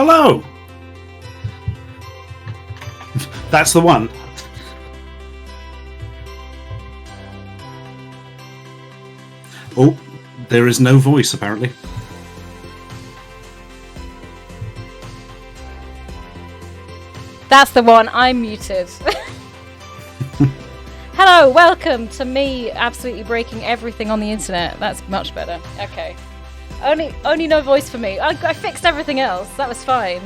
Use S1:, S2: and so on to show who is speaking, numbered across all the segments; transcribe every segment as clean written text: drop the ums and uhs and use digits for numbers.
S1: Hello! That's the one. Oh, there is no voice, apparently.
S2: That's the one. I'm muted. Hello, welcome to me absolutely breaking everything on the internet. That's much better. Okay. Only no voice for me. I fixed everything else. That was fine.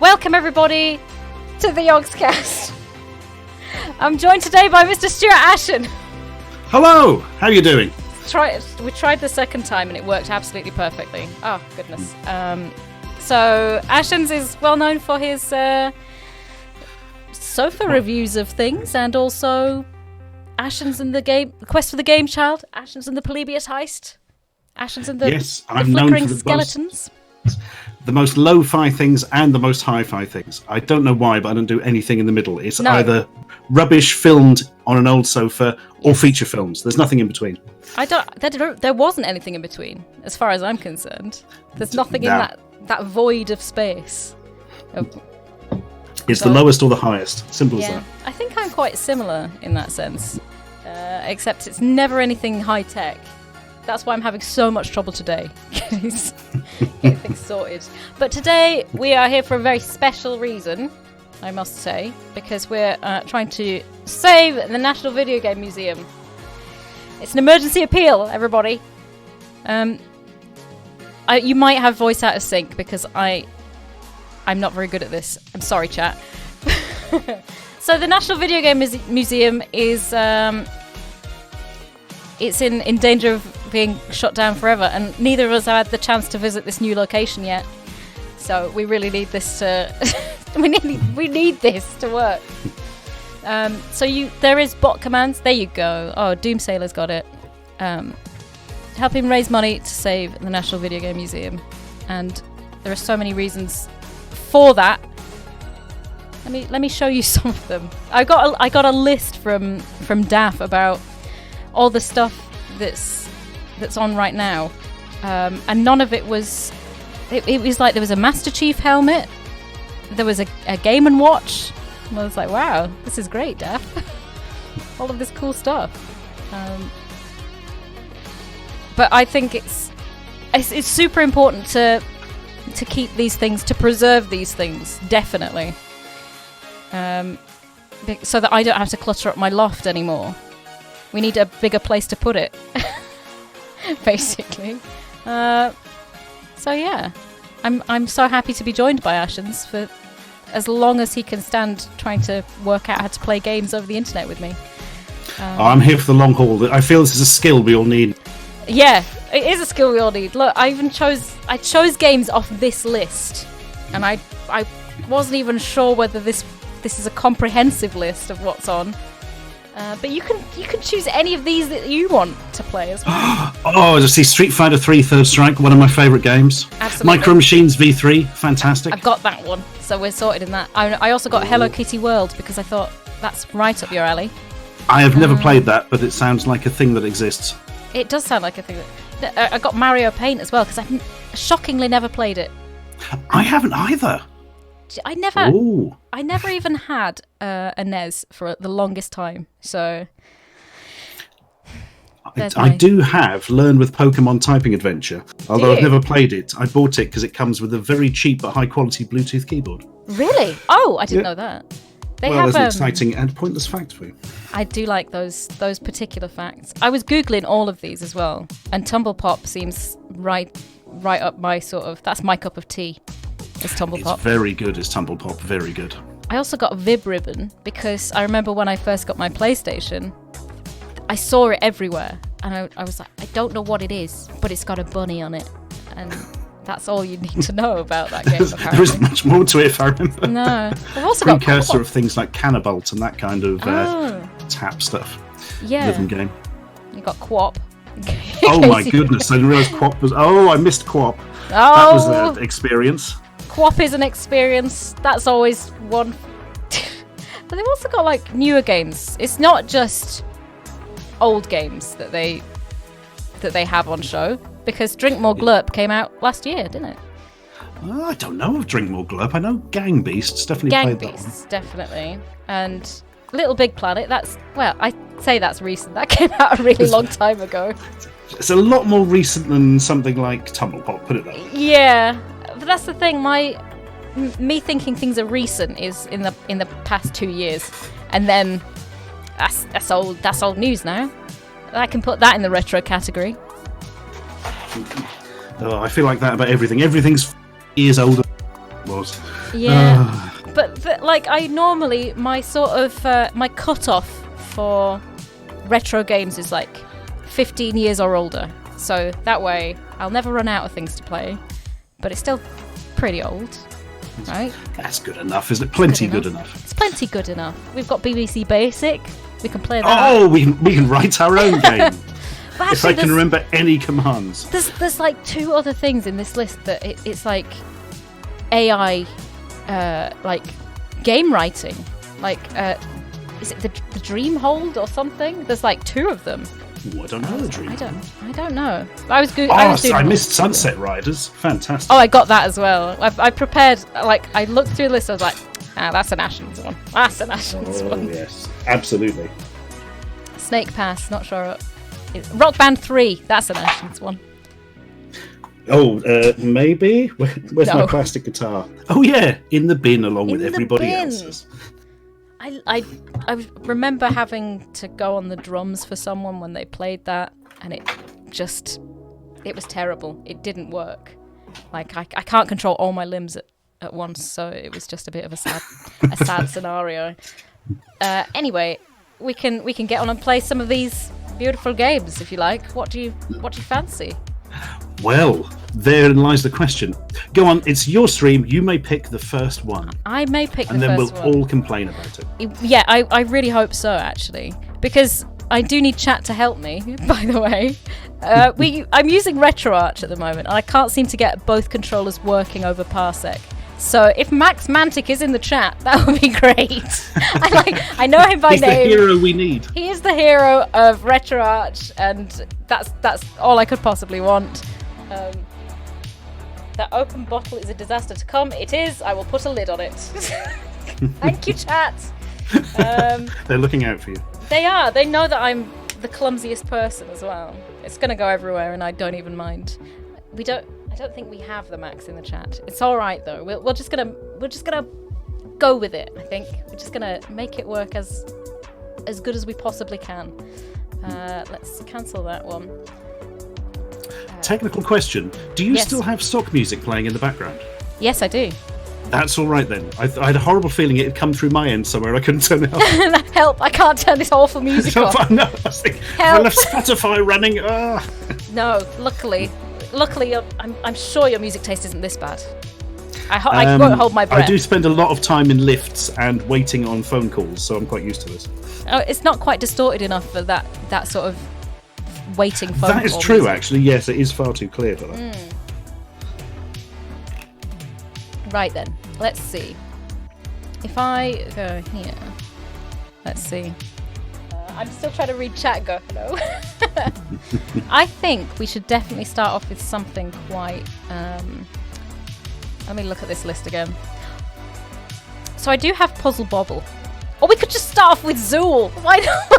S2: Welcome everybody to the Yogscast. I'm joined today by Mr. Stuart Ashen.
S1: Hello! How are you doing?
S2: We tried the second time and it worked absolutely perfectly. Oh, goodness. So, Ashens is well known for his sofa reviews of things, and also Ashens in the game, Quest for the Game Child, Ashens in the Polybius Heist, Ashens in the,
S1: yes,
S2: the
S1: I'm
S2: Flickering
S1: known for
S2: Skeletons.
S1: The most lo-fi things and the most hi-fi things. I don't know why, but I don't do anything in the middle. It's either rubbish filmed on an old sofa or feature films. There's nothing in between.
S2: There wasn't anything in between, as far as I'm concerned. There's nothing in that void of space.
S1: It's the lowest or the highest. Simple as that.
S2: I think I'm quite similar in that sense. Except it's never anything high-tech. That's why I'm having so much trouble today. Getting things sorted. But today, we are here for a very special reason, I must say. Because we're trying to save the National Video Game Museum. It's an emergency appeal, everybody. You might have voice out of sync because I'm not very good at this. I'm sorry, chat. So the National Video Game Museum is it's in danger of being shut down forever, and neither of us have had the chance to visit this new location yet. So we really need this to we need this to work. There is bot commands. There you go. Oh, Doom Sailor's got it. Help him raise money to save the National Video Game Museum, and there are so many reasons for that. Let me show you some of them. I got a list from DAF about all the stuff that's on right now, and none of it was. It was like there was a Master Chief helmet, there was a Game & Watch. And I was like, wow, this is great, DAF. All of this cool stuff. But I think it's super important to keep these things, to preserve these things, definitely. So that I don't have to clutter up my loft anymore. We need a bigger place to put it, basically. So yeah, I'm so happy to be joined by Ashens for as long as he can stand trying to work out how to play games over the internet with me.
S1: I'm here for the long haul. I feel this is a skill we all need.
S2: Yeah, it is a skill we all need. Look, I chose games off this list, and I wasn't even sure whether this is a comprehensive list of what's on. But you can choose any of these that you want to play as well.
S1: Oh, I see Street Fighter 3 Third Strike, one of my favourite games.
S2: Absolutely. Micro
S1: Machines V3, fantastic.
S2: I've got that one, so we're sorted in that. I also got Hello Kitty World because I thought that's right up your alley.
S1: I have never played that, but it sounds like a thing that exists.
S2: It does sound like a thing. I got Mario Paint as well because I've shockingly never played it.
S1: I haven't either.
S2: I never even had a NES for the longest time. So
S1: I do have Learn with Pokemon Typing Adventure, although I've never played it. I bought it because it comes with a very cheap but high quality Bluetooth keyboard.
S2: Really? Oh, I didn't know that.
S1: There's an exciting and pointless fact for you.
S2: I do like those particular facts. I was Googling all of these as well, and Tumble Pop seems right up my sort of... That's my cup of tea, is Tumble Pop.
S1: It's very good, is Tumble Pop, very good.
S2: I also got Vib Ribbon, because I remember when I first got my PlayStation, I saw it everywhere, and I was like, I don't know what it is, but it's got a bunny on it, and... That's all you need to know about that game, apparently.
S1: There isn't much more to it, if I remember.
S2: No. I've also got
S1: precursor of things like Cannabalt and that kind of tap stuff.
S2: Yeah.
S1: Rhythm game.
S2: You got Quap.
S1: Oh my goodness, I didn't realise Quap was... Oh, I missed Quap.
S2: Oh.
S1: That was an experience.
S2: Quap is an experience. That's always one. But they've also got, like, newer games. It's not just old games that they have on show. Because Drink More Glurp came out last year, didn't it?
S1: I don't know of Drink More Glow Up. I know Gang Beasts. Definitely
S2: Gang
S1: played
S2: Beasts,
S1: that
S2: definitely. And Little Big Planet, that's, well, I say that's recent. That came out a really long time ago.
S1: It's a lot more recent than something like Tumble Pop, put it that way.
S2: Yeah, but that's the thing. Me thinking things are recent is in the past 2 years, and then that's old news now. I can put that in the retro category.
S1: Oh, I feel like that about everything. Everything's years older than it was.
S2: Yeah, but like I normally my sort of my cutoff for retro games is like 15 years or older. So that way I'll never run out of things to play, but it's still pretty old, right?
S1: That's good enough, isn't it? Plenty good enough.
S2: It's plenty good enough. We've got BBC Basic. We can play that.
S1: Oh, we can write our own game.
S2: But
S1: if I can remember any commands.
S2: There's like 2 other things in this list that it's like AI, like game writing. Like, is it the Dream Hold or something? There's like 2 of them.
S1: Ooh, I don't know the Dream.
S2: I don't know. I
S1: missed Sunset Riders. Fantastic.
S2: Oh, I got that as well. I prepared. Like I looked through the list. I was like, that's an Ashens one. That's an Ashens one.
S1: Oh yes, absolutely.
S2: Snake Pass. Not sure. Rock Band 3. That's an Ashens one.
S1: Oh, maybe. Where's my plastic guitar? Oh yeah, in the bin along with everybody else's.
S2: I remember having to go on the drums for someone when they played that, and it was terrible. It didn't work. Like I can't control all my limbs at once, so it was just a bit of a sad scenario. Anyway, we can get on and play some of these beautiful games if you like. What do you fancy?
S1: Well, therein lies the question. Go on, it's your stream. You may pick the first one.
S2: I may pick the first one.
S1: And then we'll all complain about it.
S2: Yeah, I really hope so, actually. Because I do need chat to help me, by the way. I'm using RetroArch at the moment, and I can't seem to get both controllers working over Parsec. So if Max Mantic is in the chat, that would be great. I know him by name. He's the
S1: hero we need.
S2: He is the hero of RetroArch, and that's all I could possibly want. That open bottle is a disaster to come. It is. I will put a lid on it. Thank you, chat.
S1: They're looking out for you.
S2: They are. They know that I'm the clumsiest person as well. It's going to go everywhere, and I don't even mind. I don't think we have the Max in the chat. It's all right though. We're just gonna go with it. I think we're just gonna make it work as good as we possibly can. Let's cancel that one.
S1: Technical question: do you still have stock music playing in the background?
S2: Yes, I do.
S1: That's all right then. I had a horrible feeling it had come through my end somewhere. I couldn't turn it off.
S2: Help! I can't turn this awful music off.
S1: No, I was thinking, I left Spotify running.
S2: No, luckily, I'm sure your music taste isn't this bad. I won't hold my breath.
S1: I do spend a lot of time in lifts and waiting on phone calls, so I'm quite used to this.
S2: Oh, it's not quite distorted enough for that sort of waiting phone call.
S1: That is true, music. Actually. Yes, it is far too clear for that.
S2: Right then, let's see. If I go here, let's see. I'm still trying to read chat. Go hello. I think we should definitely start off with something quite. Let me look at this list again. So I do have Puzzle Bobble. Or we could just start off with Zool. Why not?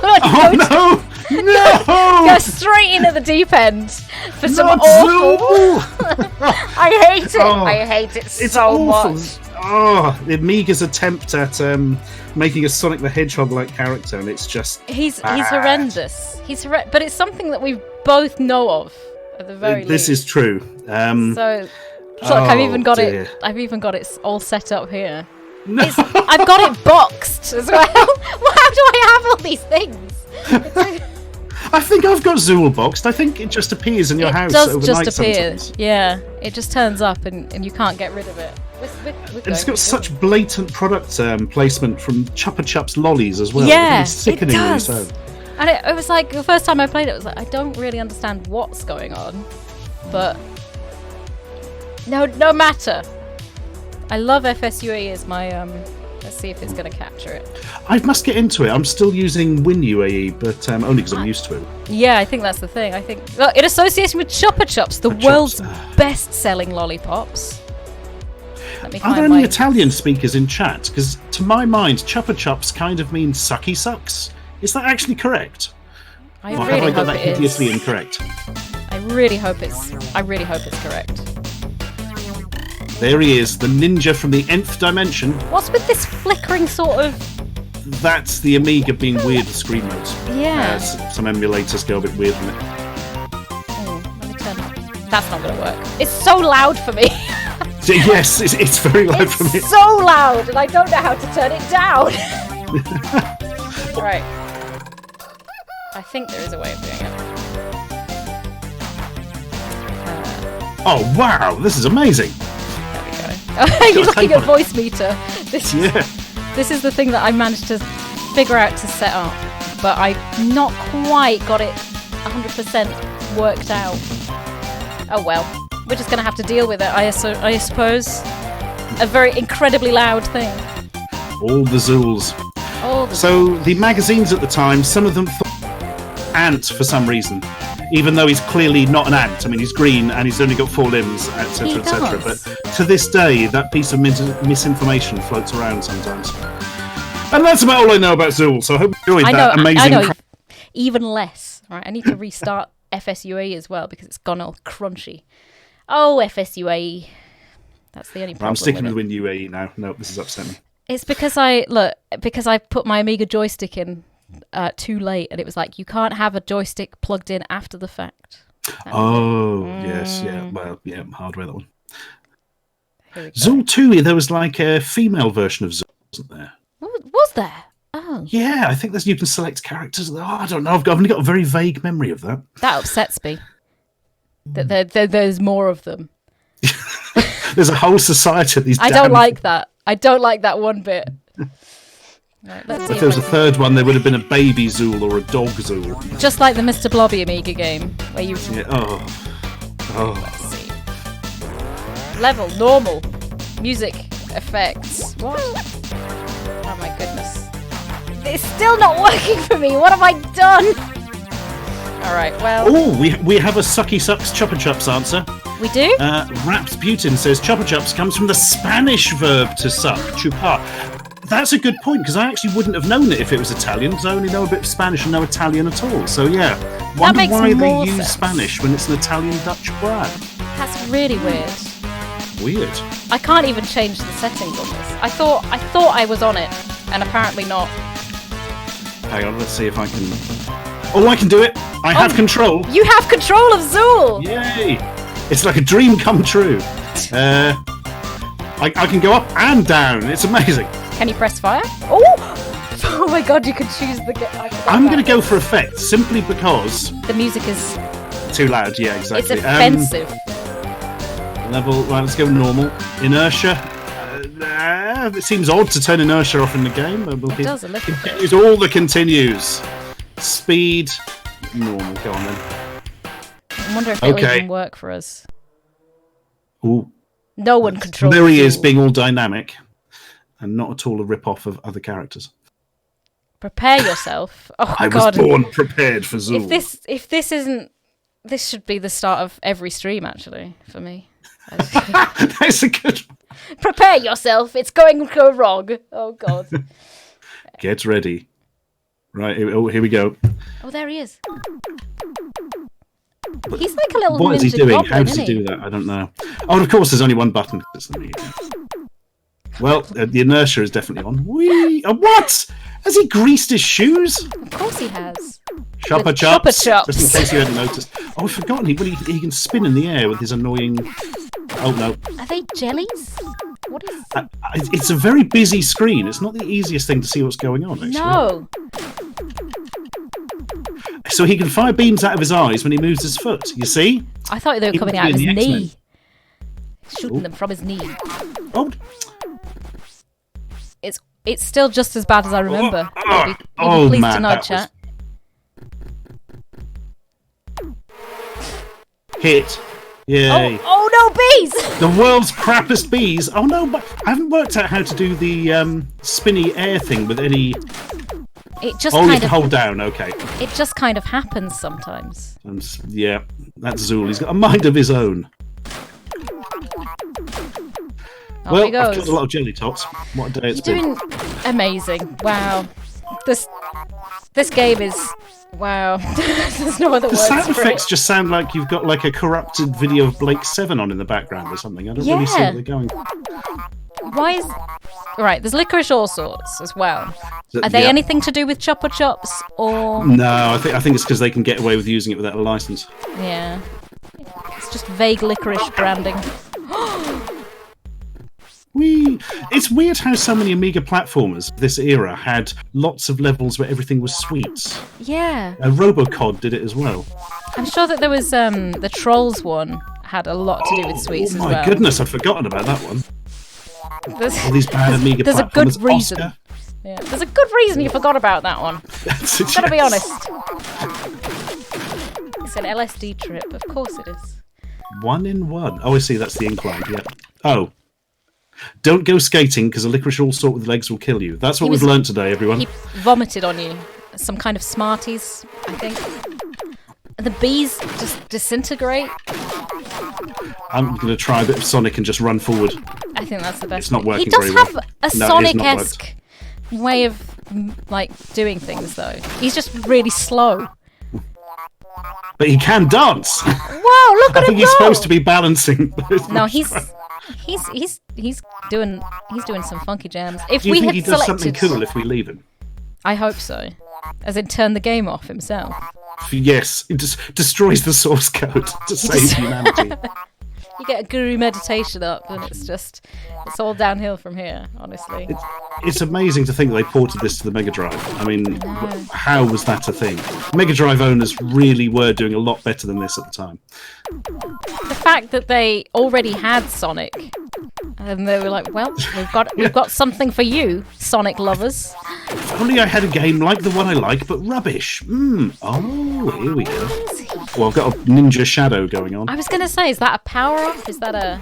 S1: No!
S2: Go straight into the deep end for some awful. I hate it. I hate it so much.
S1: Oh, the Amiga's attempt at making a Sonic the Hedgehog-like character, and it's just
S2: he's horrendous. But it's something that we both know of at the very least.
S1: This is true.
S2: So look, I've even got it all set up here.
S1: No.
S2: I've got it boxed as well. How do I have all these things?
S1: I think I've got Zool boxed. I think it just appears in your house overnight. It does just appear. Sometimes.
S2: Yeah, it just turns up and you can't get rid of it.
S1: It's got such blatant product placement from Chupa Chups lollies as well.
S2: Yeah,
S1: it
S2: does.
S1: So.
S2: And it was like the first time I played it, was like I don't really understand what's going on, but no matter. I love FSUAE as my let's see if it's going to capture it.
S1: I must get into it. I'm still using WinUAE, but only because I'm used to it.
S2: Yeah, I think that's the thing. I think in association with Chupa Chups, the world's best-selling lollipops. Let me
S1: Are
S2: find
S1: there any
S2: my-
S1: Italian speakers in chat? Because to my mind, Chupa Chups kind of means sucky sucks. Is that actually correct?
S2: I
S1: Or have
S2: really
S1: I got
S2: hope
S1: that
S2: it is.
S1: hideously incorrect?
S2: I really hope it's correct.
S1: There he is, the ninja from the nth dimension.
S2: What's with this flickering sort of?
S1: That's the Amiga being weird with screen modes.
S2: Yeah.
S1: Some emulators go a bit weird from it.
S2: Oh, let me turn it. That's not going to work. It's so loud for me.
S1: Yes, it's very loud for me.
S2: It's so loud, and I don't know how to turn it down. Right. I think there is a way of doing it.
S1: Oh wow, this is amazing.
S2: There we go. You're looking at voice meter. This is the thing that I managed to figure out to set up, but I've not quite got it 100% worked out. Oh well, we're just going to have to deal with it, I suppose. A very incredibly loud thing.
S1: All the Zools. So the magazines at the time, some of them thought ant for some reason, even though he's clearly not an ant. I mean, he's green and he's only got 4 limbs, etc., etc. But to this day, that piece of misinformation floats around sometimes. And that's about all I know about Zool. So I hope you enjoyed that amazing.
S2: I know even less. Right, I need to restart FSUAE as well because it's gone all crunchy. Oh, FSUAE. That's the only problem.
S1: I'm sticking with Win UAE now. No, this is upsetting me.
S2: It's because I put my Amiga joystick in too late, and it was like you can't have a joystick plugged in after the fact.
S1: Yes, yeah. Well, yeah, hardware that one. Zool 2, there was like a female version of Zool, wasn't there?
S2: Was there? Oh.
S1: Yeah, I think you can select characters. Oh, I don't know. I've only got a very vague memory of that.
S2: That upsets me. That there's more of them.
S1: There's a whole society of these.
S2: I don't like that. I don't like that one bit. Right,
S1: if there was a third one, there would have been a baby Zool or a dog Zool.
S2: Just like the Mr. Blobby Amiga game, where you...
S1: Yeah,
S2: Let's see. Level, normal. Music, effects. What? Oh my goodness. It's still not working for me. What have I done? Alright, well...
S1: Oh, we have a Sucky Sucks Chupa Chups answer.
S2: We do?
S1: Raps Putin says Chupa Chups comes from the Spanish verb to suck, chupar. That's a good point, because I actually wouldn't have known it if it was Italian, because I only know a bit of Spanish and no Italian at all. So yeah, wonder why they use Spanish when it's an Italian-Dutch word.
S2: That's really weird.
S1: Weird.
S2: I can't even change the settings on this. I thought I was on it, and apparently not.
S1: Hang on, let's see if I can... Oh, I can do it! I have control!
S2: You have control of Zool!
S1: Yay! It's like a dream come true. I can go up and down. It's amazing.
S2: Can you press fire? Oh! Oh my god, you can choose the...
S1: I'm going to go for effect, simply because...
S2: The music is...
S1: Too loud, yeah, exactly.
S2: It's offensive.
S1: Level, right, let's go normal. Inertia. It seems odd to turn inertia off in the game. It
S2: does a little bit.
S1: Use all the continues. Speed. Normal, go on then.
S2: I wonder if it'll even work for us.
S1: Ooh.
S2: No one controls.
S1: There he is, being all dynamic, and not at all a rip-off of other characters.
S2: Prepare yourself. Oh
S1: I
S2: god.
S1: was born prepared for Zool.
S2: If this isn't, this should be the start of every stream actually for me.
S1: That's a good.
S2: Prepare yourself. It's going to go wrong. Oh god.
S1: Get ready. Right. Here we go.
S2: Oh, there he is. He's like a little.
S1: What is he doing?
S2: Goblin,
S1: How does he do that? I don't know. Oh, and of course, there's only one button. Well, the inertia is definitely on. Whee! What? Has he greased his shoes?
S2: Of course he has.
S1: Chupa Chups. Just in case you hadn't noticed. Oh, I've forgotten. He can spin in the air with his annoying... Oh, no.
S2: Are they jellies? What is...
S1: It's a very busy screen. It's not the easiest thing to see what's going on, actually.
S2: No.
S1: So he can fire beams out of his eyes when he moves his foot. You see?
S2: I thought they were coming out of his knee. Shooting them from his knee.
S1: Oh.
S2: It's still just as bad as I remember. You'll be pleased to know, chat.
S1: Hit. Yay.
S2: Oh no, bees!
S1: The world's crappiest bees. Oh no, but I haven't worked out how to do the spinny air thing with any...
S2: It just
S1: you
S2: kind
S1: have to
S2: of
S1: hold down, okay.
S2: It just kind of happens sometimes.
S1: And, yeah, that's Zool. He's got a mind of his own. Well,
S2: he
S1: I've
S2: goes.
S1: got a lot of jelly tots. What a day it's
S2: You're
S1: been.
S2: doing amazing. Wow. This game is wow. There's no other
S1: The
S2: words
S1: sound
S2: for
S1: effects
S2: it.
S1: just sound like you've got like a corrupted video of Blake 7 on in the background or something. I don't really see what they're going for.
S2: Why is right? There's licorice all sorts as well. Are they anything to do with Chopper Chops or?
S1: No, I think it's because they can get away with using it without a license.
S2: Yeah, it's just vague licorice branding.
S1: It's weird how so many Amiga platformers of this era had lots of levels where everything was sweets.
S2: Yeah.
S1: Robocod did it as well.
S2: I'm sure that there was the Trolls one had a lot to do with sweets as well.
S1: Oh my goodness, I'd forgotten about that one.
S2: There's,
S1: These bad Amiga
S2: there's a
S1: platformers.
S2: good reason.
S1: Oscar.
S2: Yeah, there's a good reason you forgot about that one.
S1: That's it,
S2: Gotta be
S1: yes.
S2: honest. It's an LSD trip, of course it is.
S1: 1 in 1. Oh, I see. That's the incline. Yeah. Oh. Don't go skating because a licorice all sort with legs will kill you. That's what we've learned today, everyone.
S2: He vomited on you. Some kind of Smarties, I think. The bees just disintegrate.
S1: I'm going to try a bit of Sonic and just run forward.
S2: I think that's the best.
S1: It's not working
S2: He does
S1: very
S2: have
S1: well.
S2: a
S1: No,
S2: Sonic-esque way of like doing things, though. He's just really slow.
S1: But he can dance.
S2: Whoa! Look at
S1: I think
S2: him
S1: he's
S2: go!
S1: supposed to be balancing.
S2: No, he's doing some funky jams. If
S1: Do you
S2: we
S1: think
S2: had
S1: he does
S2: selected,
S1: something cool if we leave him?
S2: I hope so. As in, turn the game off himself.
S1: Yes, it just destroys the source code to save humanity.
S2: You get a guru meditation up, and it's all downhill from here. Honestly.
S1: It's amazing to think that they ported this to the Mega Drive. I mean, how was that a thing? Mega Drive owners really were doing a lot better than this at the time.
S2: The fact that they already had Sonic, and they were like, "Well, we've got something for you, Sonic lovers."
S1: If only I had a game like the one I like, but rubbish. Oh, here we go. Well, I've got a Ninja Shadow going on.
S2: I was gonna say, is that a power up? Is that a?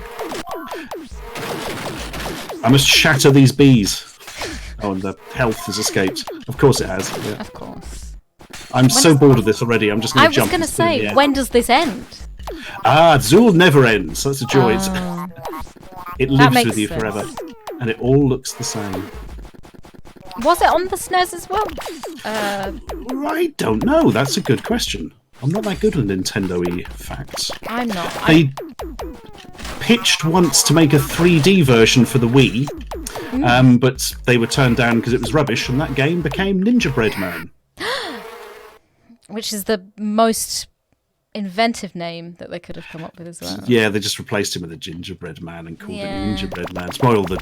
S1: I must shatter these bees. Oh, and the health has escaped. Of course it has. Yeah.
S2: Of course.
S1: I'm so bored of this already. I'm just going to jump.
S2: I was gonna say, when does this end?
S1: Zool never ends. That's a joy. It lives
S2: makes
S1: with you
S2: sense.
S1: forever, and it all looks the same.
S2: Was it on the SNES as well?
S1: I don't know. That's a good question. I'm not that good with Nintendo-y facts.
S2: I'm not.
S1: They pitched once to make a 3D version for the Wii, but they were turned down because it was rubbish, and that game became Ninja Bread Man.
S2: Which is the most inventive name that they could have come up with as well.
S1: Yeah, they just replaced him with a Gingerbread Man and called it Ninja Man. Spoiled it.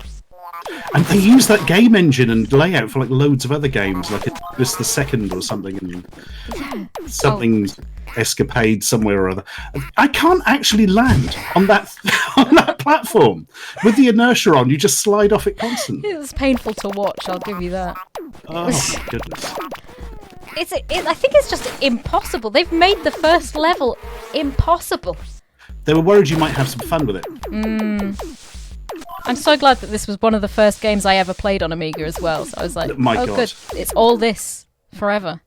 S1: And they used that game engine and layout for like loads of other games, like this the second or something, and something escapade somewhere or other. I can't actually land on that on that platform with the inertia on. You just slide off it constantly.
S2: It was painful to watch. I'll give you that.
S1: Oh my goodness!
S2: I think it's just impossible. They've made the first level impossible.
S1: They were worried you might have some fun with it.
S2: I'm so glad that this was one of the first games I ever played on Amiga as well. So I was like,
S1: My God.
S2: good. It's all this forever.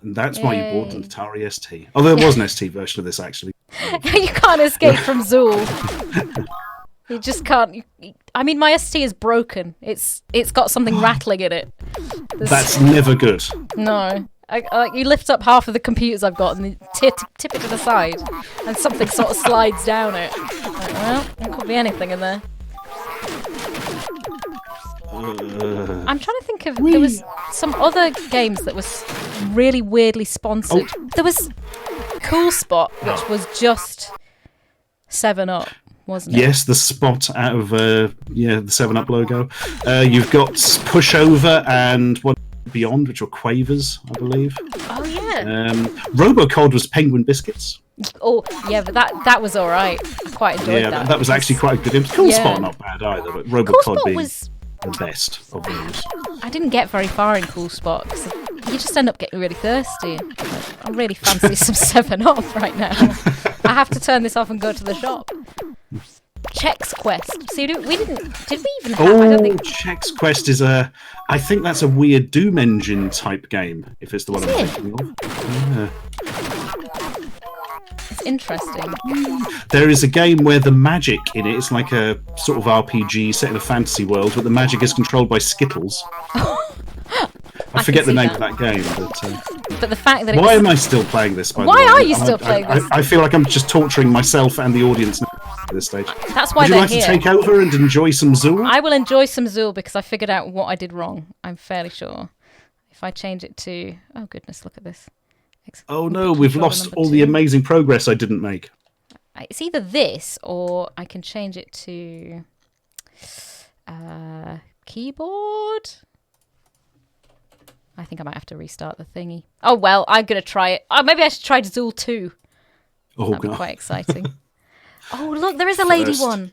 S1: And that's why you bought an Atari ST. Oh, there was an ST version of this, actually.
S2: You can't escape from Zool. You just can't. I mean, my ST is broken. It's got something rattling in it.
S1: That's never good.
S2: No. You lift up half of the computers I've got and you tip it to the side, and something sort of slides down it. Like, well, there could be anything in there. I'm trying to think of... There was some other games that was really weirdly sponsored.
S1: Oh.
S2: There was Cool Spot, which was just 7-Up, wasn't it?
S1: Yes, the spot out of the 7-Up logo. You've got Pushover and what Beyond, which were Quavers, I believe.
S2: Oh, yeah.
S1: Robocod was Penguin Biscuits.
S2: Oh, yeah, but that was all right. I quite enjoyed that.
S1: That was actually quite a good game. Cool
S2: Yeah.
S1: Spot, not bad either, but
S2: Cool
S1: Robocod
S2: Spot
S1: being
S2: was...
S1: the best of those.
S2: I didn't get very far in Cool Spot because you just end up getting really thirsty. Like, I really fancy some 7-Up right now. I have to turn this off and go to the shop. Chex Quest. See, did we even have? I don't think.
S1: Chex Quest is I think that's a weird Doom Engine type game, if it's the one I'm thinking of. Yeah.
S2: That's interesting.
S1: There is a game where the magic in it is like a sort of RPG set in a fantasy world, but the magic is controlled by Skittles. I forget the name of that game,
S2: but the fact that
S1: why am I still playing this? By the way,
S2: why are you still playing this?
S1: I feel like I'm just torturing myself and the audience at this stage.
S2: That's why
S1: Would you
S2: they're
S1: like
S2: here.
S1: to take over and enjoy some Zool?
S2: I will enjoy some Zool because I figured out what I did wrong. I'm fairly sure. If I change it to... Oh, goodness, look at this.
S1: Oh, no, we've lost all the amazing progress I didn't make.
S2: It's either this or I can change it to... keyboard? I think I might have to restart the thingy. Oh, well, I'm going to try it. Oh, maybe I should try Zool 2.
S1: Oh,
S2: That'd
S1: God.
S2: be quite exciting. Oh, look, there is a lady one.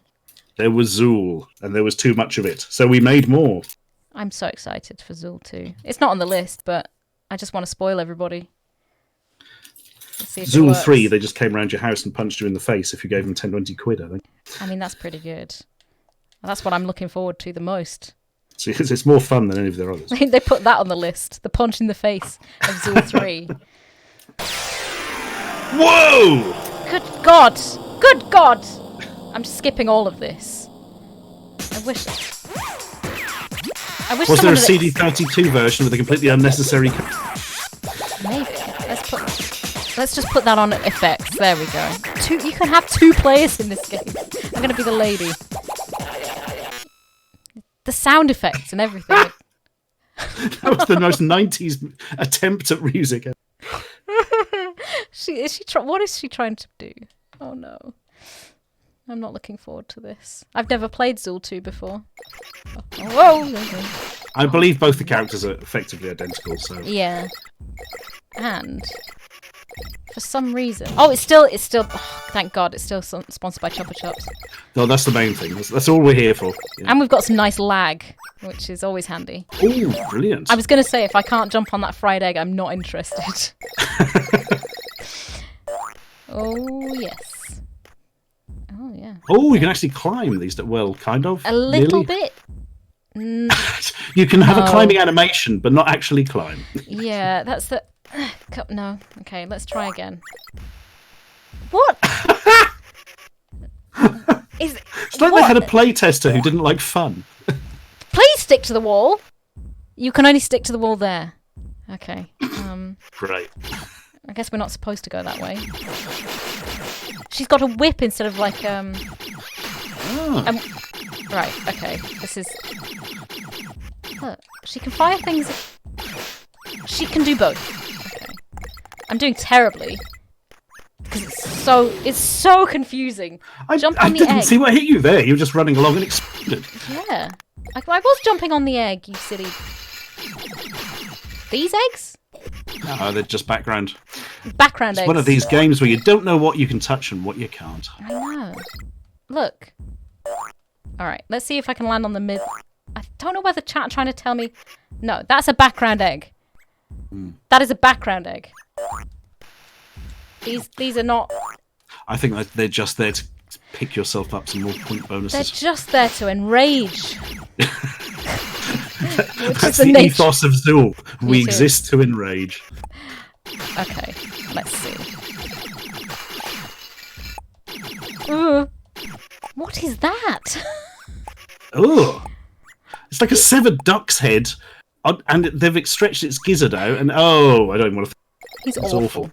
S1: There was Zool, and there was too much of it, so we made more.
S2: I'm so excited for Zool 2. It's not on the list, but I just want to spoil everybody. Let's see if
S1: Zool 3, they just came around your house and punched you in the face if you gave them 10, 20 quid, I think.
S2: I mean, that's pretty good. That's what I'm looking forward to the most.
S1: See, it's more fun than any of their others.
S2: They put that on the list. The punch in the face of Zool 3.
S1: Whoa!
S2: Good God! Good God! I'm just skipping all of this. I wish
S1: Was there a
S2: someone
S1: CD32 version with a completely unnecessary...
S2: Maybe. Let's just put that on effects. There we go. You can have 2 players in this game. I'm going to be the lady. The sound effects and everything.
S1: That was the most 90s attempt at music.
S2: What is she trying to do? Oh no. I'm not looking forward to this. I've never played Zool 2 before. Oh, whoa!
S1: I believe both the characters are effectively identical, so...
S2: Yeah. And... for some reason... Oh, it's still... Oh, thank God, it's still sponsored by Chopper Chops.
S1: No, that's the main thing. That's all we're here for. Yeah.
S2: And we've got some nice lag, which is always handy.
S1: Oh, brilliant.
S2: I was going to say, if I can't jump on that fried egg, I'm not interested. Oh, yes. Oh, yeah.
S1: Oh, you can actually climb these. Well, kind of.
S2: A little
S1: nearly.
S2: bit.
S1: You can have a climbing animation, but not actually climb.
S2: Yeah, that's the... No. Okay, let's try again. What?
S1: It's like they had a playtester who didn't like fun.
S2: Please stick to the wall. You can only stick to the wall there. Okay.
S1: Right.
S2: I guess we're not supposed to go that way. She's got a whip instead of like right. Okay. This is. Look, she can fire things. She can do both. Okay. I'm doing terribly. Because it's so confusing. Jump on the egg.
S1: I didn't see what hit you there. You were just running along and exploded.
S2: Yeah. I was jumping on the egg, you silly... These eggs?
S1: No, they're just background.
S2: Background eggs.
S1: It's one of these games where you don't know what you can touch and what you can't.
S2: I know. Look. Alright, let's see if I can land on the mid... I don't know whether chat are trying to tell me... No, that's a background egg. That is a background egg. These are not...
S1: I think that they're just there to pick yourself up some more point bonuses.
S2: They're just there to enrage.
S1: That's the ethos of Zool. We exist to enrage.
S2: Okay, let's see. Ooh. What is that?
S1: Oh, it's like a severed duck's head, and they've stretched its gizzard out, and oh, I don't want to...
S2: He's awful.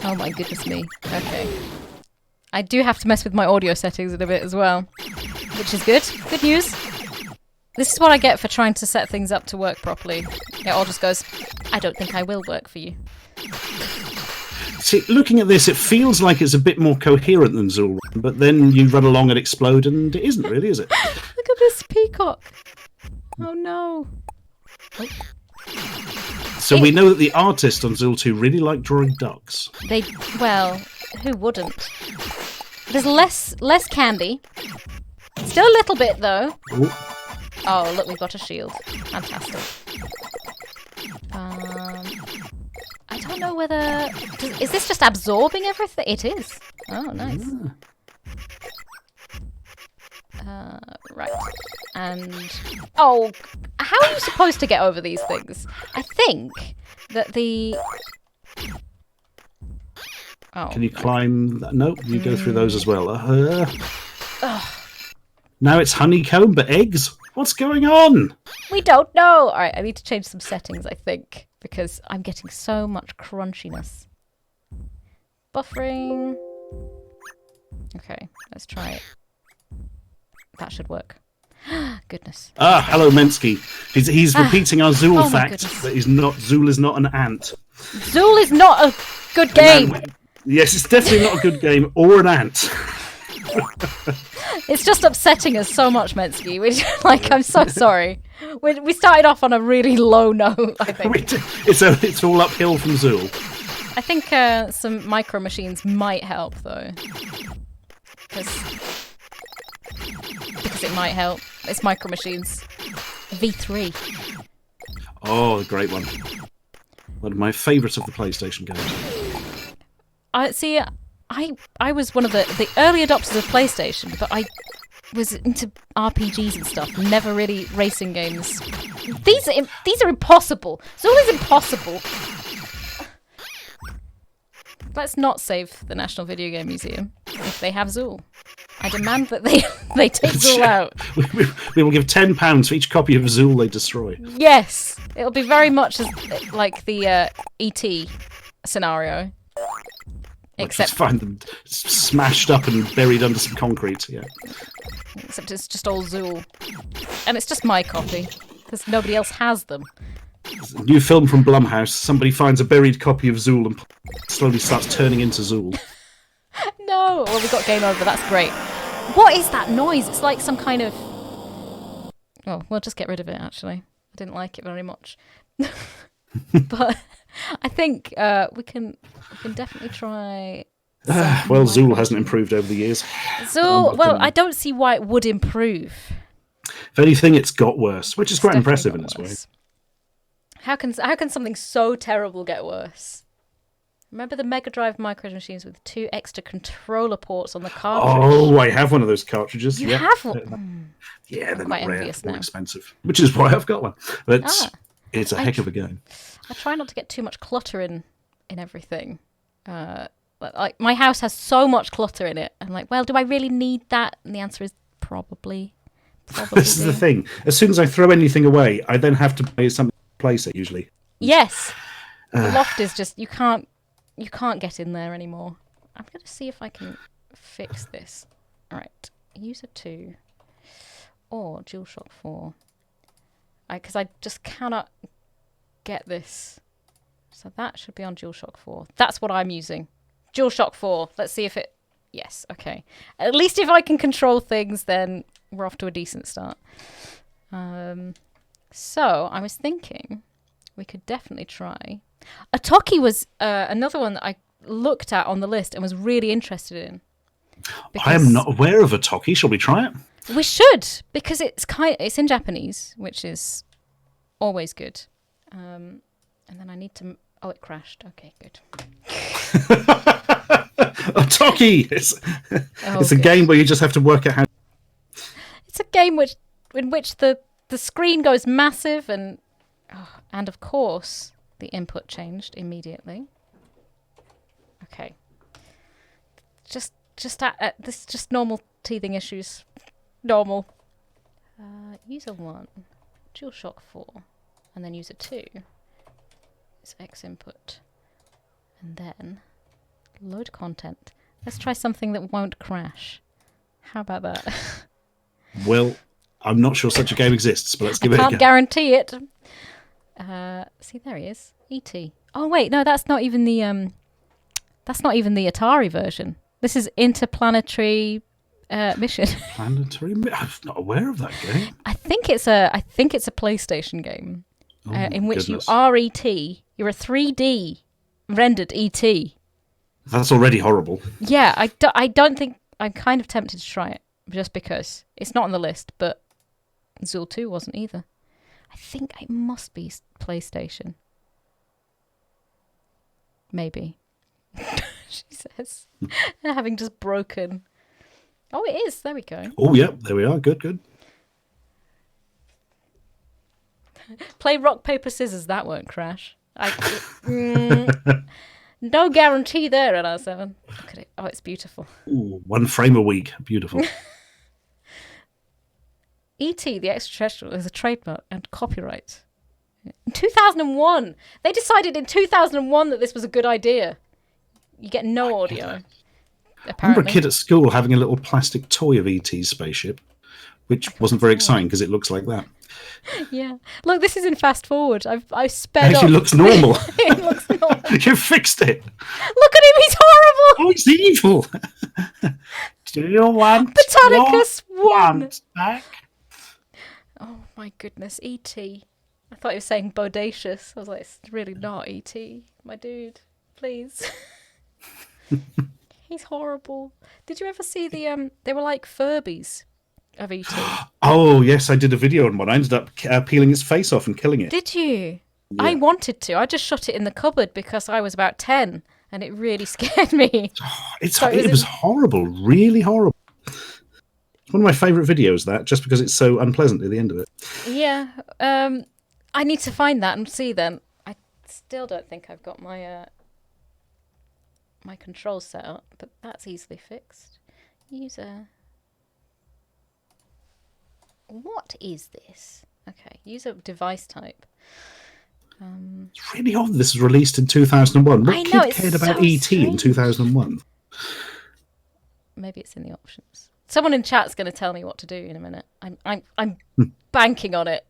S2: Oh my goodness me. Okay. I do have to mess with my audio settings a bit as well, which is good. Good news. This is what I get for trying to set things up to work properly. It all just goes, I don't think I will work for you.
S1: See, looking at this, it feels like it's a bit more coherent than Zool, but then you run along and explode, and it isn't really, is it?
S2: Look at this peacock. Oh no. Oh.
S1: So we know that the artist on Zool 2 really liked drawing ducks.
S2: Well, who wouldn't? There's less candy. Still a little bit though.
S1: Ooh.
S2: Oh, look, we've got a shield. Fantastic. I don't know whether... Is this just absorbing everything? It is. Oh, nice. Right. And... Oh, how are you supposed to get over these things? I think that the... Oh.
S1: Can you climb? No, you go through those as well. Now it's honeycomb, but eggs? What's going on?
S2: We don't know. All right, I need to change some settings, I think, because I'm getting so much crunchiness. Buffering. Okay, let's try it. That should work. Goodness.
S1: Ah, hello, Mensky. He's repeating our Zool fact
S2: goodness.
S1: that Zool is not an ant.
S2: Zool is not a good game.
S1: Yes, it's definitely not a good game or an ant.
S2: It's just upsetting us so much, Mensky. Which, like, I'm so sorry. We started off on a really low note, I think.
S1: It's all uphill from Zool.
S2: I think some micro machines might help, though. Because it might help. It's Micro Machines V3.
S1: Oh, great one. One of my favourites of the PlayStation games.
S2: I was one of the early adopters of PlayStation, but I was into RPGs and stuff, never really racing games. These are impossible. Zool is impossible. Let's not save the National Video Game Museum if they have Zool. I demand that they take Zool out.
S1: We will give £10 for each copy of Zool they destroy.
S2: Yes, it'll be very much like the E.T. scenario. Except
S1: just find them smashed up and buried under some concrete. Yeah.
S2: Except it's just all Zool, and it's just my copy because nobody else has them.
S1: A new film from Blumhouse. Somebody finds a buried copy of Zool and slowly starts turning into Zool.
S2: No, well, we got game over. That's great. What is that noise? It's like some kind of. Oh, we'll just get rid of it. Actually, I didn't like it very much. But I think we can definitely try.
S1: Well, Zool hasn't improved over the years.
S2: Zool, well, I don't see why it would improve.
S1: If anything, it's got worse, which is quite impressive in its way.
S2: How can something so terrible get worse? Remember the Mega Drive micro machines with 2 extra controller ports on the cartridge?
S1: Oh, I have one of those cartridges.
S2: You have one?
S1: Yeah, they're not rare, more
S2: now.
S1: expensive, which is why I've got one. But it's a heck of a game.
S2: I try not to get too much clutter in everything. Like my house has so much clutter in it. I'm like, well, do I really need that? And the answer is probably.
S1: This is the thing. As soon as I throw anything away, I then have to pay something to place it. Usually.
S2: Yes. The loft is just you can't get in there anymore. I'm going to see if I can fix this. All right, user 2 or DualShock 4. Because I just cannot get this. So that should be on DualShock 4. That's what I'm using. DualShock 4. Let's see if it... Yes, okay. At least if I can control things, then we're off to a decent start. So I was thinking we could definitely try... Atoki was another one that I looked at on the list and was really interested in.
S1: I am not aware of Atoki. Shall we try it?
S2: We should, because it's in Japanese, which is always good. And then I need to... Oh, it crashed. Okay, good.
S1: Atoki! It's a game where you just have to work out how...
S2: It's a game in which the screen goes massive and of course... The input changed immediately. Okay. Just this is just normal teething issues. Normal. User 1, DualShock 4, and then user 2 is X input. And then load content. Let's try something that won't crash. How about that?
S1: Well, I'm not sure such a game exists, but let's give it a go.
S2: Can't guarantee it. See, there he is. E.T. Oh wait, no, that's not even the Atari version. This is Interplanetary Mission.
S1: Planetary? I'm not aware of that game.
S2: I think it's a PlayStation game in which you are E.T. You're a 3D rendered E.T.
S1: That's already horrible.
S2: Yeah, I don't think I'm kind of tempted to try it just because it's not on the list, but Zool 2 wasn't either. I think it must be PlayStation. Maybe. She says. Having just broken. Oh, it is. There we go.
S1: Oh, yeah. There we are. Good.
S2: Play rock, paper, scissors. That won't crash. No guarantee there at R7. Look at it. Oh, it's beautiful.
S1: Ooh, 1 frame a week. Beautiful.
S2: E.T. the Extraterrestrial is a trademark and copyright. In 2001! They decided in 2001 that this was a good idea. You get no audio.
S1: I remember a kid at school having a little plastic toy of E.T.'s spaceship, which wasn't very exciting because it looks like that.
S2: Yeah. Look, this is in fast forward. I sped up.
S1: It looks normal.
S2: It looks normal.
S1: You fixed it.
S2: Look at him, he's horrible!
S1: Oh, he's evil. Do you want
S2: Botanicus one
S1: back?
S2: Oh my goodness, E.T. I thought he was saying bodacious. I was like, it's really not E.T. My dude, please. He's horrible. Did you ever see the they were like Furbies of E.T.?
S1: Oh yes, I did a video on one. I ended up peeling its face off and killing it.
S2: Did you?
S1: Yeah.
S2: I wanted to. I just shut it in the cupboard because I was about 10 and it really scared me.
S1: It was horrible, really horrible. It's one of my favourite videos, that, just because it's so unpleasant at the end of it.
S2: Yeah. I need to find that and see then. I still don't think I've got my my controls set up, but that's easily fixed. User. What is this? Okay, user device type.
S1: It's really odd this was released in 2001. What kid cared about
S2: so
S1: E.T. in 2001?
S2: Maybe it's in the options. Someone in chat's going to tell me what to do in a minute. I'm banking on it.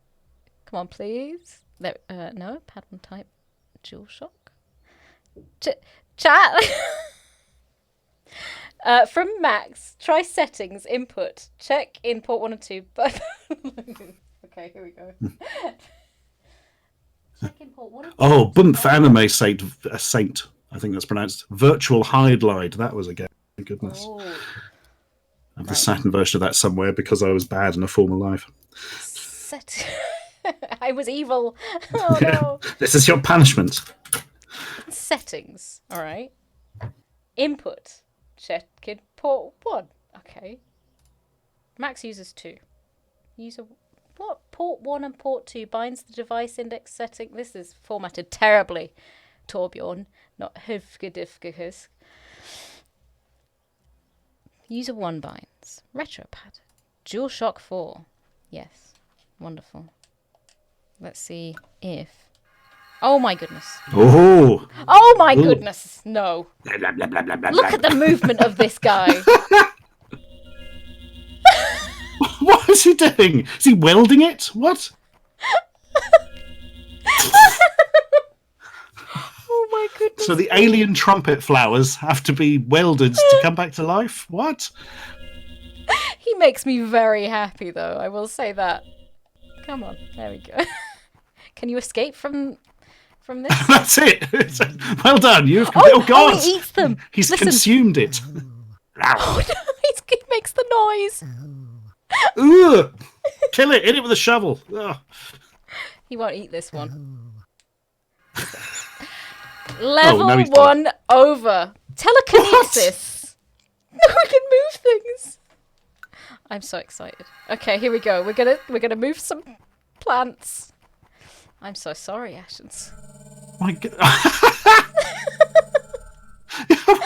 S2: Come on, please. There, no, pattern type, DualShock. Chat. From Max, try settings, input, check in port 1 and 2. Okay, here we go. Check in port 1 and 2.
S1: Oh, Bumph Anime Saint, I think that's pronounced. Virtual Hide Light. That was a game. Thank goodness.
S2: Oh.
S1: I have the Saturn version of that somewhere because I was bad in a former life.
S2: I was evil. Oh no.
S1: This is your punishment.
S2: Settings. All right. Input. Check in port 1. Okay. Max uses 2. User what? Port 1 and port 2 binds the device index setting. This is formatted terribly. Torbjorn, not Hufgedifgehusk. User 1 binds. RetroPad. DualShock 4. Yes. Wonderful. Let's see if... Oh my goodness.
S1: Oh!
S2: Oh my goodness. No. Look at the movement of this guy.
S1: What is he doing? Is he welding it? What?
S2: Oh my goodness.
S1: So the alien trumpet flowers have to be welded to come back to life? What?
S2: He makes me very happy, though. I will say that. Come on. There we go. Can you escape from this?
S1: That's it. Well done. Oh God!
S2: Oh, he eats them.
S1: He's consumed it.
S2: Oh, no, he makes the noise.
S1: Ugh. Kill it. Hit it with a shovel. Ugh.
S2: He won't eat this one. Level
S1: no,
S2: 1 over. Telekinesis. We can move things. I'm so excited. Okay, here we go. We're gonna move some plants. I'm so sorry, Ashens.
S1: My God.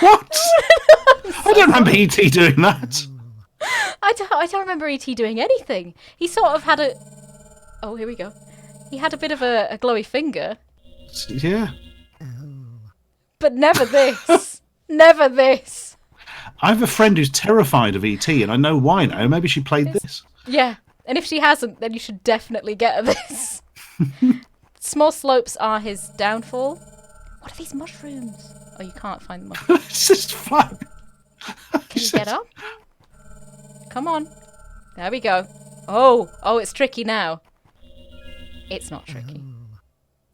S1: What? I don't remember E.T. doing that.
S2: I don't remember E.T. doing anything. He sort of had a... Oh, here we go. He had a bit of a glowy finger.
S1: Yeah.
S2: But never this. Never this.
S1: I have a friend who's terrified of E.T. and I know why now. Maybe she played this.
S2: Yeah. And if she hasn't, then you should definitely get her this. Small slopes are his downfall. What are these mushrooms? Oh, you can't find the mushrooms.
S1: It's just fun.
S2: Can you get up? Come on. There we go. Oh, it's tricky now. It's not tricky.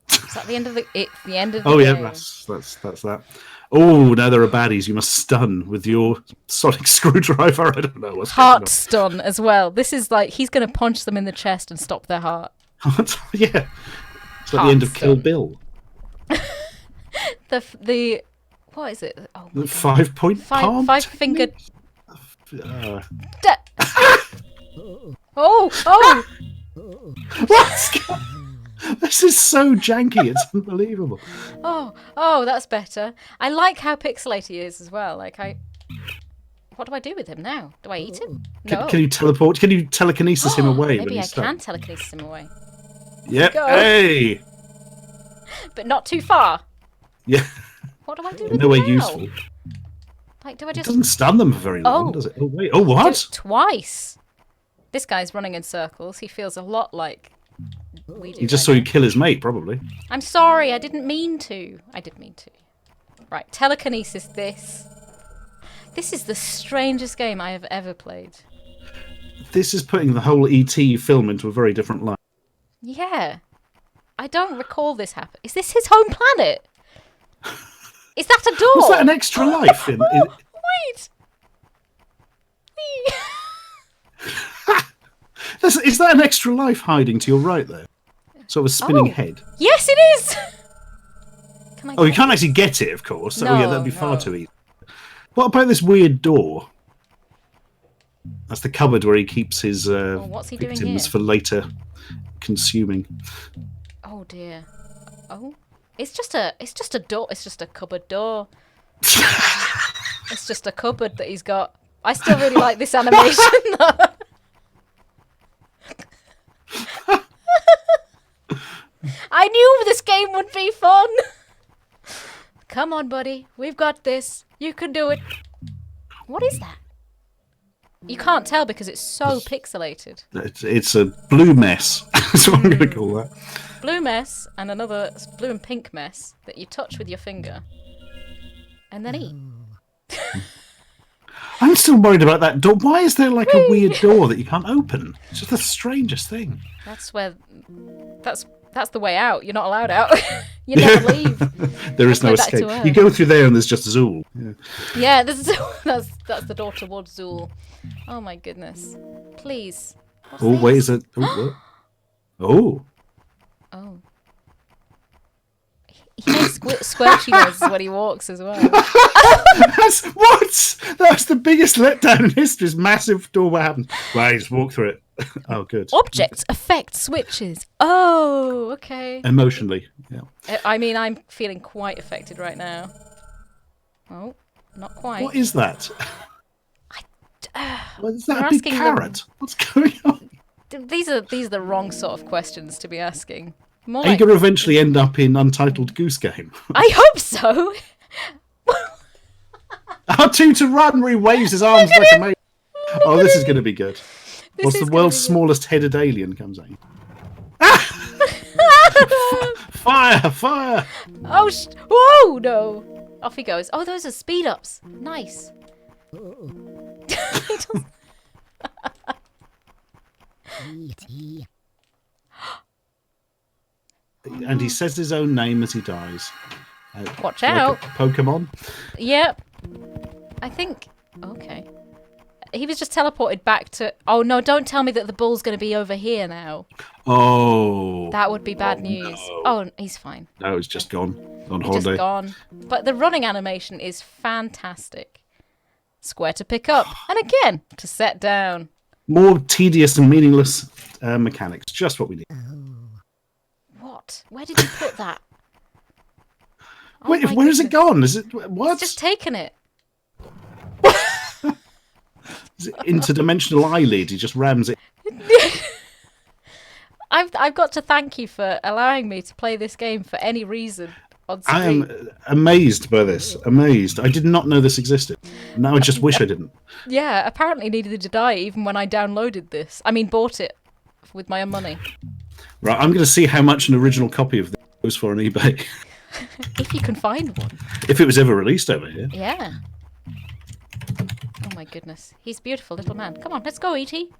S2: Is that the end of the... It's the end of the game.
S1: Yeah, that's that. Oh, now there are baddies you must stun with your sonic screwdriver. I don't know what's
S2: Heart stun as well. This is like, he's going to punch them in the chest and stop their heart.
S1: Yeah. It's like the end of Kill Bill.
S2: the what is it? Oh,
S1: the 5-point palm?
S2: 5-fingered...
S1: Oh!
S2: Oh!
S1: What's This is so janky. It's unbelievable.
S2: Oh, that's better. I like how pixelated he is as well. What do I do with him now? Do I eat him? No.
S1: Can you teleport? Can you telekinesis him away?
S2: Maybe I can telekinesis him away.
S1: Yep. Hey.
S2: But not too far.
S1: Yeah.
S2: What do I do with him
S1: Nowhere
S2: now?
S1: useful.
S2: Like, do I just...
S1: It doesn't stun them for very long, does it? Oh, wait. Oh, what?
S2: Do it twice. This guy's running in circles. He feels a lot like we do.
S1: He just saw you kill his mate, probably.
S2: I'm sorry. I didn't mean to. I did mean to. Right. Telekinesis this. This is the strangest game I have ever played.
S1: This is putting the whole E.T. film into a very different light.
S2: Yeah. I don't recall this happen. Is this his home planet? Is that a door?
S1: Was that an extra life?
S2: Wait.
S1: Is that an extra life hiding to your right there? Sort of a spinning head.
S2: Yes, it is. Can I
S1: you can't actually get it, of course.
S2: No,
S1: yeah, that'd be far too easy. What about this weird door? That's the cupboard where he keeps his
S2: what's he doing
S1: victims
S2: here?
S1: for later consuming.
S2: Oh dear. Oh, it's just a door. It's just a cupboard door. It's just a cupboard that he's got. I still really like this animation. I knew this game would be fun. Come on, buddy. We've got this. You can do it. What is that? You can't tell because it's so pixelated.
S1: It's a blue mess. That's what I'm going to call that.
S2: Blue mess and another blue and pink mess that you touch with your finger and then eat.
S1: I'm still worried about that door. Why is there like a weird door that you can't open? It's just the strangest thing.
S2: That's the way out. You're not allowed out. You never leave.
S1: There is no escape. You go through there and there's just Zool.
S2: Yeah, that's the door towards Zool. Oh my goodness. Please.
S1: Wait, is it? Oh, what?
S2: Oh. He makes squirty noises when he walks as well.
S1: That's the biggest letdown in history. This massive door. What happened? Well, just walk through it. Oh, good.
S2: Objects affect switches. Oh, okay.
S1: Emotionally, yeah.
S2: I mean, I'm feeling quite affected right now. Oh, not quite.
S1: What is that? Is that a big carrot? What's going on?
S2: These are the wrong sort of questions to be asking.
S1: Are you going to eventually end up in Untitled Goose Game?
S2: I hope so.
S1: R2 to run, where he waves his arms like a mate. Oh, this is going to be good. What's the world's smallest headed alien comes at you? Fire! Fire!
S2: Oh, whoa, no. Off he goes. Oh, those are speed ups. Nice.
S1: And he says his own name as he dies.
S2: Watch out.
S1: Pokemon?
S2: Yep. I think... Okay. He was just teleported back to... Oh, no, don't tell me that the bull's going to be over here now.
S1: Oh.
S2: That would be bad news.
S1: No.
S2: Oh, he's fine.
S1: No, he's just gone. On holiday.
S2: Just gone. But the running animation is fantastic. Square to pick up. And again, to set down.
S1: More tedious and meaningless mechanics. Just what we need.
S2: What? Where did you put that?
S1: Wait, where has it gone? Is it... What?
S2: He's just taken it.
S1: Is it interdimensional eyelid? He just rams it.
S2: I've got to thank you for allowing me to play this game for any reason on Steam.
S1: I am amazed by this. Amazed. I did not know this existed. Now I just wish I didn't.
S2: Yeah, apparently needed to die even when I downloaded this. I mean, bought it with my own money.
S1: Right, I'm going to see how much an original copy of this goes for on eBay.
S2: If you can find one.
S1: If it was ever released over here.
S2: Yeah. Oh my goodness. He's a beautiful little man. Come on, let's go, E.T.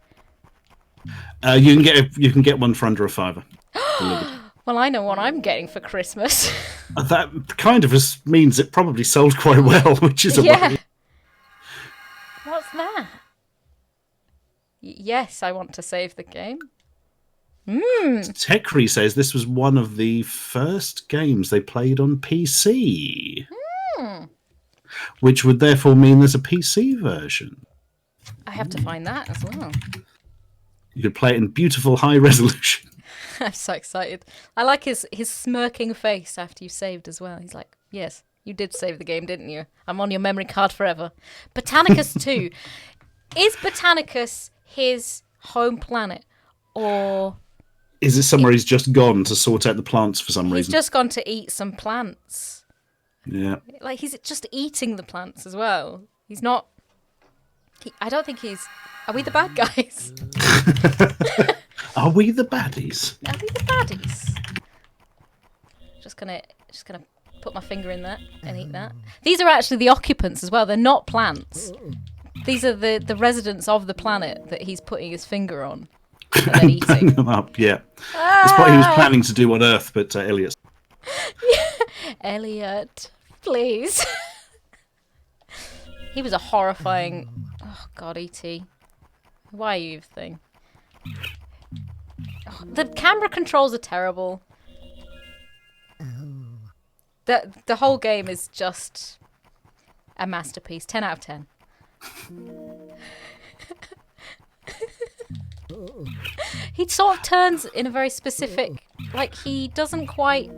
S1: You can get one for under $5.
S2: Well, I know what I'm getting for Christmas.
S1: That kind of means it probably sold quite well, which is
S2: yeah. What's that? Yes, I want to save the game.
S1: Techri says this was one of the first games they played on PC. Which would therefore mean there's a PC version.
S2: I have to find that as well.
S1: You could play it in beautiful high resolution.
S2: I'm so excited. I like his smirking face after you saved as well. He's like, yes, you did save the game, didn't you? I'm on your memory card forever. Botanicus 2. Is Botanicus his home planet? Or...
S1: Is it somewhere he's just gone to sort out the plants for some reason?
S2: He's just gone to eat some plants.
S1: Yeah.
S2: Like, he's just eating the plants as well. He's not... I don't think he's... Are we the bad guys?
S1: Are we the baddies?
S2: Are we the baddies? Just gonna put my finger in that and eat that. These are actually the occupants as well. They're not plants. These are the residents of the planet that he's putting his finger on and then eating.
S1: Them up, yeah. It's what he was planning to do on Earth, but Elliot.
S2: Elliot, please. He was a horrifying... Oh, God, E.T. Why are you the thing? Oh, the camera controls are terrible. The whole game is just a masterpiece. 10 out of 10. He sort of turns in a very specific... Like, he doesn't quite...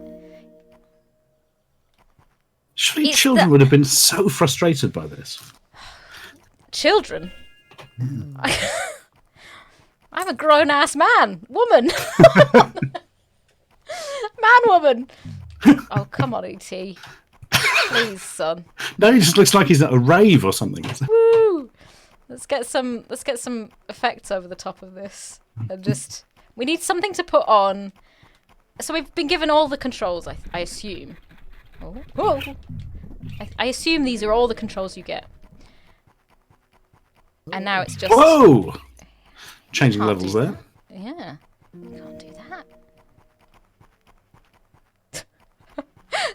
S1: Surely children would have been so frustrated by this.
S2: Children? I'm a grown-ass man. Woman. Man-woman. Oh, come on, E.T. Please, son.
S1: No, he just looks like he's at a rave or something.
S2: Woo! Let's get some effects over the top of this. And just... We need something to put on. So we've been given all the controls, I assume. Oh. Whoa. I assume these are all the controls you get. And now it's just...
S1: Whoa! Changing levels there.
S2: Yeah. You can't do that.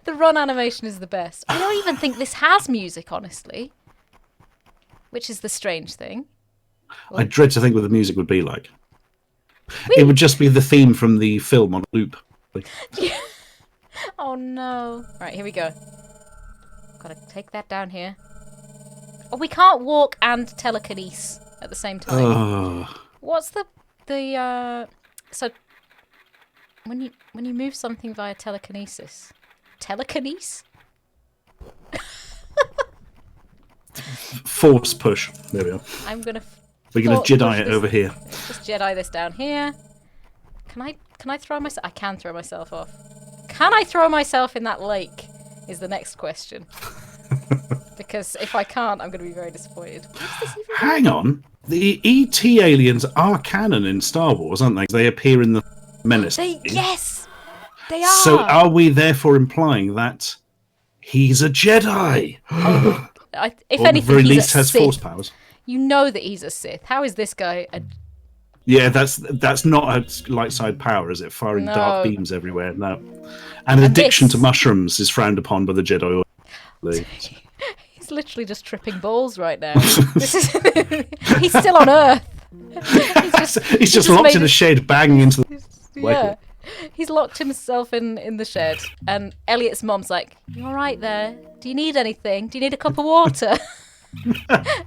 S2: The run animation is the best. I don't even think this has music, honestly. Which is the strange thing.
S1: I dread to think what the music would be like. It would just be the theme from the film on loop.
S2: Oh no. Right, here we go. Gotta take that down here. Oh, we can't walk and telekinesis at the same time. What's the so when you move something via telekinesis? Telekinesis?
S1: Force push. There we are. We're gonna Jedi it over here.
S2: Just Jedi this down here. Can I throw myself? I can throw myself off. Can I throw myself in that lake? Is the next question. Because if I can't, I'm going to be very disappointed.
S1: Hang on. The E.T. aliens are canon in Star Wars, aren't they? They appear in the Menace.
S2: Yes! They are!
S1: So are we therefore implying that he's a Jedi?
S2: If
S1: or
S2: anything,
S1: at the very
S2: he's
S1: least
S2: a
S1: has
S2: Sith.
S1: force powers.
S2: You know that he's a Sith. How is this guy a...
S1: Yeah, that's not a light side power, is it? Firing dark beams everywhere. No. And addiction to mushrooms is frowned upon by the Jedi.
S2: He's literally just tripping balls right now. He's still on Earth. He's just
S1: locked in a shed, banging into the...
S2: Yeah. He's locked himself in the shed. And Elliot's mom's like, "You all right there? Do you need anything? Do you need a cup of water?"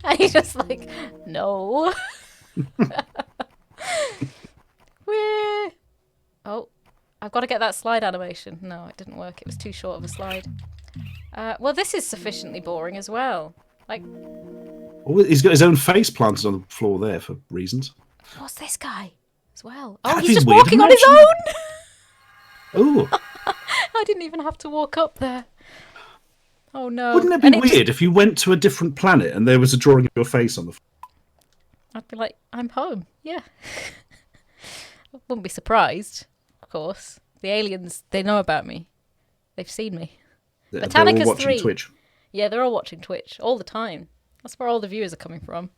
S2: And he's just like, "No." Oh, I've got to get that slide animation. No, it didn't work. It was too short of a slide. Well, this is sufficiently boring as well. Like,
S1: oh, he's got his own face planted on the floor there for reasons.
S2: What's this guy as well?
S1: Oh,
S2: he's just walking on his own.
S1: Oh,
S2: I didn't even have to walk up there. Oh no!
S1: Wouldn't it be weird if you went to a different planet and there was a drawing of your face on the floor?
S2: I'd be like, "I'm home." Yeah. I wouldn't be surprised, of course. The aliens, they know about me. They've seen me.
S1: They're all watching
S2: 3.
S1: Twitch.
S2: Yeah, they're all watching Twitch all the time. That's where all the viewers are coming from.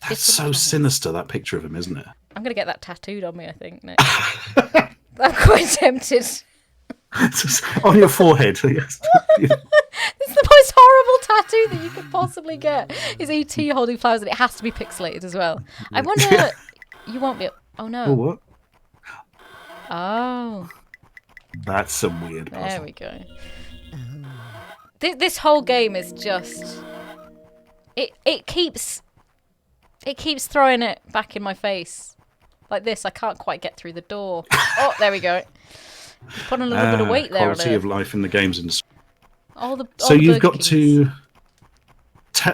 S1: That's so sinister, that picture of him, isn't it?
S2: I'm going to get that tattooed on me, I think, next. I'm quite tempted.
S1: On your forehead. Yes.
S2: It's the most horrible tattoo that you could possibly get. Is E.T. holding flowers, and it has to be pixelated as well. I wonder... You won't be... Oh, no.
S1: Oh, what?
S2: Oh.
S1: That's some weird puzzle.
S2: There we go. This whole game is just... It keeps throwing it back in my face like this. I can't quite get through the door. Oh, there we go. Put a little bit of weight there.
S1: Quality of life in the games industry.
S2: So
S1: you've got to...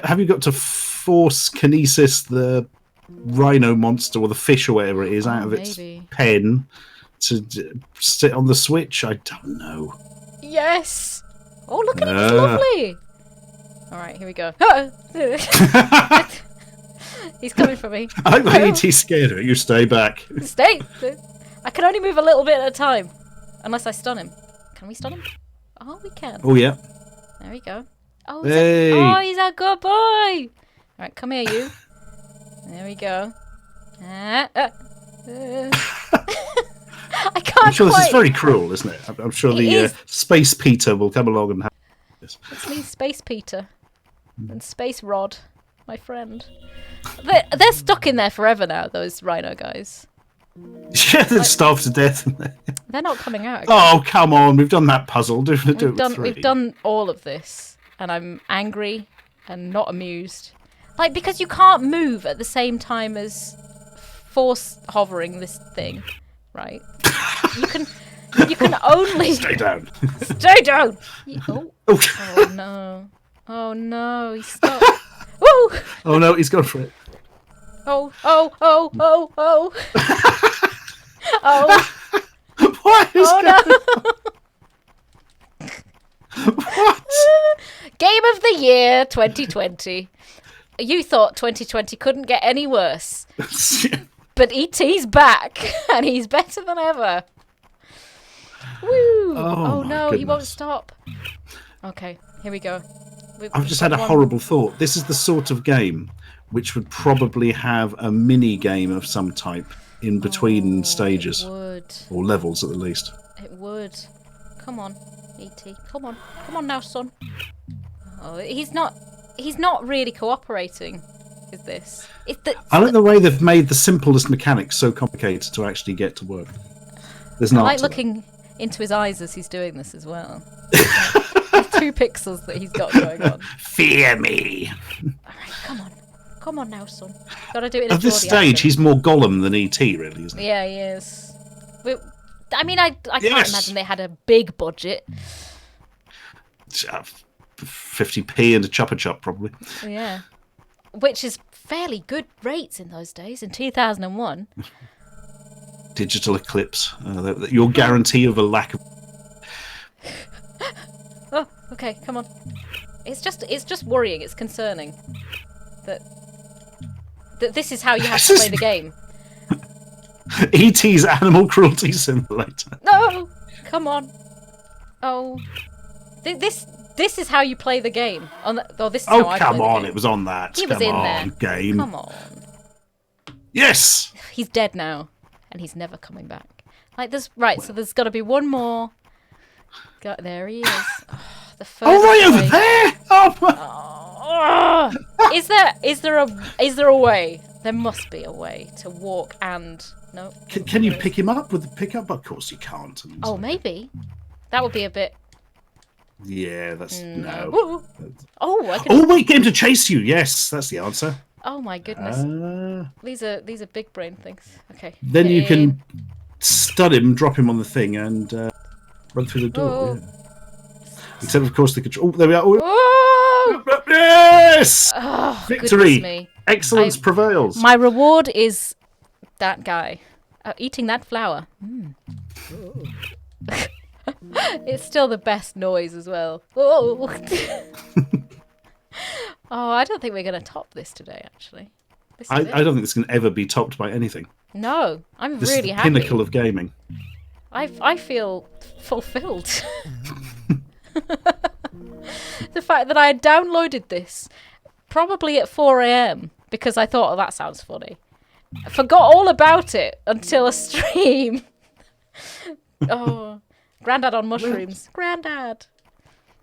S1: have you got to force kinesis the rhino monster or the fish or whatever it is out of its pen to sit on the switch? I don't know.
S2: Yes. Oh, look at it. It's lovely. All right, here we go. He's coming for me.
S1: I like the E.T. scared of it. You stay back.
S2: Stay. I can only move a little bit at a time. Unless I stun him. Can we stun him? Oh, we can.
S1: Oh, yeah.
S2: There we go. Oh,
S1: hey.
S2: He's a good boy. All right, come here, you. There we go. I can't
S1: I'm sure
S2: quite...
S1: this is very cruel, isn't it? I'm sure the Space Peter will come along and have this.
S2: It's me, Space Peter. And Space Rod, my friend. They're stuck in there forever now, those rhino guys.
S1: Yeah, they're starved to death.
S2: They're not coming out again.
S1: Oh, come on. We've done that puzzle.
S2: We've done all of this. And I'm angry and not amused. Like, because you can't move at the same time as force hovering this thing, right? You can only...
S1: Stay down.
S2: Stay down! Oh no. Oh no, he's stuck. Woo!
S1: Oh no, he's gone for it.
S2: Oh. Oh.
S1: What is going on? What?
S2: Game of the year 2020. You thought 2020 couldn't get any worse. But E.T.'s back, and he's better than ever. Woo! Oh no,
S1: goodness.
S2: He won't stop. Okay, here we go.
S1: I've just had a horrible thought. This is the sort of game which would probably have a mini game of some type in between stages.
S2: It would.
S1: Or levels at the least.
S2: It would. Come on, E.T. Come on. Come on now, son. Oh, he's not really cooperating with this.
S1: I like the way they've made the simplest mechanics so complicated to actually get to work. There's
S2: I like looking into his eyes as he's doing this as well. There's 2 pixels that he's got going on.
S1: Fear me.
S2: Alright, come on. Come on now, son. Gotta do it in a
S1: At this
S2: Geordie
S1: stage,
S2: accent.
S1: he's more Gollum than E.T., really, isn't he?
S2: Yeah, he is. I mean, I can't imagine they had a big budget.
S1: 50p and a chopper chop, probably.
S2: Yeah. Which is fairly good rates in those days, in 2001.
S1: Digital eclipse. Your guarantee of a lack of...
S2: Oh, okay, come on. It's just worrying, it's concerning. That this is how you have to play the game.
S1: E.T.'s Animal Cruelty Simulator.
S2: No! Come on. Oh. This is how you play the game. This is how I play
S1: come
S2: the
S1: on,
S2: game.
S1: it was on that.
S2: He was in there.
S1: Game.
S2: Come on.
S1: Yes!
S2: He's dead now, and he's never coming back. Like so there's got to be one more. There he is. Oh, the first
S1: right over there!
S2: Is there a way? There must be a way to walk and no.
S1: Can you pick him up with the pickup? Of course you can't.
S2: Oh, maybe. That would be a bit.
S1: Yeah, that's no.
S2: Ooh. Oh, I can.
S1: Oh, wait, get him to chase you. Yes, that's the answer.
S2: Oh my goodness. These are big brain things. Okay.
S1: Then you can stun him, drop him on the thing, and run through the door. Yeah. Except, of course, the control. Oh, there we are.
S2: Oh!
S1: Yes!
S2: Oh,
S1: victory! Excellence prevails.
S2: My reward is that guy eating that flower. It's still the best noise as well. Oh, I don't think we're going to top this today, actually.
S1: I don't think this can ever be topped by anything.
S2: No, I'm
S1: this
S2: really
S1: is the
S2: happy.
S1: pinnacle of gaming.
S2: I feel fulfilled. The fact that I had downloaded this probably at 4 a.m. because I thought, that sounds funny. I forgot all about it until a stream. Oh, Grandad on mushrooms. Grandad.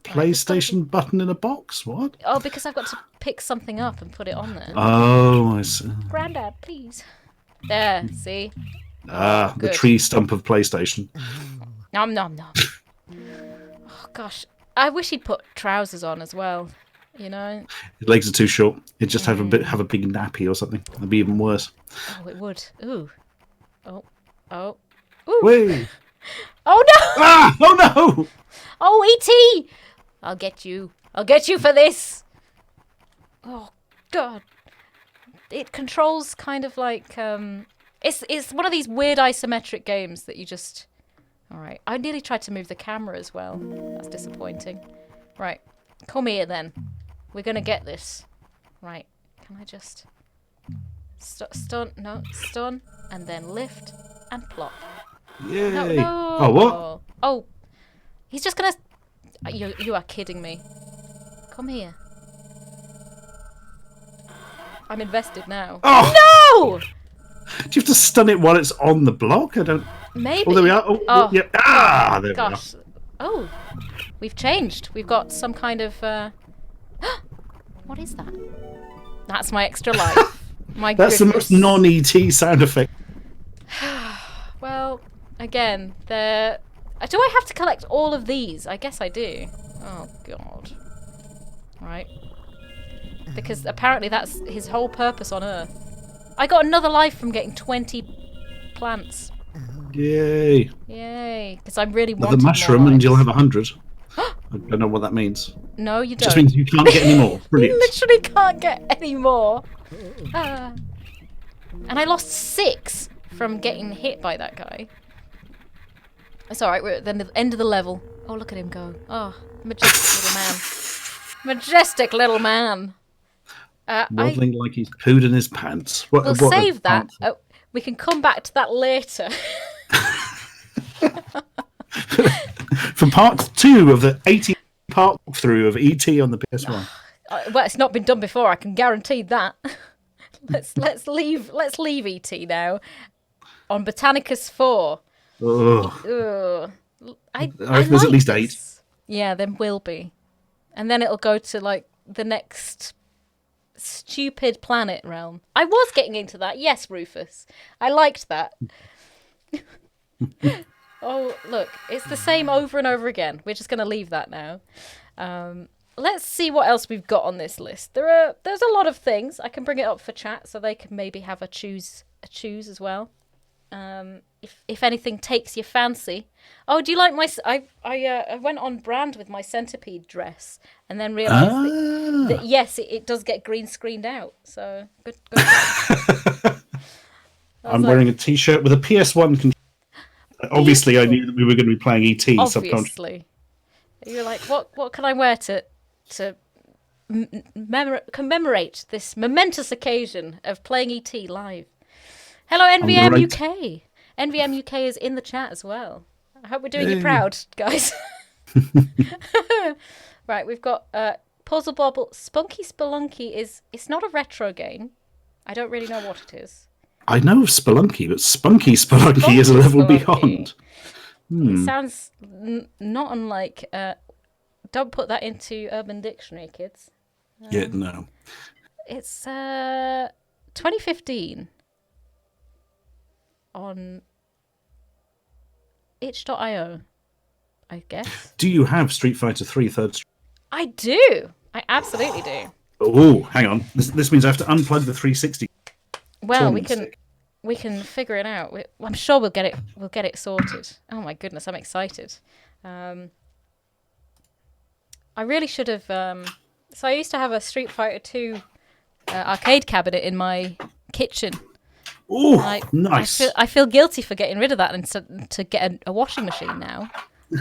S1: PlayStation button in a box? What?
S2: Oh, because I've got to pick something up and put it on there.
S1: Oh, I see.
S2: Grandad, please. There, see?
S1: The tree stump of PlayStation.
S2: Nom nom nom. Oh gosh, I wish he'd put trousers on as well. You know. His
S1: legs are too short. He'd just have a big nappy or something. That'd be even worse.
S2: Oh, it would. Ooh. Oh. Oh. Ooh.
S1: Wait.
S2: Oh no!
S1: Ah! Oh no!
S2: Oh, E.T. I'll get you. I'll get you for this. Oh God. It controls kind of like it's one of these weird isometric games that you just. All right. I nearly tried to move the camera as well. That's disappointing. Right. Come here then. We're gonna get this. Right. Can I just stun? No, stun, and then lift and plop.
S1: Yay!
S2: No, no.
S1: Oh what?
S2: Oh, he's just gonna. You are kidding me. Come here. I'm invested now.
S1: Oh!
S2: No!
S1: Do you have to stun it while it's on the block? I don't.
S2: Maybe.
S1: Oh, there we are. Oh, yeah. Ah, there
S2: gosh.
S1: we are.
S2: Oh, we've changed. We've got some kind of. What is that? That's my extra life. My
S1: That's
S2: goodness.
S1: the most non-ET sound effect.
S2: Well, again, there. Do I have to collect all of these? I guess I do. Oh God. Right. Because apparently that's his whole purpose on Earth. I got another life from getting 20 plants.
S1: Yay!
S2: Yay! Because I'm really
S1: Another
S2: wanting
S1: mushroom,
S2: more
S1: and you'll
S2: lives.
S1: have 100. I don't know what that means.
S2: No, you
S1: It
S2: don't.
S1: just means you can't get any more. Brilliant.
S2: You literally can't get any more. And I lost 6 from getting hit by that guy. It's alright, we're at the end of the level. Oh, look at him go. Oh, majestic little man. Majestic little man.
S1: Waddling like he's pooed in his pants.
S2: We'll save that. We can come back to that later.
S1: For part 2 of the 80-part walkthrough of ET on the PS1.
S2: Well, it's not been done before. I can guarantee that. let's leave ET now on Botanicus 4.
S1: Ugh.
S2: I
S1: reckon there's at least 8.
S2: Yeah, there will be, and then it'll go to like the next stupid planet realm. I was getting into that. Yes, Rufus, I liked that. Oh, look, it's the same over and over again. We're just gonna leave that now. Let's see what else we've got on this list. There's a lot of things. I can bring it up for chat so they can maybe have a choose as well. If anything takes your fancy. Oh, do you like my? I went on brand with my centipede dress, and then realised that yes, it does get green screened out. So good.
S1: I'm wearing a T-shirt with a PS1 controller. Obviously, I knew that we were going to be playing ET.
S2: Obviously, you're like, what can I wear to commemorate this momentous occasion of playing ET live? Hello, NVM UK. NVM UK is in the chat as well. I hope we're doing you proud, guys. Right, we've got Puzzle Bobble. Spunky Spelunky it's not a retro game. I don't really know what it is.
S1: I know of Spelunky, but Spunky Spelunky is a level beyond.
S2: It sounds not unlike... don't put that into Urban Dictionary, kids.
S1: Yeah, no.
S2: It's 2015 on itch.io, I guess.
S1: Do you have Street Fighter 3 Third Strike? I
S2: do. I absolutely do.
S1: Oh, hang on. This means I have to unplug the 360.
S2: Well, we can figure it out. I'm sure we'll get it sorted. Oh my goodness, I'm excited. I really should have. So I used to have a Street Fighter 2 arcade cabinet in my kitchen.
S1: Oh, nice.
S2: I feel guilty for getting rid of that and to get a washing machine now.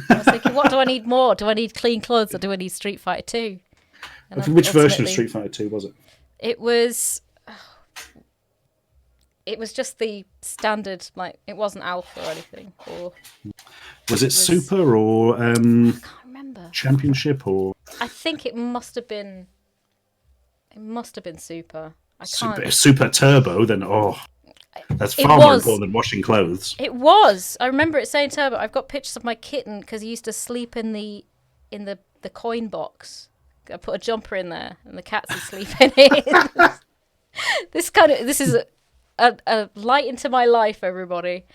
S2: I was thinking, what do I need more? Do I need clean clothes or do I need Street Fighter 2?
S1: Which version of Street Fighter 2 was it?
S2: It was just the standard, like, it wasn't alpha or anything.
S1: Was it Super or
S2: I can't remember.
S1: Championship or?
S2: I think it must have been Super.
S1: Super Turbo, then that's far more important than washing clothes.
S2: It was. I remember it saying Turbo. I've got pictures of my kitten because he used to sleep in the coin box. I put a jumper in there, and the cats asleep in it. This is a light into my life, everybody.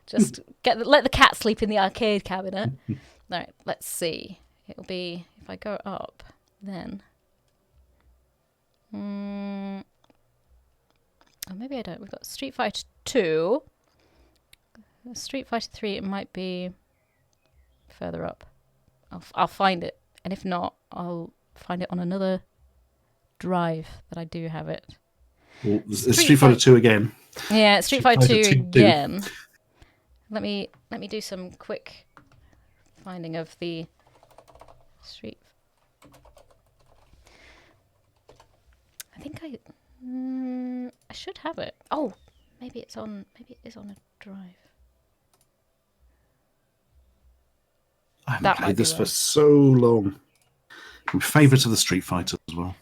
S2: Just let the cat sleep in the arcade cabinet. All right, let's see. It'll be if I go up, then. Oh, maybe I don't. We've got Street Fighter 2. Street Fighter 3, it might be further up. I'll find it. And if not, I'll find it on another drive that I do have it.
S1: Well, Street Fighter 2 again.
S2: Yeah, Street Fighter 2 again. Let me do some quick finding of the Street. I think I should have it. Oh, maybe it is on a drive.
S1: I haven't played this for so long. My favourite of the Street Fighters as well.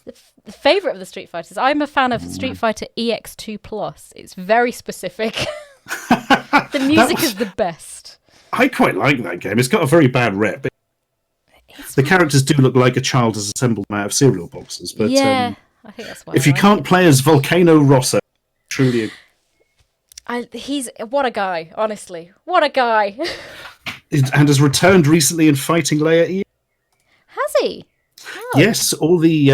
S2: The favourite of the Street Fighters. I'm a fan of Street Fighter EX2 Plus. It's very specific. The music is the best.
S1: I quite like that game. It's got a very bad rep. The characters do look like a child has assembled them out of cereal boxes. But
S2: yeah, I think that's why.
S1: If you can't play as Volcano Rosso, truly.
S2: He's what a guy, honestly. What a guy.
S1: And has returned recently in Fighting Layer.
S2: Has he? Oh.
S1: Yes, all the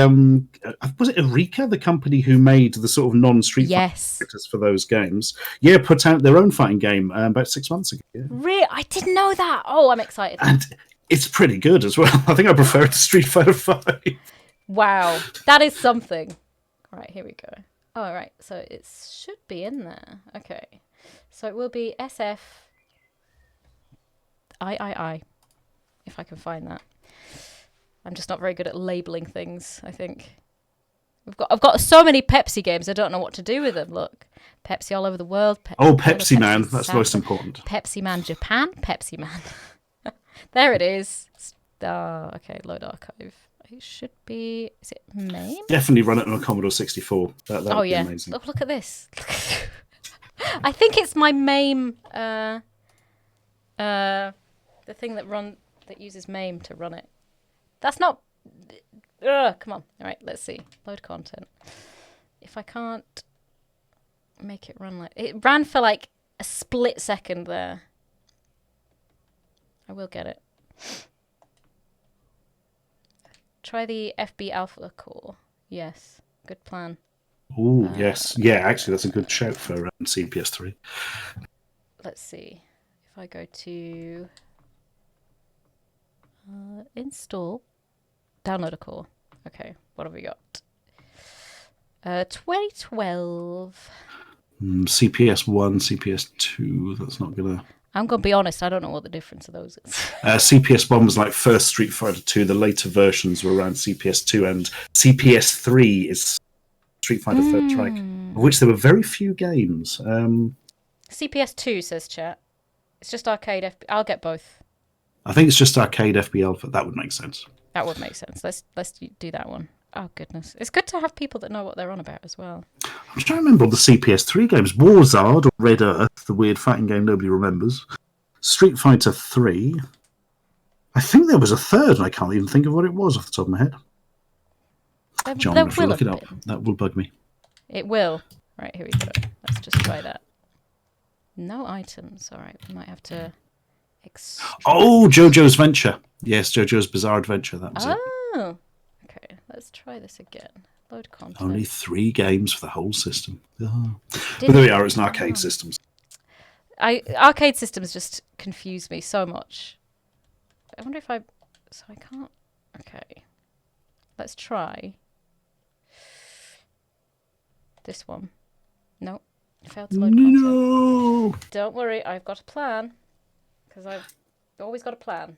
S1: was it Eureka, the company who made the sort of non-Street Fighter characters for those games? Yeah, put out their own fighting game about 6 months ago. Yeah.
S2: Really, I didn't know that. Oh, I'm excited.
S1: And it's pretty good as well. I think I prefer it to Street Fighter 5.
S2: Wow, that is something. All right, here we go. Oh, all right, so it should be in there. Okay, so it will be SF I, if I can find that. I'm just not very good at labeling things, I think. I've got so many Pepsi games, I don't know what to do with them. Look, Pepsi all over the world.
S1: Pepsi Man, that's the most important.
S2: Pepsi Man Japan, Pepsi Man. There it is. Okay, load archive. It should be, is it MAME?
S1: Definitely run it on a Commodore 64. That would be amazing.
S2: Look at this. I think it's my MAME, the thing that uses MAME to run it. That's not... come on. All right, let's see. Load content. If I can't make it run like... It ran for like a split second there. I will get it. Try the FB Alpha core. Yes. Good plan.
S1: Oh, yes. Yeah, actually, that's a good shout for CPS3.
S2: Let's see. If I go to... install... Download a core. Okay, what have we got? 2012.
S1: CPS 1, CPS 2. That's not gonna.
S2: I'm gonna be honest. I don't know what the difference of those is.
S1: CPS 1 was like first Street Fighter 2. The later versions were around CPS 2, and CPS 3 is Street Fighter Third Strike, of which there were very few games.
S2: CPS 2 says chat. It's just arcade FB. I'll get both.
S1: I think it's just arcade FB Alpha. That would make sense.
S2: That would make sense. Let's do that one. Oh, goodness. It's good to have people that know what they're on about as well.
S1: I'm trying to remember all the CPS3 games. Warzard, or Red Earth, the weird fighting game nobody remembers. Street Fighter 3. I think there was a third, and I can't even think of what it was off the top of my head. John, if we look it up, that will bug me.
S2: It will. Right, here we go. Let's just try that. No items. All right, we might have to...
S1: Oh, JoJo's Venture. Yes, JoJo's Bizarre Adventure. That was it.
S2: Oh, okay. Let's try this again. Load content.
S1: Only 3 games for the whole system. Oh. But there we are. It's an arcade system.
S2: Arcade systems just confuse me so much. I wonder if I... So I can't... Okay. Let's try. This one. No. Failed to load content.
S1: No!
S2: Don't worry. I've got a plan. Because I've always got a plan.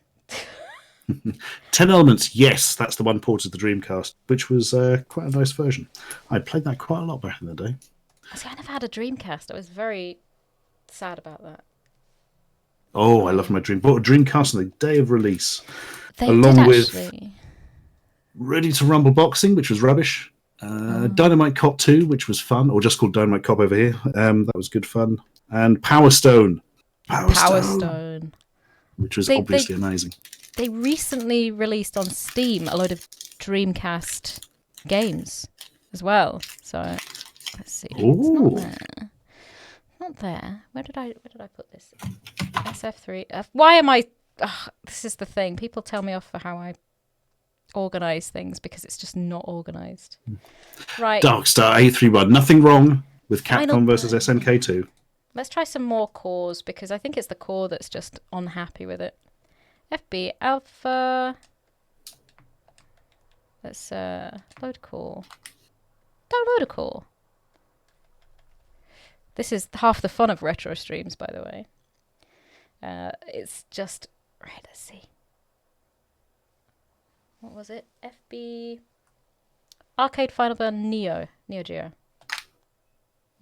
S1: 10 Elements, yes, that's the one ported to the Dreamcast, which was quite a nice version. I played that quite a lot back in the day.
S2: See, I never had a Dreamcast. I was very sad about that.
S1: Oh, I love my Dream. Bought a Dreamcast on the day of release.
S2: They
S1: along
S2: did,
S1: with
S2: actually.
S1: Ready to Rumble Boxing, which was rubbish. Dynamite Cop 2, which was fun, or just called Dynamite Cop over here. That was good fun. And Power Stone.
S2: Power Stone.
S1: Which was obviously amazing.
S2: They recently released on Steam a load of Dreamcast games as well. So let's see.
S1: Ooh.
S2: It's not there. Not there. Where did I put this? SF3. Why am I? This is the thing. People tell me off for how I organize things because it's just not organized. Right.
S1: Darkstar 831. Nothing wrong with Capcom versus SNK2.
S2: Let's try some more cores, because I think it's the core that's just unhappy with it. FB alpha. Let's load core. Don't load a core. This is half the fun of retro streams, by the way. It's just... Right, let's see. What was it? FB... Arcade Final Burn Neo Geo.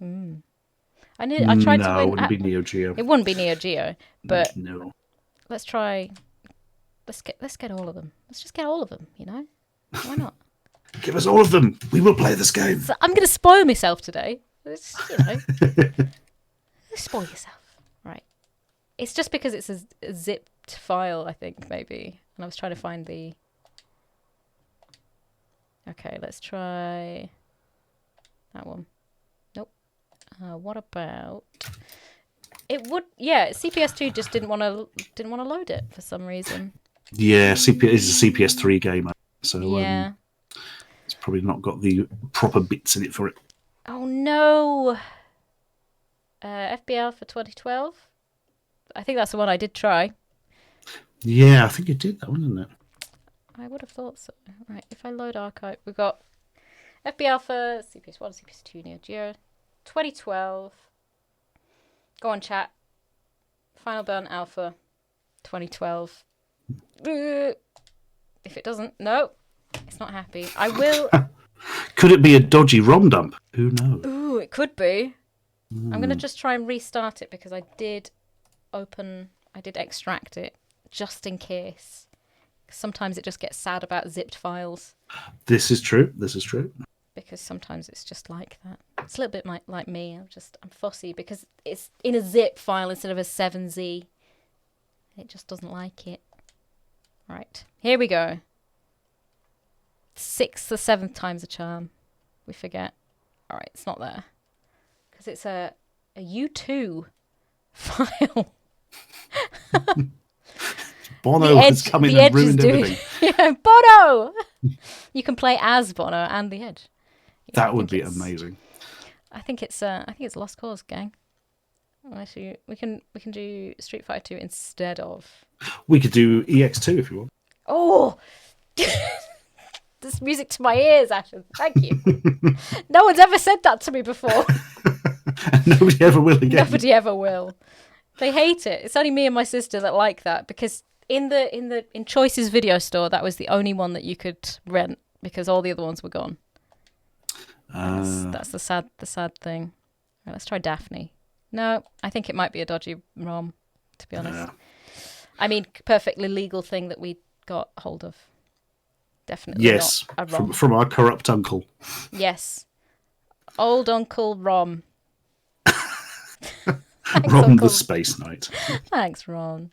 S2: I tried to win.
S1: No, it wouldn't be Neo Geo.
S2: It wouldn't be Neo Geo, but
S1: no.
S2: Let's try. Let's get all of them. Let's just get all of them. You know, why not?
S1: Give us all of them. We will play this game.
S2: So I'm going to spoil myself today. It's, you know, spoil yourself, right? It's just because it's a zipped file, I think, maybe, and I was trying to find the. Okay, let's try that one. Nope. What about it? Would CPS2 just didn't want to load it for some reason.
S1: Yeah, it's a CPS3 game, so
S2: yeah,
S1: it's probably not got the proper bits in it for it.
S2: Oh no. FBL for 2012. I think that's the one I did try.
S1: Yeah, I think it did that one, didn't it?
S2: I would have thought so. Right, if I load archive, we've got FB Alpha, CPS1, CPS2, Neo Geo, 2012. Go on, chat. Final Burn Alpha, 2012. If it doesn't, no, it's not happy. I will.
S1: Could it be a dodgy ROM dump? Who knows?
S2: Ooh, it could be. I'm going to just try and restart it because I did extract it just in case. Sometimes it just gets sad about zipped files.
S1: This is true.
S2: Because sometimes it's just like that. It's a little bit like me. I'm fussy because it's in a zip file instead of a 7Z. It just doesn't like it. Right, here we go. 6th or 7th time's a charm. We forget. All right, it's not there because it's a U2 file.
S1: Bono has come in and ruined everything.
S2: Yeah, Bono! You can play as Bono and the Edge. Yeah,
S1: that would be amazing.
S2: I think it's Lost Cause, gang. Actually, we can do Street Fighter 2 instead of.
S1: We could do EX2 if you want.
S2: Oh, this music to my ears, Ashens. Thank you. No one's ever said that to me before.
S1: Nobody ever will again.
S2: Nobody ever will. They hate it. It's only me and my sister that like that because in Choice's video store, that was the only one that you could rent because all the other ones were gone. That's the sad thing. Right, let's try Daphne. No, I think it might be a dodgy ROM, to be honest. I mean, perfectly legal thing that we got hold of. Definitely
S1: yes,
S2: not a ROM.
S1: From our corrupt uncle.
S2: Yes. Old Uncle ROM.
S1: Ron the Space Knight.
S2: Thanks, Ron.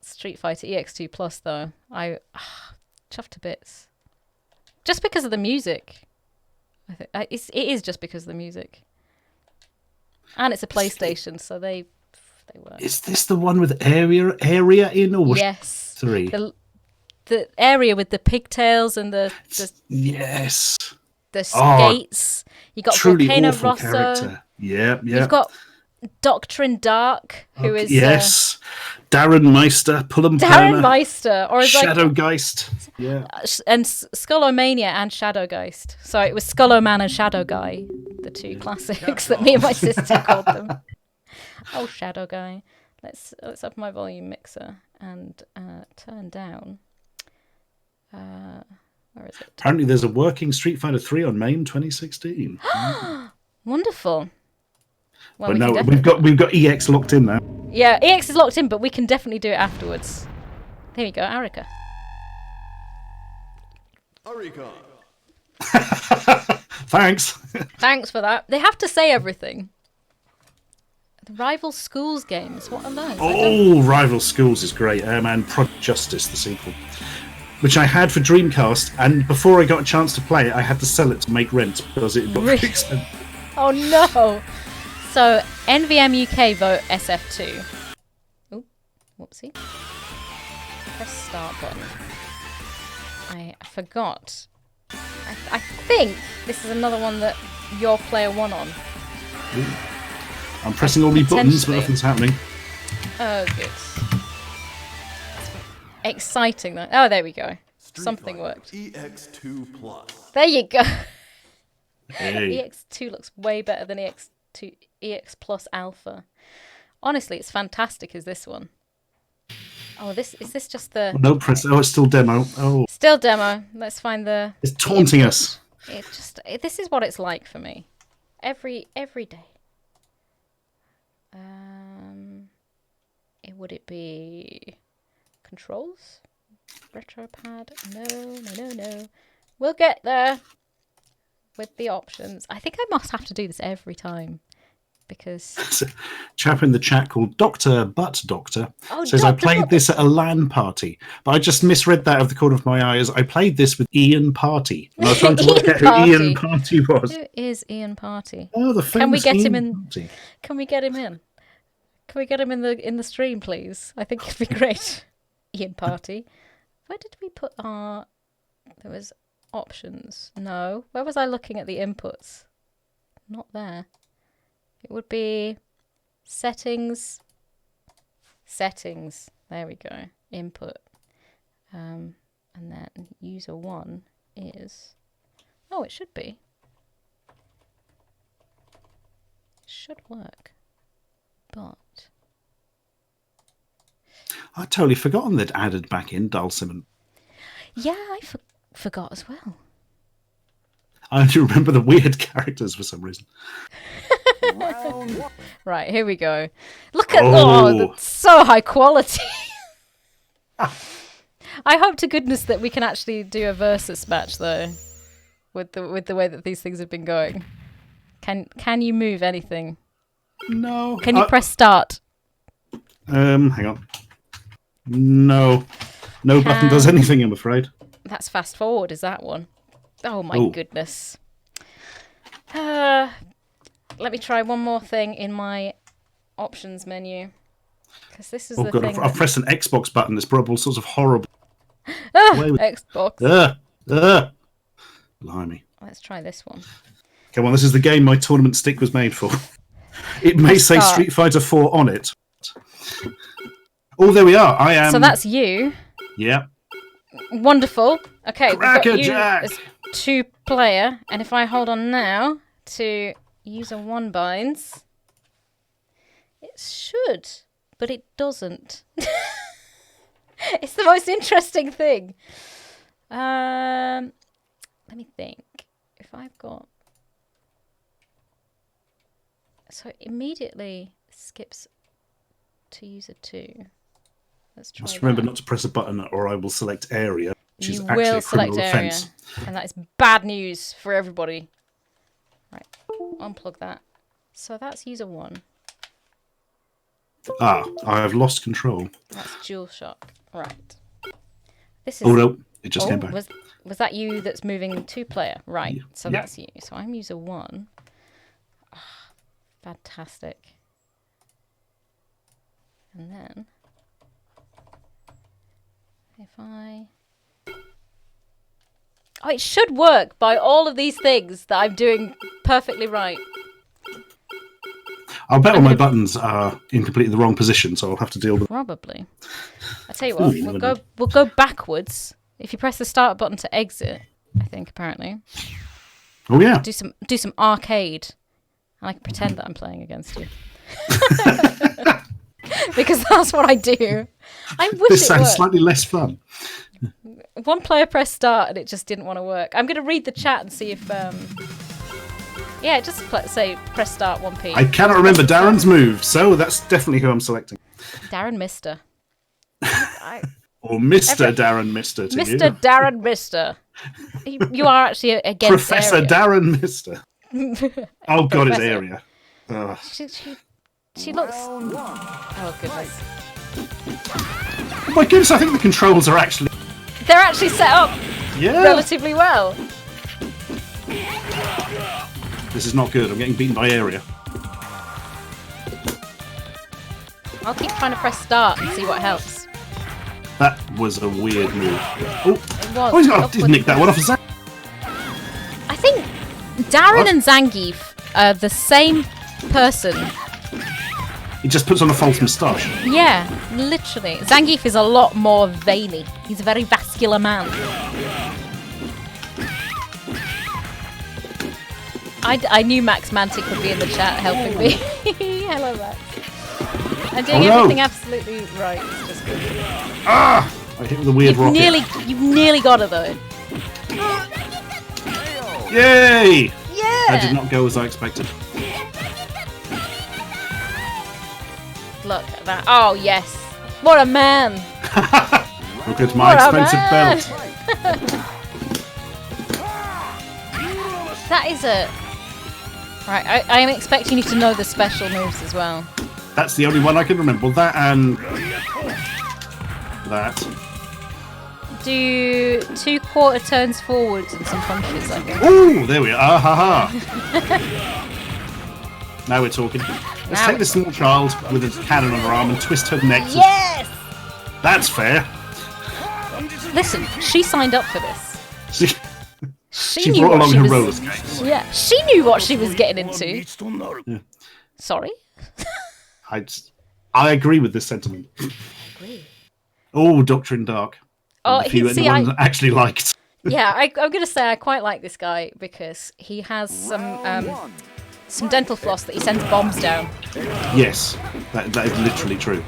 S2: Street Fighter EX2 Plus, though. Chuffed to bits. Just because of the music. It is just because of the music. And it's a PlayStation, so they work.
S1: Is this the one with area in, or was
S2: yes,
S1: 3?
S2: The area with the pigtails and the
S1: yes,
S2: the skates. You got Volcano
S1: awful
S2: Rosso.
S1: Character. Yeah.
S2: You've got Doctrine Dark, who is
S1: yes, Darren Meister, Pullum
S2: Darren Meister, or
S1: Shadowgeist. Yeah,
S2: and Skullomania and Shadowgeist. So it was Skulloman and Shadow Guy, the two classics that me and my sister called them. Oh, Shadow Guy. Let's open my volume mixer and turn down. Where is it?
S1: Apparently, there's a working Street Fighter 3 on Main 2016.
S2: Wonderful. Well,
S1: but no, we've got EX locked in now.
S2: Yeah, EX is locked in, but we can definitely do it afterwards. There we go, Arika.
S3: Arika.
S1: Thanks.
S2: Thanks for that. They have to say everything. The Rival Schools games. What are those?
S1: Oh, Rival Schools is great. And Project Justice, the sequel, which I had for Dreamcast, and before I got a chance to play it, I had to sell it to make rent because it got very expensive.
S2: Oh no! So NVM UK vote SF2. Oh, whoopsie. Press start button. I forgot. I think this is another one that you're player 1 on.
S1: Ooh. I'm pressing all my buttons, but nothing's happening.
S2: Oh, good. Exciting, though. Oh, there we go. Something worked.
S3: EX2 Plus.
S2: There you go.
S1: Hey.
S2: EX2 looks way better than EX Plus Alpha. Honestly, it's fantastic as this one. Oh, is this just the...
S1: No, press. Oh, it's still demo. Oh.
S2: Still demo. Let's find the...
S1: It's taunting us.
S2: This is what it's like for me. Every day. Would it be... Controls? Retropad? No. We'll get there with the options. I think I must have to do this every time because
S1: There's a chap in the chat called Dr. Butt Doctor says,
S2: Dr.
S1: I played this at a LAN party, but I just misread that of the corner of my eye as I played this with Ian Party. And I was trying to work out who Ian Party was.
S2: Who is Ian Party?
S1: Oh, the famous
S2: Can we get
S1: Ian
S2: him in?
S1: Party.
S2: Can we get him in? Can we get him in the stream, please? I think it'd be great. Ian Party. Where did we put our... There was options. No. Where was I looking at the inputs? Not there. It would be settings. Settings. There we go. Input. And then user 1 is... Oh, it should be. It should work. But...
S1: I'd totally forgotten they'd added back in Dulcimer.
S2: Yeah, I forgot as well.
S1: I only remember the weird characters for some reason.
S2: Right, here we go. Look at that's so high quality. I hope to goodness that we can actually do a versus match though, with the way that these things have been going. Can you move anything?
S1: No.
S2: Can you press start?
S1: Hang on. No button does anything, I'm afraid.
S2: That's fast forward, is that one? Oh my goodness. Let me try one more thing in my options menu. Because this is the thing.
S1: I've pressed an Xbox button. It's brought all sorts of horrible.
S2: Xbox.
S1: Blimey.
S2: Let's try this one.
S1: Come on, this is the game my tournament stick was made for. It may say Street Fighter 4 on it. Oh, there we are. I am.
S2: So that's you.
S1: Yeah.
S2: Wonderful. Okay, we've got you
S1: Jack.
S2: as 2-player, and if I hold on now to user 1 binds, it should, but it doesn't. It's the most interesting thing. Let me think. If I've got... So it immediately skips to user 2. Let's try
S1: Just remember not to press a button or I will select area, which is
S2: You
S1: actually
S2: will
S1: a criminal
S2: select area,
S1: offence.
S2: and that is bad news for everybody. Right, unplug that. So that's user 1.
S1: I have lost control.
S2: That's DualShock. Right. This is.
S1: Oh no, it just came back.
S2: Was that you that's moving 2-player? Right.
S1: Yeah.
S2: So that's you. So I'm user 1. Oh, fantastic. And then if I... Oh, it should work by all of these things that I'm doing perfectly right.
S1: I'll bet all my buttons are in completely the wrong position, so I'll have to deal with.
S2: Probably. I tell you what, we'll go backwards. If you press the start button to exit, I think apparently.
S1: Oh yeah.
S2: Do some arcade, and I can pretend that I'm playing against you. Because that's what I do. I wish
S1: This
S2: it
S1: sounds
S2: worked.
S1: slightly less fun.
S2: 1 player pressed start and it just didn't want to work. I'm going to read the chat and see if... Yeah, just say press start 1p.
S1: I cannot remember Darren's move, so that's definitely who I'm selecting.
S2: Darren Mister.
S1: Or Mr. Darren Mister to you.
S2: Mr. Darren Mister. You are actually against
S1: Professor
S2: area.
S1: Darren Mister. Oh god, it's
S2: Professor.
S1: area. Ugh.
S2: She looks... Oh, goodness.
S1: My goodness, I think the controls are actually...
S2: They're actually set up relatively well.
S1: This is not good. I'm getting beaten by area.
S2: I'll keep trying to press start and see what helps.
S1: That was a weird move. Oh,
S2: It was.
S1: he's got to nick that one off his...
S2: I think Darren and Zangief are the same person
S1: He just puts on a false moustache.
S2: Yeah, literally. Zangief is a lot more veiny. He's a very vascular man. I knew Max Mantic would be in the chat helping me. Hello, Max. I'm doing everything absolutely right. It's just good.
S1: Ah! I hit with a weird rocket.
S2: You've nearly got it, though.
S1: Yay!
S2: Yeah!
S1: That did not go as I expected.
S2: Look at that. Oh, yes. What a man.
S1: Look at my expensive belt.
S2: That is a... Right, I am expecting you to know the special moves as well.
S1: That's the only one I can remember. Well, that and... that.
S2: Do 2 quarter turns forwards and some punches, I think.
S1: Ooh, there we are. Ah, ha, ha. Now we're talking. Let's take this small child with a cannon on her arm and twist her neck.
S2: Yes!
S1: That's fair.
S2: Listen, she signed up for this. She
S1: brought along her roller skates.
S2: Yeah, she knew what she was getting into.
S1: Yeah.
S2: Sorry?
S1: I agree with this sentiment. Oh, Doctrine Dark.
S2: Oh,
S1: anyone actually liked.
S2: Yeah, I'm going to say I quite like this guy because he has some dental floss that he sends bombs down.
S1: Yes, that is literally true.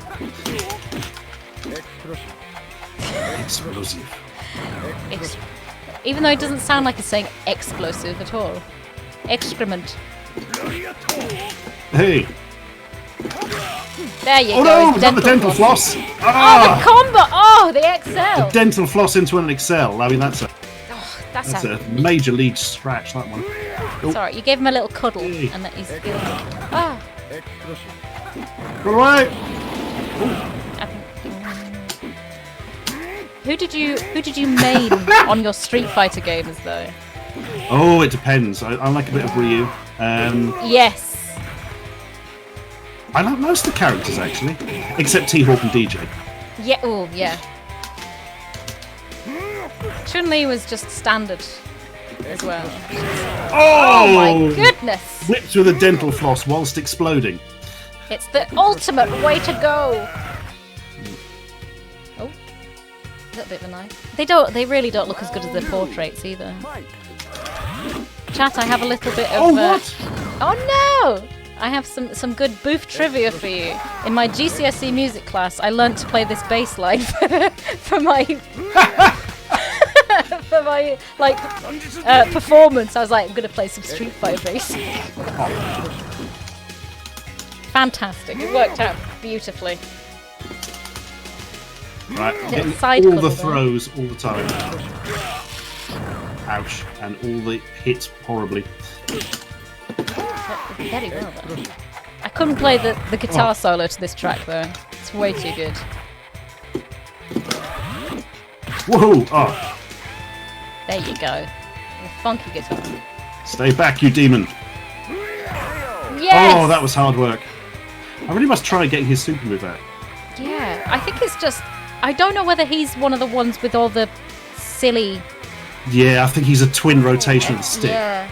S1: Explosive.
S2: Even though it doesn't sound like it's saying explosive at all. Excrement.
S1: Hey.
S2: There you go.
S1: Oh no, the dental floss.
S2: Oh, the combo. Oh, the XL.
S1: The dental floss into an XL. I mean, that's a major lead scratch, that one.
S2: Oh. Sorry, you gave him a little cuddle and that he's feeling... Ah.
S1: All right.
S2: Who did you main on your Street Fighter games though?
S1: Oh, it depends. I like a bit of Ryu.
S2: Yes.
S1: I like most of the characters actually, except T-Hawk and DJ.
S2: Yeah. Oh, yeah. Chun-Li was just standard as well. Oh my goodness!
S1: Whipped with a dental floss whilst exploding.
S2: It's the ultimate way to go. Oh, a little bit of a knife. They really don't look as good as their portraits either. Chat, I have a little bit of. Oh no! I have some good Bouphe trivia for you. In my GCSE music class, I learnt to play this bass line for my performance. I was like, I'm gonna play some Street Fighter bass. Fantastic! It worked out beautifully.
S1: Right, getting all the throws all the time. Ouch! And all the hits horribly.
S2: Very well though. I couldn't play the guitar solo to this track though. It's way too good.
S1: Whoa! Oh.
S2: There you go. The funky guitar.
S1: Stay back, you demon!
S2: Yes!
S1: Oh, that was hard work. I really must try getting his super move out.
S2: Yeah, I think it's just... I don't know whether he's one of the ones with all the silly...
S1: Yeah, I think he's a twin rotation of the stick.
S2: Yeah.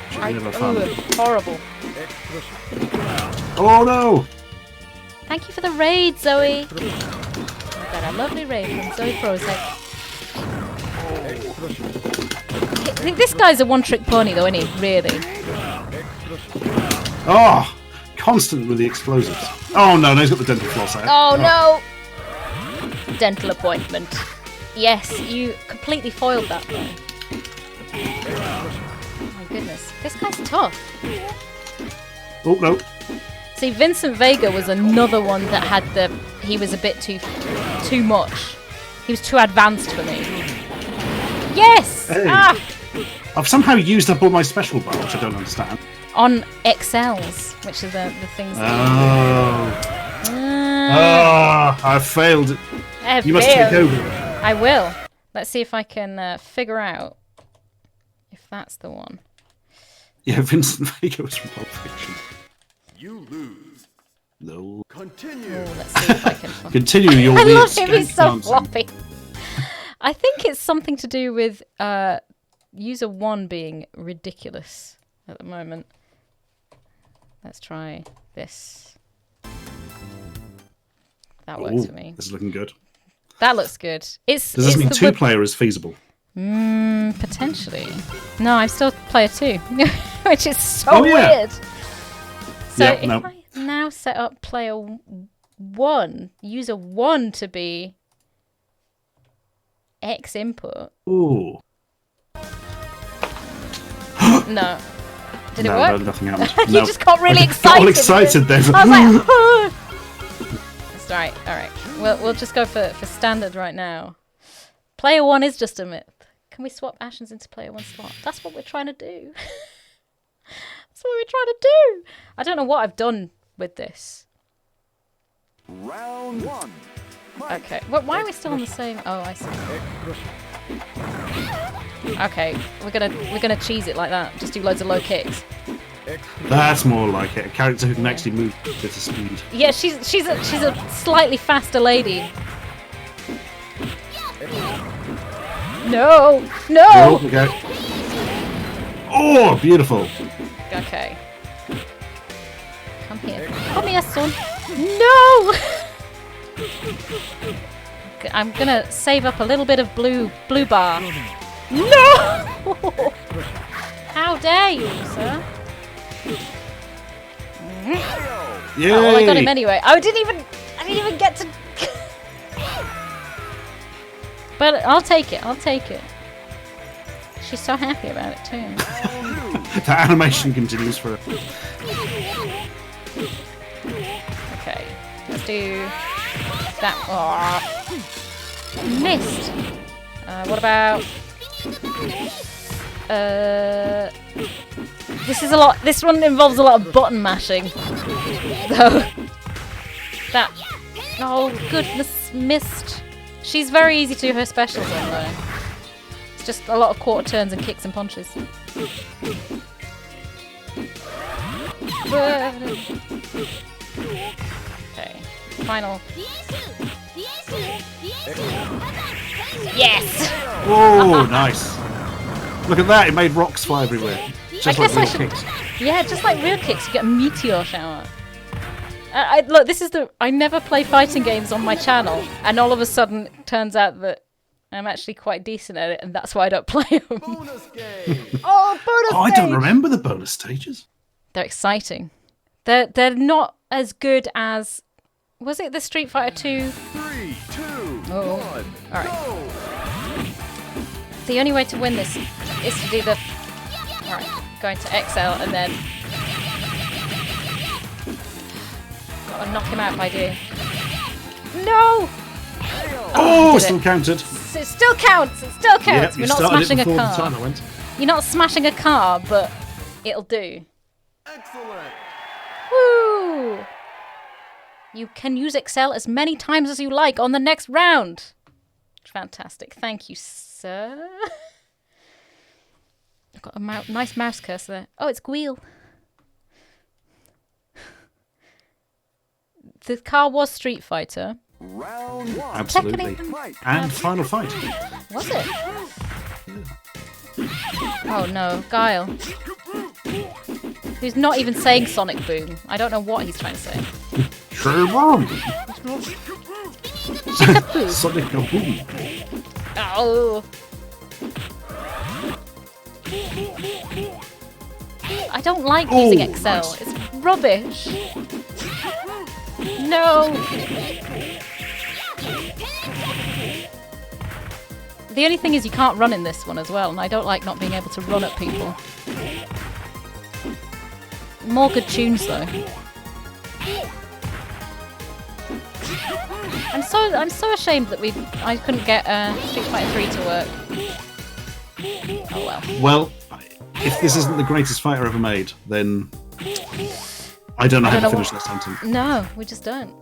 S2: Horrible.
S1: Oh no!
S2: Thank you for the raid, Zoe. We've got a lovely raid from Zoe Prozek. This guy's a one-trick pony though, isn't he? Really?
S1: Oh! Constant with the explosives. Oh no, he's got the dental floss out.
S2: Oh no! Dental appointment. Yes, you completely foiled that though. Oh my goodness. This guy's tough.
S1: Oh no.
S2: See, Vincent Vega was another one that had the... He was a bit too much. He was too advanced for me. Yes!
S1: Hey.
S2: Ah!
S1: I've somehow used up all my special bar, which I don't understand.
S2: On XLs, which are the things that
S1: I failed it. You must take over.
S2: I will. Let's see if I can figure out if that's the one.
S1: Yeah, Vincent Vega was from Pulp Fiction.
S3: You lose.
S1: No.
S3: Continue.
S2: Oh, let's see if I can.
S1: Continue your
S2: I
S1: weird
S2: love him. He's so
S1: dancing.
S2: floppy. I think it's something to do with user 1 being ridiculous at the moment. Let's try this. That works
S1: Ooh,
S2: for me.
S1: This is looking good.
S2: That looks good.
S1: Does this mean two-player is feasible?
S2: Potentially. No, I'm still player 2, which is so weird. So if I now set up player 1, user 1 to be X input.
S1: Ooh.
S2: No. Did it
S1: No,
S2: work?
S1: nothing happened.
S2: You just got really excited.
S1: Got all excited then.
S2: I was like, oh. That's right. All right. We'll just go for standard right now. Player 1 is just a myth. Can we swap Ashens into player 1 slot? That's what we're trying to do. That's what we're trying to do. I don't know what I've done with this.
S3: Round 1.
S2: Okay. Why are we still on the same? Oh, I see. Okay, we're gonna cheese it like that. Just do loads of low kicks.
S1: That's more like it. A character who can actually move with the speed.
S2: Yeah, she's a slightly faster lady. No!
S1: Oh, okay. Oh, beautiful.
S2: Okay. Come here. Come here, son. No! I'm gonna save up a little bit of blue bar. No! How dare you, sir?
S1: Yay!
S2: Oh, well, I got him anyway. I didn't even get to. But I'll take it. I'll take it. She's so happy about it too.
S1: The animation continues for.
S2: Okay, let's do that. Oh, missed. What about? This is a lot. This one involves a lot of button mashing. Though. That. Oh goodness, missed. She's very easy to do her specials on though. It's just a lot of quarter turns and kicks and punches. Okay, final. Yes!
S1: Oh, nice. Look at that, it made rocks fly everywhere. Just like real kicks.
S2: Yeah, just like real kicks, you get a meteor shower. Look, this is I never play fighting games on my channel, and all of a sudden it turns out that I'm actually quite decent at it, and that's why I don't play them.
S3: Bonus game.
S2: Oh, bonus
S1: I don't remember the bonus stages.
S2: They're exciting. They're not as good as... Was it the Street Fighter 2?
S3: 3, 2, 1.
S2: All right. The only way to win this is to do the... Alright, going to XL and then... Gotta knock him out if I do. No!
S1: Oh, still counted.
S2: It still counts! It still counts!
S1: Yep,
S2: We're not smashing a car.
S1: Went.
S2: You're not smashing a car, but it'll do.
S3: Excellent.
S2: Woo! You can use Excel as many times as you like on the next round. Fantastic. Thank you, sir. I've got a nice mouse cursor there. Oh, it's Gweel. The car was Street Fighter.
S3: Round 1.
S1: Absolutely. And Final Fight.
S2: Was it? Oh no, Guile. Who's not even saying Sonic Boom. I don't know what he's trying to say.
S1: Sonic Boom.
S2: Oh. I don't like using Excel.
S1: Nice.
S2: It's rubbish. No. The only thing is you can't run in this one as well, and I don't like not being able to run at people. More good tunes though. I'm so ashamed that I couldn't get Street Fighter 3 to work. Oh well.
S1: Well, if this isn't the greatest fighter ever made, then I don't know how to finish that sentence.
S2: No, we just don't.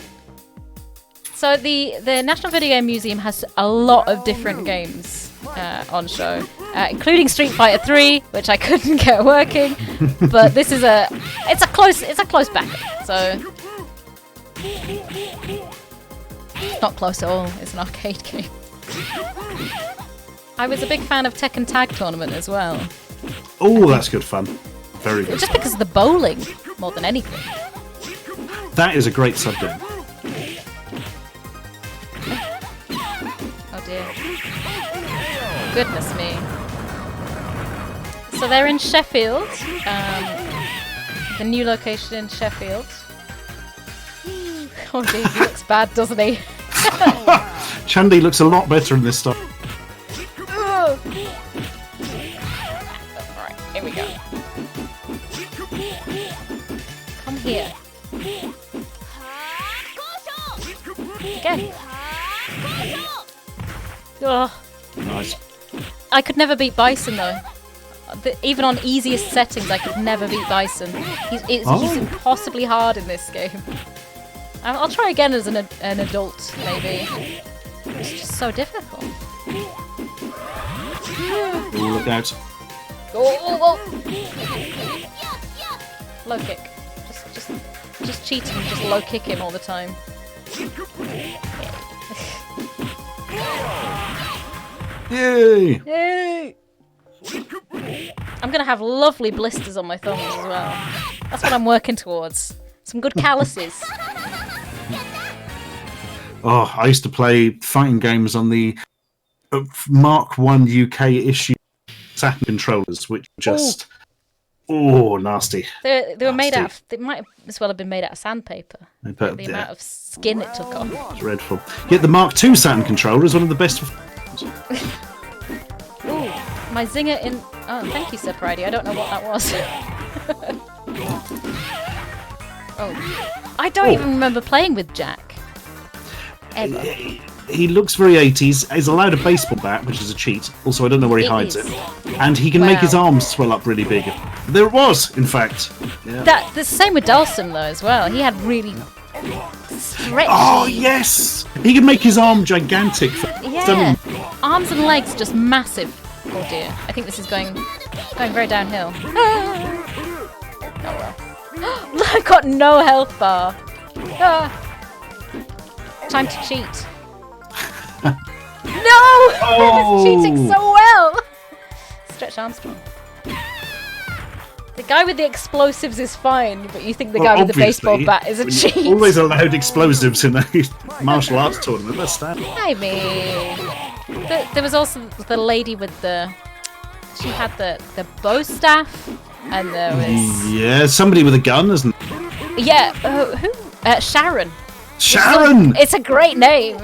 S2: So the National Video Game Museum has a lot of different games on show, including Street Fighter 3, which I couldn't get working. But this is a close backup. So not close at all. It's an arcade game. I was a big fan of Tekken Tag Tournament as well.
S1: Oh, that's good fun. Very good.
S2: Just because of the bowling more than anything.
S1: That is a great subgame.
S2: dear. Goodness me. So they're in Sheffield. The new location in Sheffield. Oh dear, he looks bad, doesn't he?
S1: Chandy looks a lot better in this stuff.
S2: Alright, here we go. Come here. Again. Ugh.
S1: Nice.
S2: I could never beat Bison though. Even on easiest settings, I could never beat Bison. He's impossibly hard in this game. I'll try again as an adult, maybe. It's just so difficult.
S1: Ooh, look out.
S2: Oh. Low kick. Just cheating, just low kick him all the time.
S1: Yay!
S2: Yay! I'm gonna have lovely blisters on my thumbs as well. That's what I'm working towards. Some good calluses.
S1: Oh, I used to play fighting games on the Mark 1 UK issue Saturn controllers, which just nasty.
S2: They were made out of. They might as well have been made out of sandpaper.
S1: But,
S2: the amount of skin it took off.
S1: Dreadful. Yet the Mark 2 Saturn controller is one of the best.
S2: Ooh, my zinger in. Oh, thank you, Sir Pridey. I don't know what that was. Oh, I don't even remember playing with Jack. Ever.
S1: He looks very 80s. He's allowed a baseball bat, which is a cheat. Also, I don't know where he hides it. And he can make his arms swell up really big. There it was, in fact. Yeah.
S2: The same with Dawson, though, as well. He had really stretchy...
S1: Oh, yes! He can make his arm gigantic.
S2: Yeah. Arms and legs just massive. Oh, dear. I think this is going very downhill. Oh, well. I've got no health bar. Time to cheat. No! It's cheating so well! Stretch Armstrong. The guy with the explosives is fine, but you think the guy with the baseball bat is a cheat.
S1: Always allowed explosives in a martial arts tournament. That's that.
S2: I mean... There was also the lady with the... She had the bow staff, and there was...
S1: Yeah, somebody with a gun, isn't it?
S2: Yeah, who? Sharon.
S1: Sharon!
S2: It's a great name.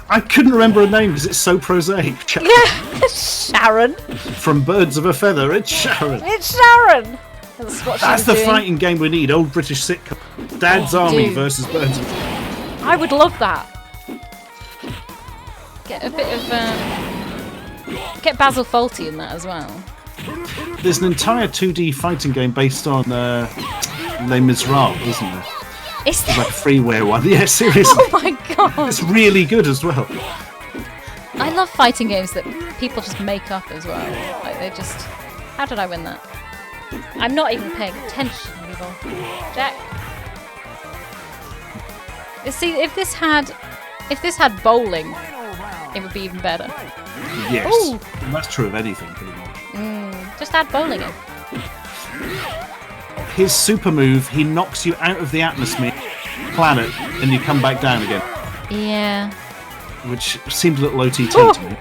S1: I couldn't remember her name because it's so prosaic.
S2: Yeah, Sharon.
S1: From Birds of a Feather, it's Sharon.
S2: It's Sharon. That's
S1: the fighting game we need. Old British sitcom. Dad's Army versus Birds of a Feather.
S2: I would love that. Get a bit of... get Basil Fawlty in that as well.
S1: There's an entire 2D fighting game based on Les Miserables, isn't there?
S2: Is there?
S1: Like a freeware one. Yeah, seriously.
S2: Oh my god.
S1: It's really good as well.
S2: I love fighting games that people just make up as well. Like they just... How did I win that? I'm not even paying attention anymore. Jack. See, if this had bowling, it would be even better.
S1: Yes.
S2: Ooh.
S1: That's true of anything, pretty much.
S2: Just add bowling in.
S1: His super move, he knocks you out of the atmosphere planet and you come back down again.
S2: Yeah.
S1: Which seemed a little OTT to me.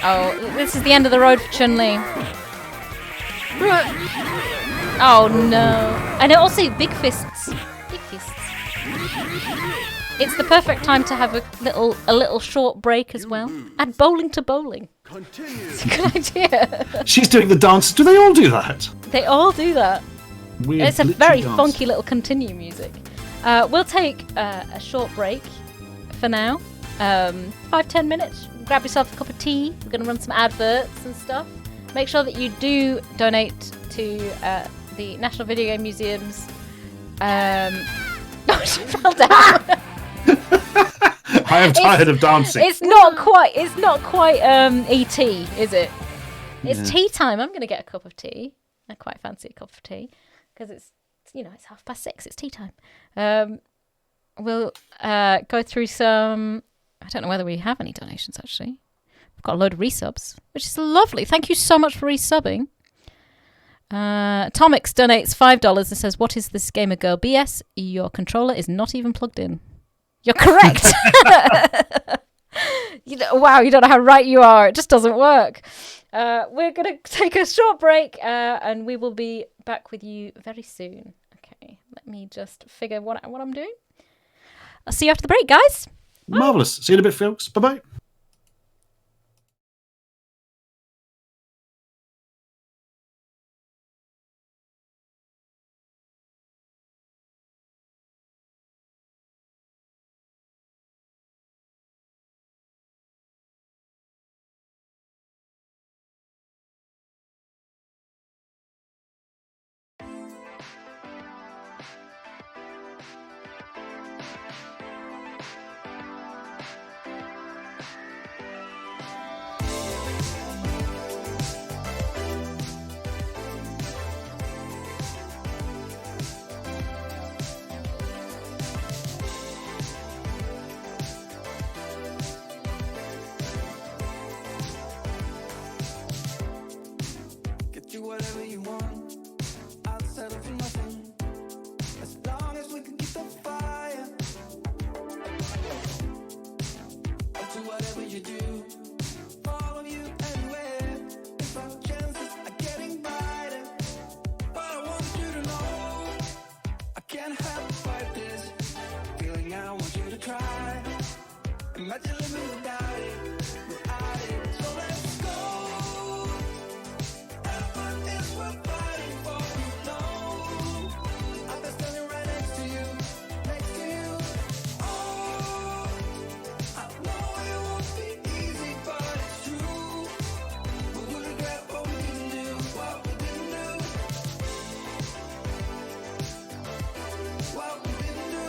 S2: Oh, this is the end of the road for Chun-Li. Oh no. And also big fists. Big fists. It's the perfect time to have a little short break as well. Add bowling to bowling. It's a good idea.
S1: She's doing the dance. Do they all do that?
S2: They all do that.
S1: Weird,
S2: it's a very
S1: dance.
S2: funky little continue music. We'll take a short break for now. 5-10 minutes. Grab yourself a cup of tea. We're going to run some adverts and stuff. Make sure that you do donate to the National Video Game Museum's... Oh, she fell down.
S1: I am tired of dancing.
S2: It's not quite ET, is it? It's tea time. I'm going to get a cup of tea. I quite fancy a cup of tea because it's 6:30. It's tea time. We'll go through some... I don't know whether we have any donations, actually. We've got a load of resubs, which is lovely. Thank you so much for resubbing. Tomix donates $5 and says, "What is this gamer girl BS? Your controller is not even plugged in." You're correct. Wow, you don't know how right you are. It just doesn't work. We're going to take a short break and we will be back with you very soon. Okay, let me just figure what I'm doing. I'll see you after the break, guys.
S1: Marvellous. See you in a bit, folks. Bye-bye.
S4: Get you whatever you want. I'll settle for nothing. As long as we can keep the fire. I'll do whatever you do. Follow you anywhere. If our chances are getting brighter. But I want you to know I can't help but fight this feeling. I want you to try. Imagine living without it, without it. So let's go. Effort is worth fighting for, you know. I've been standing right next to you, next to you. Oh, I know it won't be easy, but it's true. We will regret what we didn't do, what we didn't do, what we didn't do.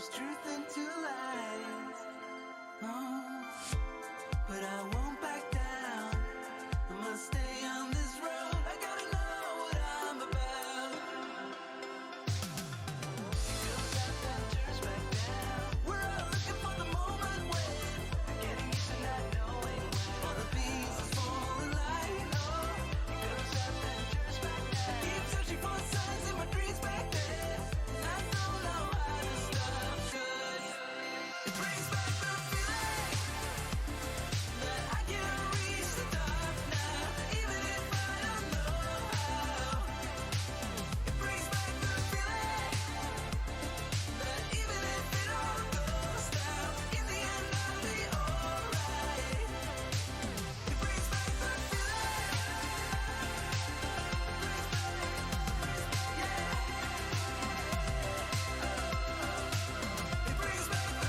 S4: there's truth into lies. Oh, but I won't back down. I must stay on this road. I gotta know what I'm about. It goes up and turns back down. We're all looking for the moment when getting used to not knowing when all the pieces fall in line. Oh, it goes up and turns back down. Keep searching for signs in my dreams back then. I don't know how to stop, 'cause it brings back the feeling that I can't reach the top now, even if I don't know how. It brings back the feeling that even if it all goes down, in the end I'll be alright. It brings back the feeling. Yeah. It brings back the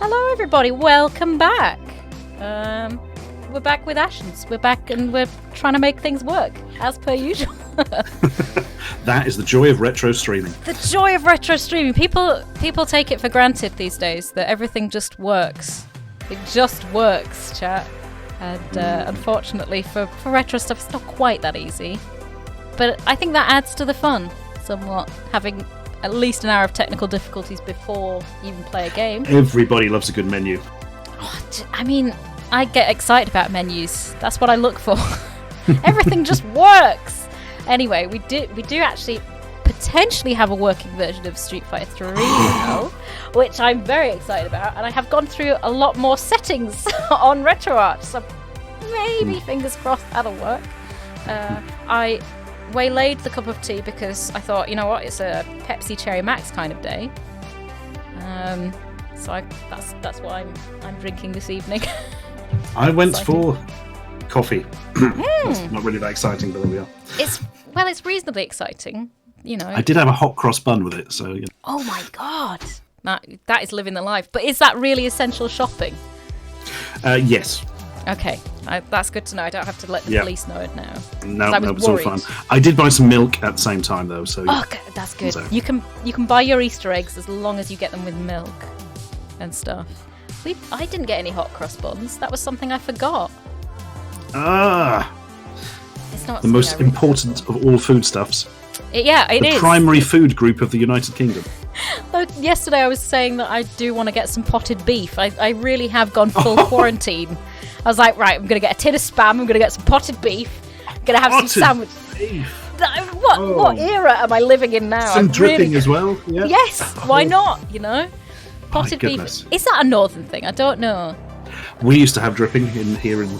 S2: Hello, everybody. Welcome back. We're back with Ashens. We're back and we're trying to make things work, as per usual.
S1: That is the joy of retro streaming.
S2: The joy of retro streaming. People take it for granted these days that everything just works. It just works, chat. And unfortunately, for retro stuff, it's not quite that easy. But I think that adds to the fun somewhat, having at least an hour of technical difficulties before you even play a game.
S1: Everybody loves a good menu.
S2: I mean, I get excited about menus. That's what I look for. Everything just works. Anyway, we do actually potentially have a working version of Street Fighter 3 now, which I'm very excited about, and I have gone through a lot more settings on RetroArch, so maybe fingers crossed that'll work. I waylaid the cup of tea because I thought, you know what, it's a Pepsi Cherry Max kind of day. So that's what I'm drinking this evening.
S1: I went for coffee. It's not really that exciting, but there we are.
S2: It's reasonably exciting, you know.
S1: I did have a hot cross bun with it, so. You know.
S2: Oh my god, that is living the life. But is that really essential shopping?
S1: Yes.
S2: Okay, that's good to know. I don't have to let the police know it now.
S1: No, it's all fine. I did buy some milk at the same time, though. So.
S2: Oh, okay, that's good. So. You can buy your Easter eggs as long as you get them with milk and stuff. I didn't get any hot cross buns. That was something I forgot. It's not
S1: the most important of all foodstuffs.
S2: It
S1: is. The primary food group of the United Kingdom.
S2: Though yesterday I was saying that I do want to get some potted beef. I really have gone full quarantine. I was like, right, I'm going to get a tin of Spam, I'm going to get some potted beef, I'm going to have some sandwich. Beef. What era am I living in now?
S1: Some dripping as well. Yeah.
S2: Yes, why not, you know? Potted beef. Is that a northern thing? I don't know.
S1: We used to have dripping here in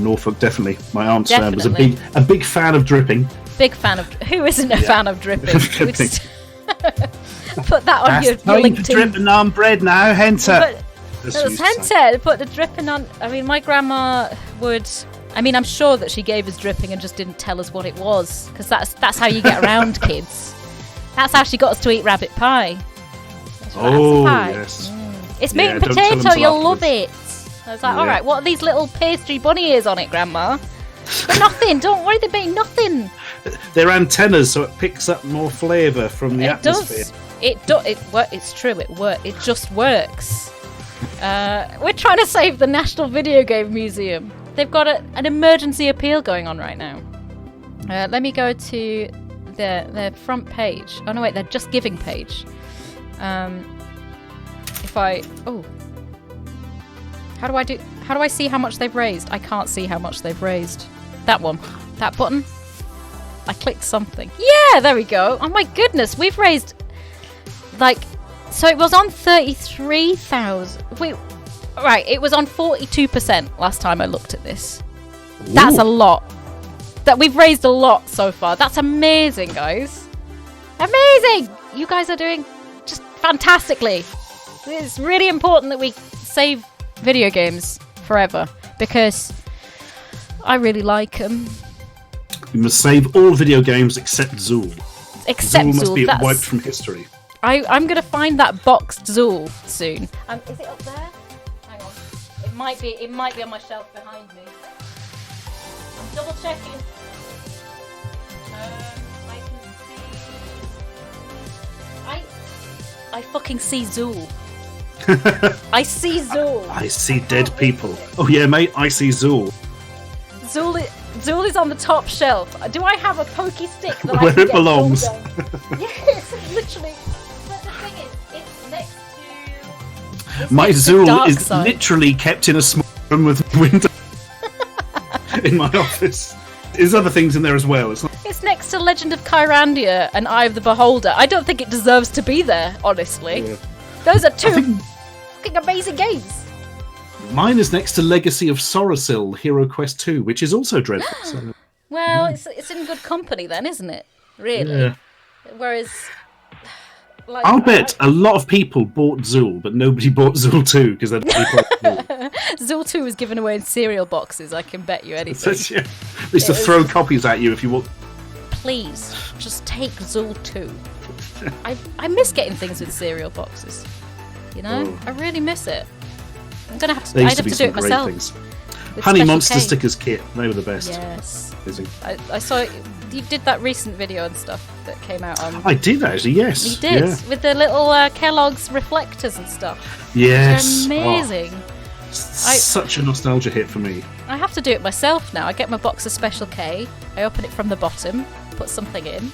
S1: Norfolk, definitely. My aunt was a big fan of dripping.
S2: Big fan of... Who isn't a fan of dripping? Put that on your LinkedIn.
S1: Dripping on bread now, Henter.
S2: Put the dripping on... I mean, my grandma would... I mean, I'm sure that she gave us dripping and just didn't tell us what it was, because that's how you get around kids. That's how she got us to eat rabbit pie.
S1: Yes.
S2: It's meat and potato, you'll love it. I was like, alright, what are these little pastry bunny ears on it, Grandma? They're nothing, don't worry, they mean nothing.
S1: They're antennas, so it picks up more flavour from the atmosphere.
S2: It's true, it just works. We're trying to save the National Video Game Museum. They've got an emergency appeal going on right now. Let me go to their front page. Oh no, wait, their Just Giving page. How do I see how much they've raised? I can't see how much they've raised. That one. That button. I clicked something. Yeah, there we go. Oh my goodness, we've raised so it was on 33,000. Right, it was on 42% last time I looked at this. Ooh. That's a lot. That we've raised a lot so far. That's amazing, guys. Amazing! You guys are doing just fantastically. It's really important that we save video games forever, because I really like them.
S1: You must save all video games except Zool.
S2: Zool
S1: must be wiped from history.
S2: I'm going to find that boxed Zool soon. Is it up there? Hang on. It might be on my shelf behind me. I'm double checking. I can see... I fucking see Zool. I see Zool.
S1: I see dead people. Oh yeah, mate, I see Zool.
S2: Zool is on the top shelf. Do I have a pokey stick that
S1: where it belongs?
S2: Yes, literally. But the thing is, it's next to...
S1: My Zool is literally kept in a small room with a window in my office. There's other things in there as well.
S2: It's next to Legend of Kyrandia and Eye of the Beholder. I don't think it deserves to be there, honestly. Yeah. Those are two fucking amazing games.
S1: Mine is next to Legacy of Sorasil, Hero Quest 2, which is also dreadful. So.
S2: Well, it's in good company then, isn't it? Really. Yeah. Whereas...
S1: I'll bet a lot of people bought Zool, but nobody bought Zool 2 because they'd
S2: Zool 2 was given away in cereal boxes, I can bet you anything.
S1: They used to throw copies at you if you want.
S2: Please, just take Zool 2. I miss getting things with cereal boxes. You know,
S1: Oh.
S2: I really miss it. I'm gonna have to.
S1: There
S2: I'd
S1: used to
S2: have
S1: be
S2: to do
S1: some
S2: it
S1: great
S2: myself.
S1: things.
S2: with
S1: Honey
S2: Special
S1: Monster
S2: K.
S1: stickers kit. They were the best.
S2: Yes.
S1: Amazing.
S2: I saw you did that recent video and stuff that came out on.
S1: I did actually. Yes.
S2: You did
S1: Yeah.
S2: with the little Kellogg's reflectors and stuff.
S1: Yes.
S2: They're amazing.
S1: Oh, such a nostalgia hit for me.
S2: I have to do it myself now. I get my box of Special K. I open it from the bottom, put something in.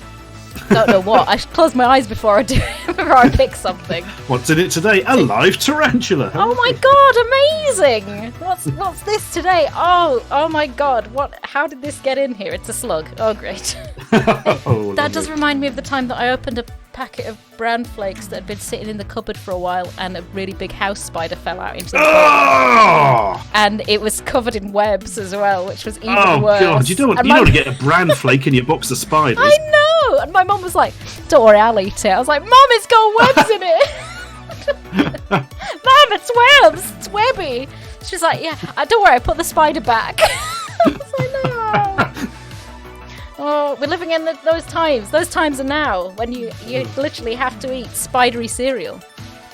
S2: Don't know what. I should close my eyes before I do it, before I pick something.
S1: What's in it today? A live tarantula.
S2: Oh my god, amazing! What's this today? Oh my god, how did this get in here? It's a slug. Oh great.
S1: Oh,
S2: That does
S1: lovely.
S2: remind me of the time that I opened a packet of bran flakes that had been sitting in the cupboard for a while and a really big house spider fell out into the cupboard.
S1: Oh!
S2: And it was covered in webs as well, which was even
S1: Oh
S2: worse.
S1: god! You don't
S2: And
S1: want to get a bran flake in your box of spiders.
S2: I know! And my mum was like, don't worry, I'll eat it. I was like, Mum, it's got webs in it! Mum, it's webs! It's webby! She's like, yeah, don't worry, I put the spider back. I was like, no! Oh, we're living in those times. Those times are now, when you literally have to eat spidery cereal.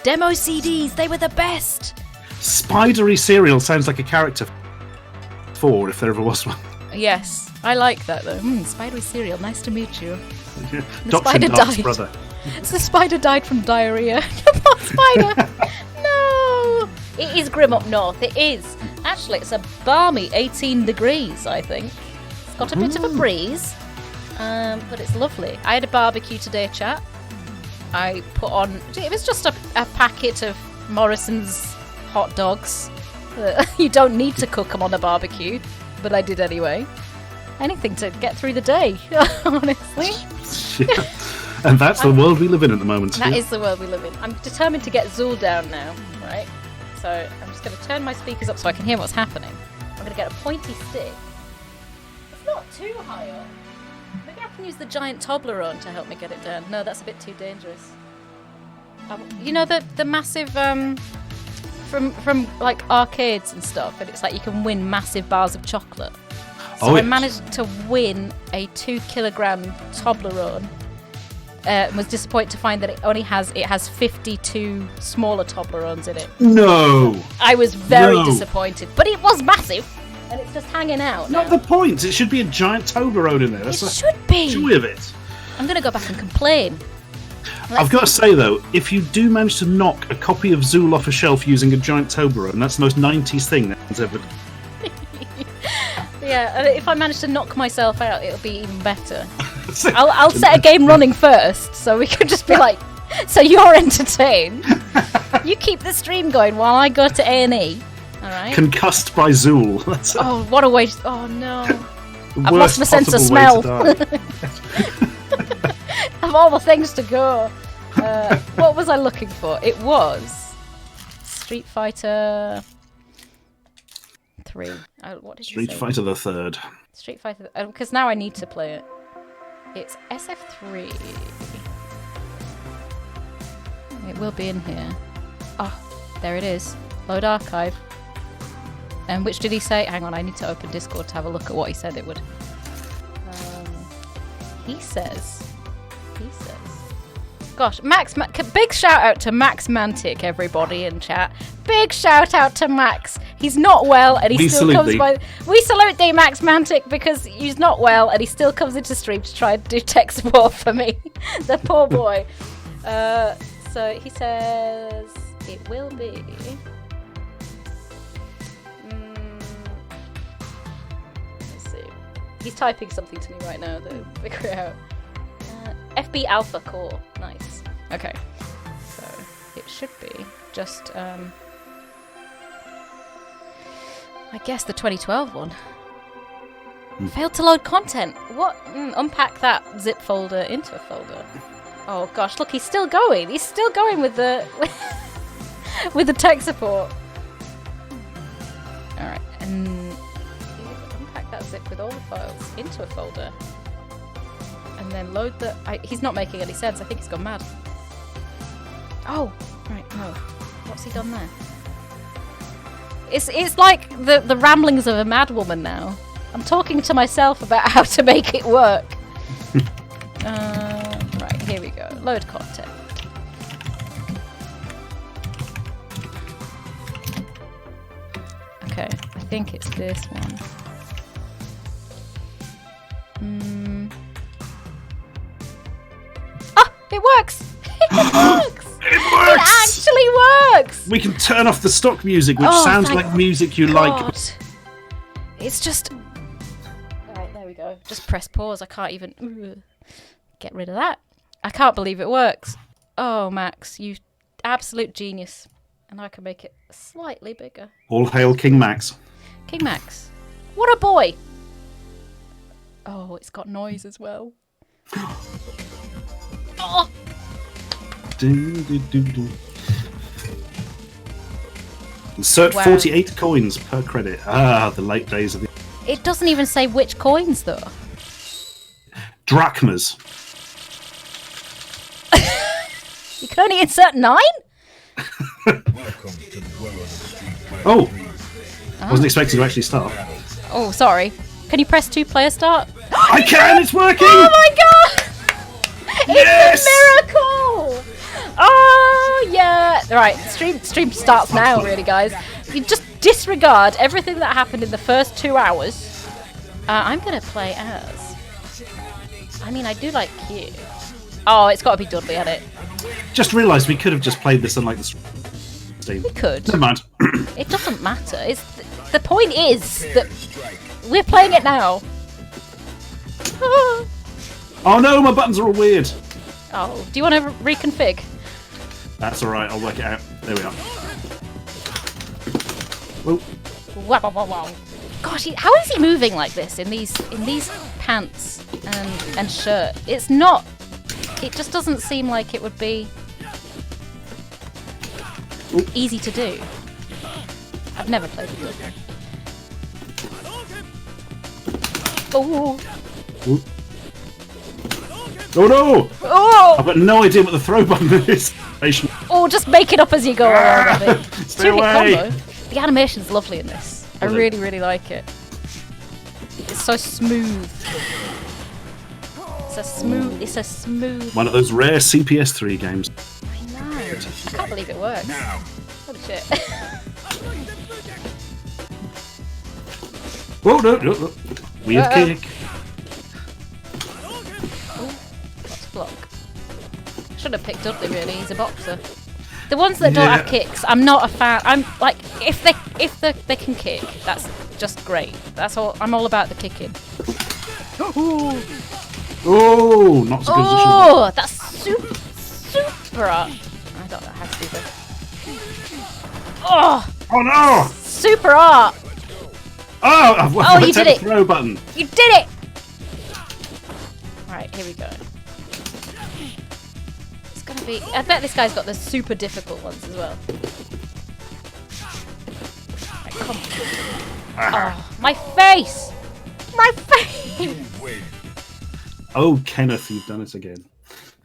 S2: Demo CDs, they were the best!
S1: Spidery cereal sounds like a character for if there ever was one.
S2: Yes, I like that though. Spidery cereal, nice to meet you.
S1: Dr.
S2: spider
S1: Dark's
S2: died.
S1: brother.
S2: The spider died from diarrhea. Poor spider! No! It is grim up north, it is. Actually, it's a balmy 18 degrees, I think. It's got a bit of a breeze, but it's lovely. I had a barbecue today, chat. I put on... It was just a packet of Morrison's hot dogs. You don't need to cook them on a barbecue, but I did anyway. Anything to get through the day, honestly.
S1: And that's the world we live in at the moment.
S2: That is the world we live in. I'm determined to get Zool down now, right? So I'm just going to turn my speakers up so I can hear what's happening. I'm going to get a pointy stick. It's not too high up. Maybe I can use the giant Toblerone to help me get it down. No, that's a bit too dangerous. You know the massive from like arcades and stuff, and it's like you can win massive bars of chocolate. So I
S1: yes.
S2: managed to win a 2 kilogram Toblerone. Was disappointed to find that it has 52 smaller Toblerones in it.
S1: No!
S2: I was very
S1: No.
S2: disappointed, but it was massive, and it's just hanging out now.
S1: Not the point. It should be a giant Toblerone in there. That's
S2: It
S1: the
S2: should be.
S1: joy of it.
S2: I'm gonna go back and complain.
S1: I've got to say though, if you do manage to knock a copy of Zool off a shelf using a giant Toblerone, that's the most 90s thing that's ever done.
S2: Yeah, and if I manage to knock myself out, it'll be even better. I'll set a game running first, so we can just be like, so you're entertained. You keep the stream going while I go to A&E. All right.
S1: Concussed by Zool. That's
S2: Oh, what a waste! Oh no,
S1: the
S2: I've lost
S1: worst
S2: my sense of
S1: possible
S2: smell.
S1: way to die.
S2: of all the things to go. What was I looking for? It was Street Fighter 3. What did you
S1: Street
S2: say?
S1: Fighter the Third.
S2: Street Fighter, because now I need to play it. It's SF3. It will be in here. Oh, there it is. Load archive. And which did he say? Hang on, I need to open Discord to have a look at what he said it would. He says. Gosh, big shout out to Max Mantic, everybody in chat. Big shout out to Max. He's not well, and he
S1: We
S2: still
S1: salute
S2: comes
S1: thee.
S2: by. We salute thee, Max Mantic, because he's not well, and he still comes into stream to try and do tech support for me. The poor boy. So he says it will be. Let's see. He's typing something to me right now to figure it out. FB Alpha Core. Nice. Okay. So it should be just, I guess the 2012 one. Failed to load content. What? Unpack that zip folder into a folder. Oh gosh, look, he's still going. He's still going with the with the tech support. All right, and unpack that zip with all the files into a folder. And then load the... he's not making any sense. I think he's gone mad. Oh, right, no. What's he done there? It's like the ramblings of a mad woman now. I'm talking to myself about how to make it work. Right, here we go. Load content. Okay, I think it's this one. Ah, it works! It works!
S1: It
S2: It
S1: works!
S2: actually works!
S1: We can turn off the stock music, which
S2: Oh,
S1: sounds
S2: thank
S1: like music you like.
S2: God. It's just... Alright, there we go. Just press pause. I can't even... Get rid of that. I can't believe it works. Oh, Max, you absolute genius. And I can make it slightly bigger.
S1: All hail King Max.
S2: King Max. What a boy! Oh, it's got noise as well. Oh!
S1: Do, do, do, do. Insert
S2: Wow.
S1: 48 coins per credit. Ah, the late days of the...
S2: It doesn't even say which coins, though.
S1: Drachmas.
S2: You can only insert 9?
S1: Oh! Wasn't expecting to actually start.
S2: Oh, sorry. Can you press 2-player start?
S1: I can! It's working!
S2: Oh my god!
S1: Yes!
S2: It's a miracle! Oh, yeah. Right, stream starts now, really, guys. You just disregard everything that happened in the first 2 hours. I'm going to play as... I mean, I do like Q. Oh, it's got to be Dudley at it.
S1: Just realised we could have just played this on like the Steam.
S2: We could.
S1: Never mind.
S2: It doesn't matter. It's the point is that we're playing it now.
S1: Oh no, my buttons are all weird.
S2: Oh, do you want to reconfig?
S1: That's alright, I'll work it out. There we are. Oh,
S2: Wow, wow, wow, wow. Gosh, how is he moving like this in these pants and shirt? It's not. It just doesn't seem like it would be easy to do. I've never played it before. Oh.
S1: oh. Oh no!
S2: Oh!
S1: I've got no idea what the throw button is.
S2: Oh, just make it up as you go along, I think.
S1: Stay away!
S2: Combo. The animation's lovely in this. I really, really like it. It's so smooth. It's a smooth.
S1: One of those rare CPS3 games.
S2: I know. I can't believe it works. Holy shit.
S1: Oh no, no, no. Weird kick.
S2: What's block? Should have picked Dudley really, he's a boxer. The ones that don't have kicks, I'm not a fan. I'm like, if they can kick, that's just great. That's all. I'm all about the kicking.
S1: Oh, not so good.
S2: Oh, that's super art. I don't know how to do this. Oh,
S1: Oh no!
S2: super art.
S1: Oh, I've
S2: you did
S1: the
S2: it.
S1: throw button.
S2: You did it. Right, here we go. It's gonna be. I bet this guy's got the super difficult ones as well. Right, come on. Oh, my face! My face!
S1: Oh, Kenneth, you've done it again.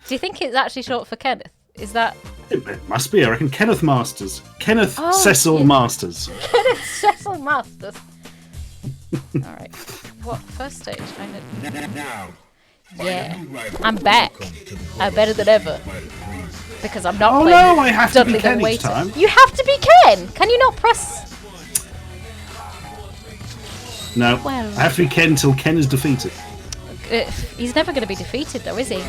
S2: Do you think it's actually short for Kenneth? Is that
S1: It must be, I reckon. Kenneth Masters. Kenneth
S2: Oh,
S1: Cecil
S2: yeah.
S1: Masters.
S2: Kenneth Cecil Masters? Alright. What? First stage? Yeah. I'm back. I'm better than ever. Because I'm not
S1: Oh
S2: playing
S1: no, I have to be
S2: Dudley the
S1: Ken each
S2: Waiter.
S1: time.
S2: You have to be Ken! Can you not press...
S1: No,
S2: Well.
S1: I have to be Ken till Ken is defeated.
S2: He's never going to be defeated though, is he?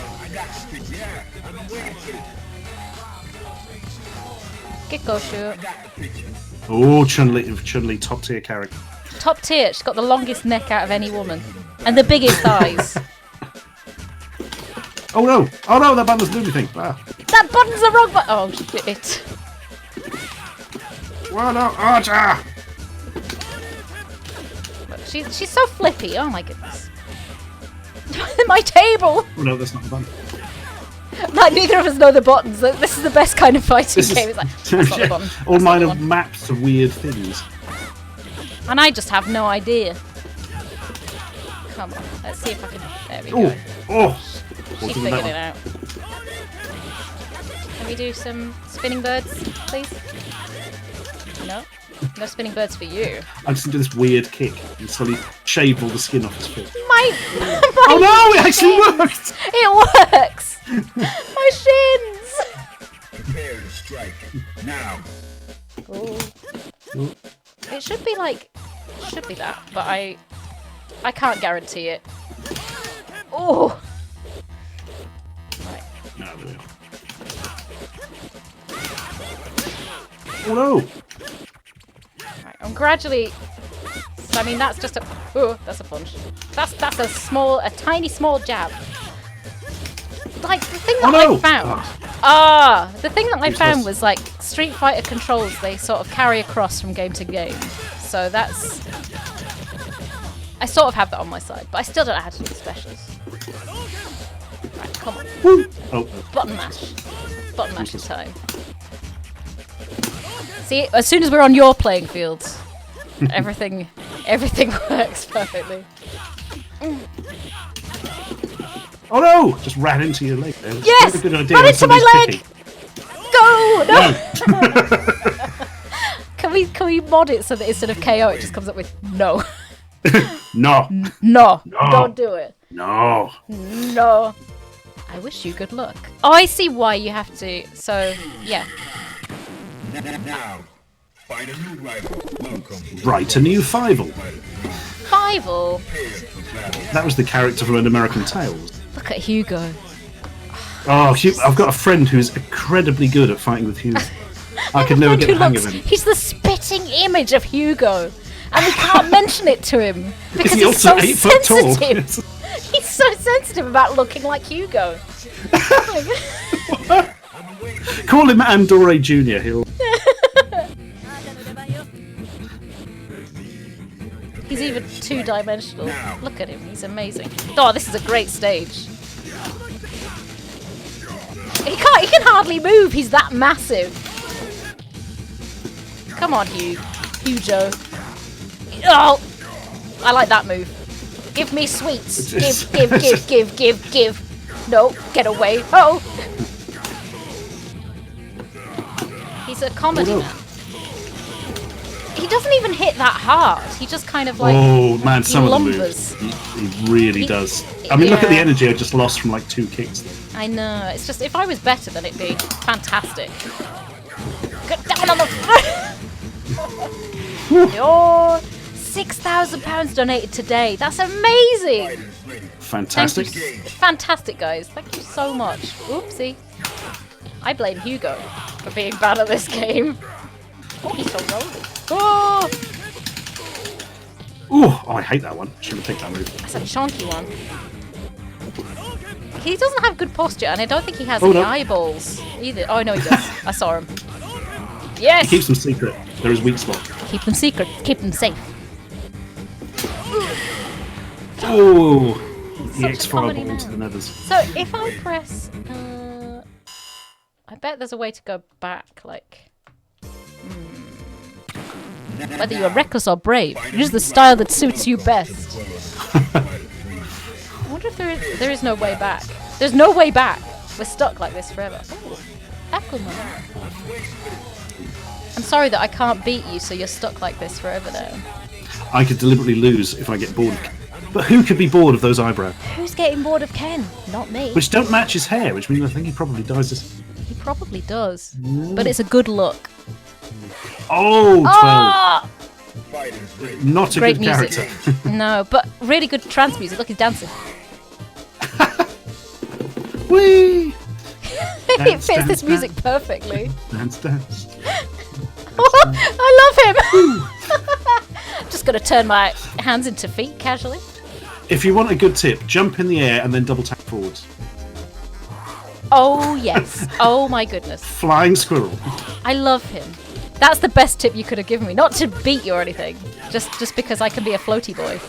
S2: Get Goshu.
S1: Oh, Chun-Li, top tier character.
S2: Top tier, she's got the longest neck out of any woman. And the biggest thighs.
S1: Oh no, that button doesn't do anything. Ah.
S2: That button's the wrong button! Oh shit.
S1: Well, no, Archer!
S2: She's so flippy, oh my goodness. My table!
S1: Oh no, that's not the button.
S2: Like, neither of us know the buttons. This is the best kind of fighting
S1: This
S2: game.
S1: is
S2: It's like, that's not the button.
S1: all
S2: That's not
S1: mine
S2: the
S1: are
S2: one.
S1: maps to weird things.
S2: And I just have no idea. Come on, let's see if I can... There we go.
S1: Oh!
S2: She's
S1: What's with
S2: figured
S1: that
S2: it out. Can we do some spinning birds, please? No? No spinning birds for you.
S1: I just do this weird kick and slowly shave all the skin off his foot.
S2: My
S1: Oh no, it actually
S2: shins.
S1: worked!
S2: It works! My shins!
S5: Prepare to strike now.
S2: Ooh.
S1: Ooh.
S2: It It should be like, should be that, but I can't guarantee it. Oh. Right.
S1: No, there we are. Oh no!
S2: Right. I'm gradually. So, I mean, that's just a. Oh, that's a punch. That's a tiny small jab. Like the thing that I found. The thing that I found was like Street Fighter controls. They sort of carry across from game to game. So that's. I sort of have that on my side, but I still don't know how to do the specials. Right, come on.
S1: Woo. Oh.
S2: Button mash. Button mash time. See, as soon as we're on your playing field, everything works perfectly.
S1: Oh no! Just ran into your leg.
S2: Yes!
S1: Good idea
S2: Run into my leg!
S1: picky.
S2: Go! No! Can we mod it so that instead of KO it just comes up with no?
S1: No.
S2: No. Don't do it.
S1: No.
S2: No. I wish you good luck. Oh, I see why you have to. So, yeah.
S5: Now, find a new rival. Welcome.
S1: Right, a new Fievel.
S2: Fievel.
S1: That was the character from An American Tales.
S2: Look at Hugo.
S1: Oh, I've got a friend who's incredibly good at fighting with Hugo. I could never get the hang of him.
S2: He's the spitting image of Hugo. And we can't mention it to him because
S1: Is he
S2: he's
S1: also
S2: so
S1: 8 foot tall?
S2: sensitive. He's so sensitive about looking like Hugo.
S1: Call him Andore Jr. He'll.
S2: He's even two-dimensional. Look at him, he's amazing. Oh, this is a great stage. He can hardly move, he's that massive. Come on, Hugo. Oh! I like that move. Give me sweets. Give. No, get away. Oh! He's a comedy man. He doesn't even hit that hard. He just kind of like.
S1: Oh man, some of the
S2: lumbers.
S1: moves. He really does. I mean, look at the energy I just lost from like 2 kicks.
S2: I know. It's just if I was better, then it'd be fantastic. Get down on the floor. You're £6,000 donated today. That's amazing.
S1: Fantastic.
S2: Fantastic, guys. Thank you so much. Oopsie. I blame Hugo for being bad at this game. Oh, he's so rolling. Oh!
S1: Ooh, I hate that one. Shouldn't have picked that move.
S2: That's a chunky one. He doesn't have good posture, and I don't think he has any eyeballs either. Oh, no, he does. I saw him. Yes!
S1: He keeps them secret. They're his weak spot.
S2: Keep them secret. Keep them safe.
S1: Oh! The
S2: Such a
S1: X-File
S2: comedy
S1: ball to
S2: man.
S1: the nethers.
S2: So, if I press... I bet there's a way to go back, like... Whether you're reckless or brave, use the style that suits you best. I wonder if there is no way back. There's no way back. We're stuck like this forever. Ooh, Aquaman. I'm sorry that I can't beat you, so you're stuck like this forever now.
S1: I could deliberately lose if I get bored. But who could be bored of those eyebrows?
S2: Who's getting bored of Ken? Not me.
S1: Which don't match his hair, which means I think he probably dyes this.
S2: He probably does. But it's a good look.
S1: Oh, 12.
S2: Ah!
S1: Not a
S2: Great
S1: good
S2: music.
S1: character.
S2: No, but really good trance music. Look, he's dancing.
S1: Whee!
S2: It fits this music perfectly.
S1: Dance, dance.
S2: I love him. Just gonna turn my hands into feet casually.
S1: If you want a good tip, jump in the air and then double tap forwards.
S2: Oh yes. Oh my goodness.
S1: Flying squirrel.
S2: I love him. That's the best tip you could have given me. Not to beat you or anything. Just because I can be a floaty boy.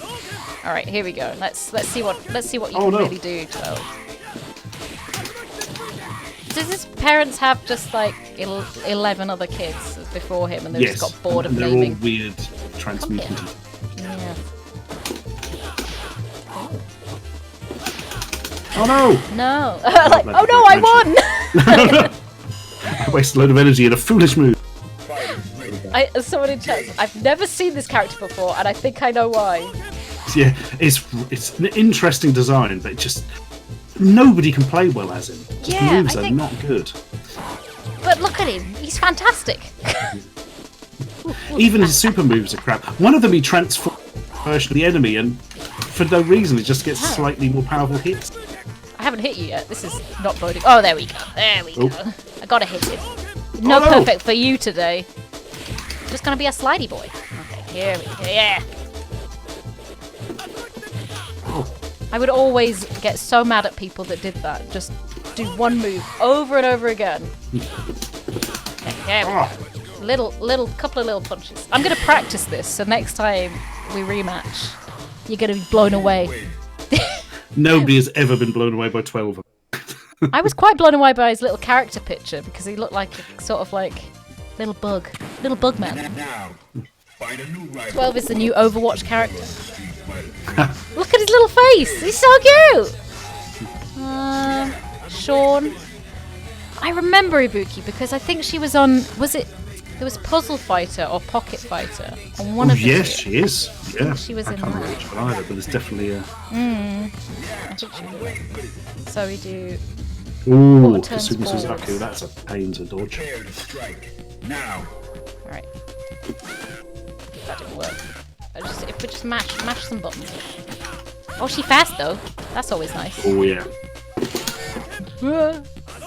S2: All right, here we go. Let's see what you can really do, 12. Does his parents have just like 11 other kids before him, and they just got bored of
S1: they're
S2: naming?
S1: all weird transmutant.
S2: Yeah.
S1: Oh no!
S2: No. Like, oh no, I won!
S1: I wasted a load of energy in a foolish move.
S2: Someone in chat, I've never seen this character before, and I think I know why.
S1: Yeah, it's an interesting design, but just nobody can play well as him. His
S2: Yeah,
S1: moves
S2: I
S1: are
S2: think-
S1: not good.
S2: But look at him, he's fantastic.
S1: Even his super moves are crap. One of them he transforms version of the enemy, and for no reason it just gets slightly more powerful hits.
S2: I haven't hit you yet. This is not boding. Oh, there we go. There we go. I gotta hit him. No,
S1: no.
S2: perfect for you today. Just gonna be a slidey boy. Okay, here we go. Yeah. I would always get so mad at people that did that. Just do one move over and over again. Okay, here we go. Little couple of little punches. I'm gonna practice this, so next time we rematch, you're gonna be blown away.
S1: Nobody has ever been blown away by 12.
S2: I was quite blown away by his little character picture because he looked like a sort of like little bug man.
S5: Now, find a new rival.
S2: 12 is the new Overwatch character. Look at his little face. He's so cute. Sean. I remember Ibuki because I think she was on. There was Puzzle Fighter or Pocket Fighter on one of the
S1: Yes,
S2: two.
S1: she is. Yeah.
S2: She was
S1: I
S2: in
S1: can't remember
S2: that.
S1: which one either, but it's definitely a.
S2: So we do.
S1: Ooh,
S2: What turns
S1: Kasuga Suzaku,
S2: forwards?
S1: that's a pain to dodge.
S5: Prepare to strike. Now.
S2: Alright. That didn't work. If we just mash some buttons. Oh, she fast though. That's always nice.
S1: Oh, yeah.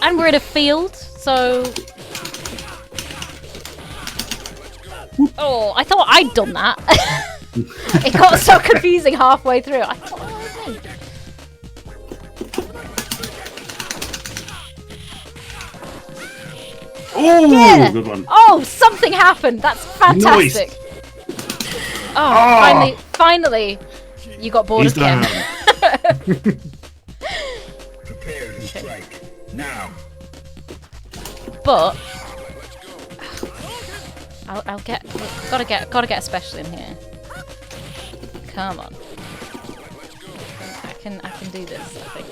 S2: And we're in a field, so. Oh, I thought I'd done that. It got so confusing halfway through. I thought, oh, okay.
S1: Oh,
S2: Yeah.
S1: good one.
S2: Oh, something happened. That's fantastic. Oh, finally, you got bored
S1: He's
S2: again.
S1: down.
S5: Prepare to strike. Now.
S2: But I'll gotta get a special in here. Come on. I can do this, I think.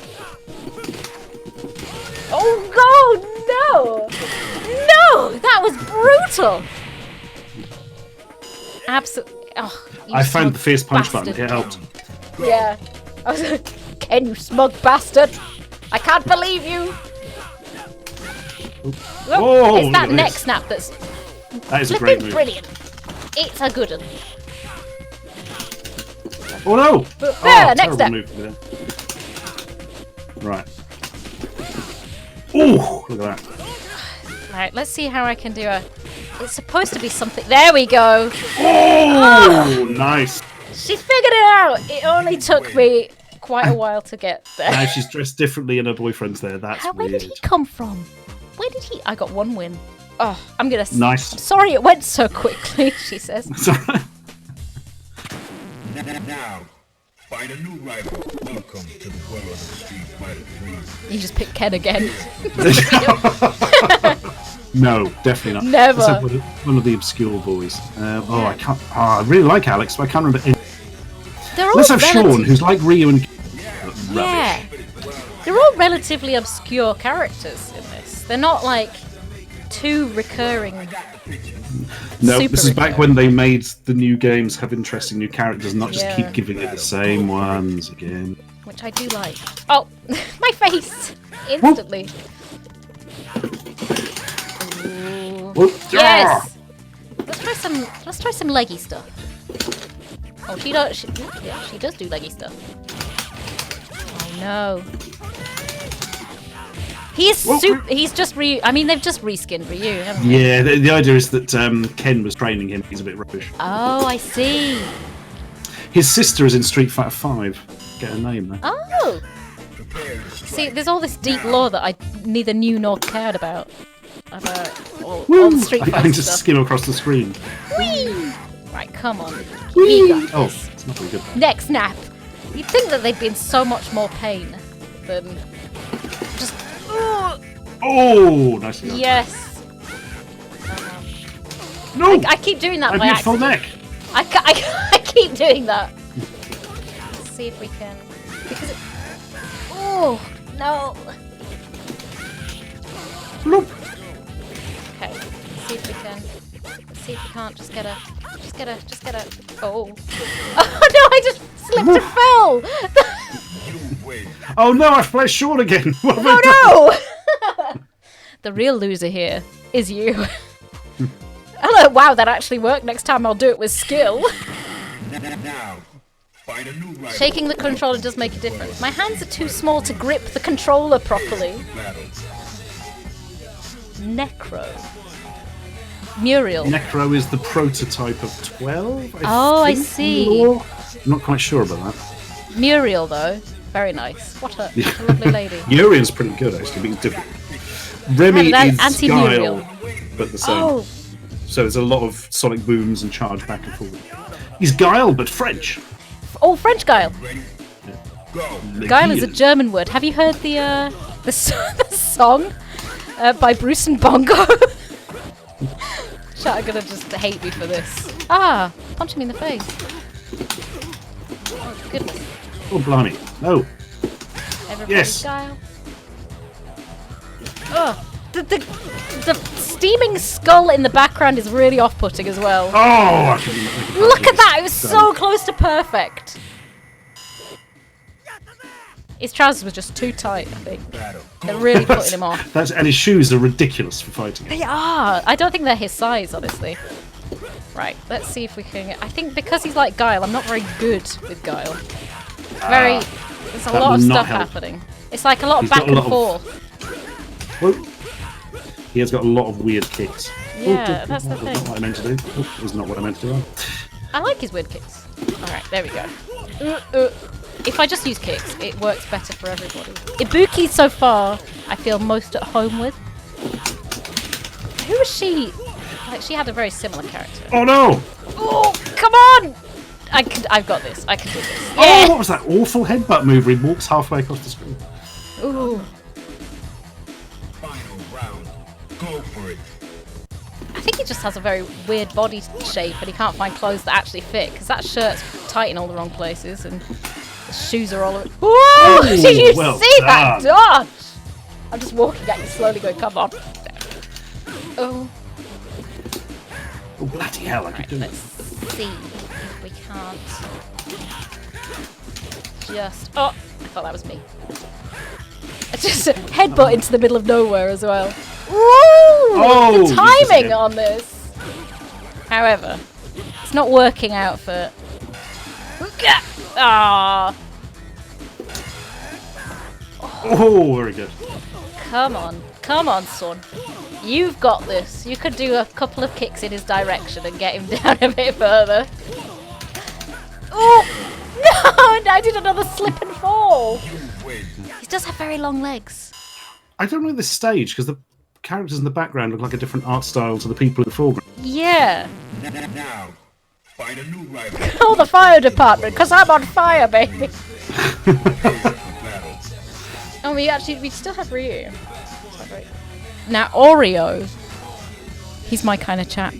S2: Oh no! No! That was brutal! Absolutely. Oh,
S1: I found the fierce punch
S2: bastard.
S1: button. It helped.
S2: Yeah. I was like, Ken, you smug bastard! I can't believe you! Look,
S1: Oh,
S2: it's that
S1: look at
S2: neck
S1: this.
S2: snap that's
S1: That is a great
S2: flipping
S1: move.
S2: brilliant. It's a good one.
S1: Oh no!
S2: There,
S1: Oh,
S2: next
S1: terrible
S2: step.
S1: move there. Right. Oh, look at that.
S2: Right, let's see how I can do a. It's supposed to be something. There we go.
S1: Oh, nice.
S2: She figured it out. It only took me quite a while to get
S1: Now
S2: there.
S1: she's dressed differently and her boyfriend's there. That's
S2: Where
S1: weird.
S2: did he come from? Where did he? I got one win. Oh, I'm gonna.
S1: Nice.
S2: Sorry, it went so quickly. She says.
S1: Sorry.
S5: Now. Find a new rival. Welcome to the world of Street Fighter 3.
S2: You just picked Ken again.
S1: No, definitely not.
S2: Never.
S1: Let's have one of the obscure boys. I can't. Oh, I really like Alex, but I can't remember.
S2: They're all
S1: Let's have Sean,
S2: relative-
S1: who's like Ryu and.
S2: Yeah. They're all relatively obscure characters in this. They're not like too recurring.
S1: No,
S2: Super
S1: this is back
S2: recurring.
S1: when they made the new games have interesting new characters, not just
S2: Yeah.
S1: keep giving it the same ones again.
S2: Which I do like. Oh, my face! Instantly. Ooh.
S1: Oh,
S2: Yes! Let's try some leggy stuff. Oh, she does do leggy stuff. Oh no. He's just I mean, they've just reskinned Ryu, haven't they?
S1: Yeah, the idea is that Ken was training him. He's a bit rubbish.
S2: Oh, I see.
S1: His sister is in Street Fighter 5. Get her name there.
S2: Oh! See, there's all this deep lore that I neither knew nor cared about. All the Street
S1: I
S2: Fighter
S1: can just
S2: stuff.
S1: skim across the screen.
S2: Whee! Right, come on. You got
S1: Oh,
S2: this.
S1: it's not very good.
S2: Neck snap. You'd think that they'd be in so much more pain than just.
S1: Oh, nice.
S2: Yes.
S1: No,
S2: I keep doing that
S1: I
S2: by
S1: need full
S2: accident.
S1: neck.
S2: I keep doing that. Let's see if we can. Because it. Oh no.
S1: Look.
S2: Okay. Let's see if we can. Let's see if we can't just get a. Oh. Oh no! I just slipped and fell.
S1: Oh no, I've played Sean again. What have I done?
S2: Oh no! The real loser here is you. Hello, wow, that actually worked. Next time I'll do it with skill.
S5: Now, find a new rival.
S2: Shaking the controller does make a difference. My hands are too small to grip the controller properly.
S5: Battles.
S2: Necro. Muriel.
S1: Necro is the prototype of 12.
S2: I
S1: think,
S2: see.
S1: or- I'm not quite sure about that.
S2: Muriel, though. Very nice. What a lovely lady.
S1: Uriel's pretty good, actually, but he's different. Remy
S2: Yeah,
S1: is
S2: anti-Muriel.
S1: Guile, but the same.
S2: Oh,
S1: So there's a lot of sonic booms and charge back and forward. He's Guile, but French.
S2: oh, French Guile.
S5: Go.
S2: Guile is a German word. Have you heard the the song by Bruce and Bongo? Chat are gonna just hate me for this. Ah, punching me in the face. Oh goodness.
S1: Oh, blimey. No.
S2: Everybody's
S1: Yes.
S2: Guile. Oh, the steaming skull in the background is really off-putting as well.
S1: Oh, I can
S2: Look at that! It was so close to perfect. His trousers were just too tight, I think. They're really putting him off.
S1: And his shoes are ridiculous for fighting.
S2: They are. I don't think they're his size, honestly. Right, let's see if we can. I think because he's like Guile, I'm not very good with Guile. There's a
S1: that
S2: lot
S1: will
S2: of
S1: not
S2: stuff
S1: help.
S2: happening. It's like a lot of
S1: He's
S2: back
S1: got a
S2: and
S1: lot
S2: forth.
S1: Oh. He has got a lot of weird kicks.
S2: Yeah, that's the
S1: That's not
S2: thing.
S1: what I meant to do. Oh, is not what I meant to do.
S2: I like his weird kicks. Alright, there we go. If I just use kicks, it works better for everybody. Ibuki, so far, I feel most at home with. Who was she? Like, she had a very similar character.
S1: Oh no!
S2: Oh, come on! I've got this. I can do this.
S1: Oh,
S2: Yeah!
S1: what was that awful headbutt move where he walks halfway across the screen?
S2: Ooh.
S5: Final round. Go for it.
S2: I think he just has a very weird body shape and he can't find clothes that actually fit because that shirt's tight in all the wrong places and the shoes are all over. Whoa!
S1: Ooh,
S2: Did you
S1: well
S2: see that
S1: done.
S2: dodge? I'm just walking at you slowly going, come on. Oh.
S1: Oh, bloody hell, I could do
S2: Let's
S1: it.
S2: see if we can't just... Oh! I thought that was me. Just a headbutt into the middle of nowhere as well. Ooh!
S1: Oh,
S2: The
S1: you
S2: timing
S1: just-
S2: on this! However, it's not working out for... Ah!
S1: Oh, very good.
S2: Come on. Come on, son. You've got this. You could do a couple of kicks in his direction and get him down a bit further. Oh! No! I did another slip and fall. He does have very long legs.
S1: I don't know this stage because the characters in the background look like a different art style to the people in the foreground.
S2: Yeah.
S5: Now, find a new rival.
S2: Call the fire department, because I'm on fire, baby.
S5: Battles.
S2: Oh, we still have Ryu. Now, Oreo. He's my kind of chap.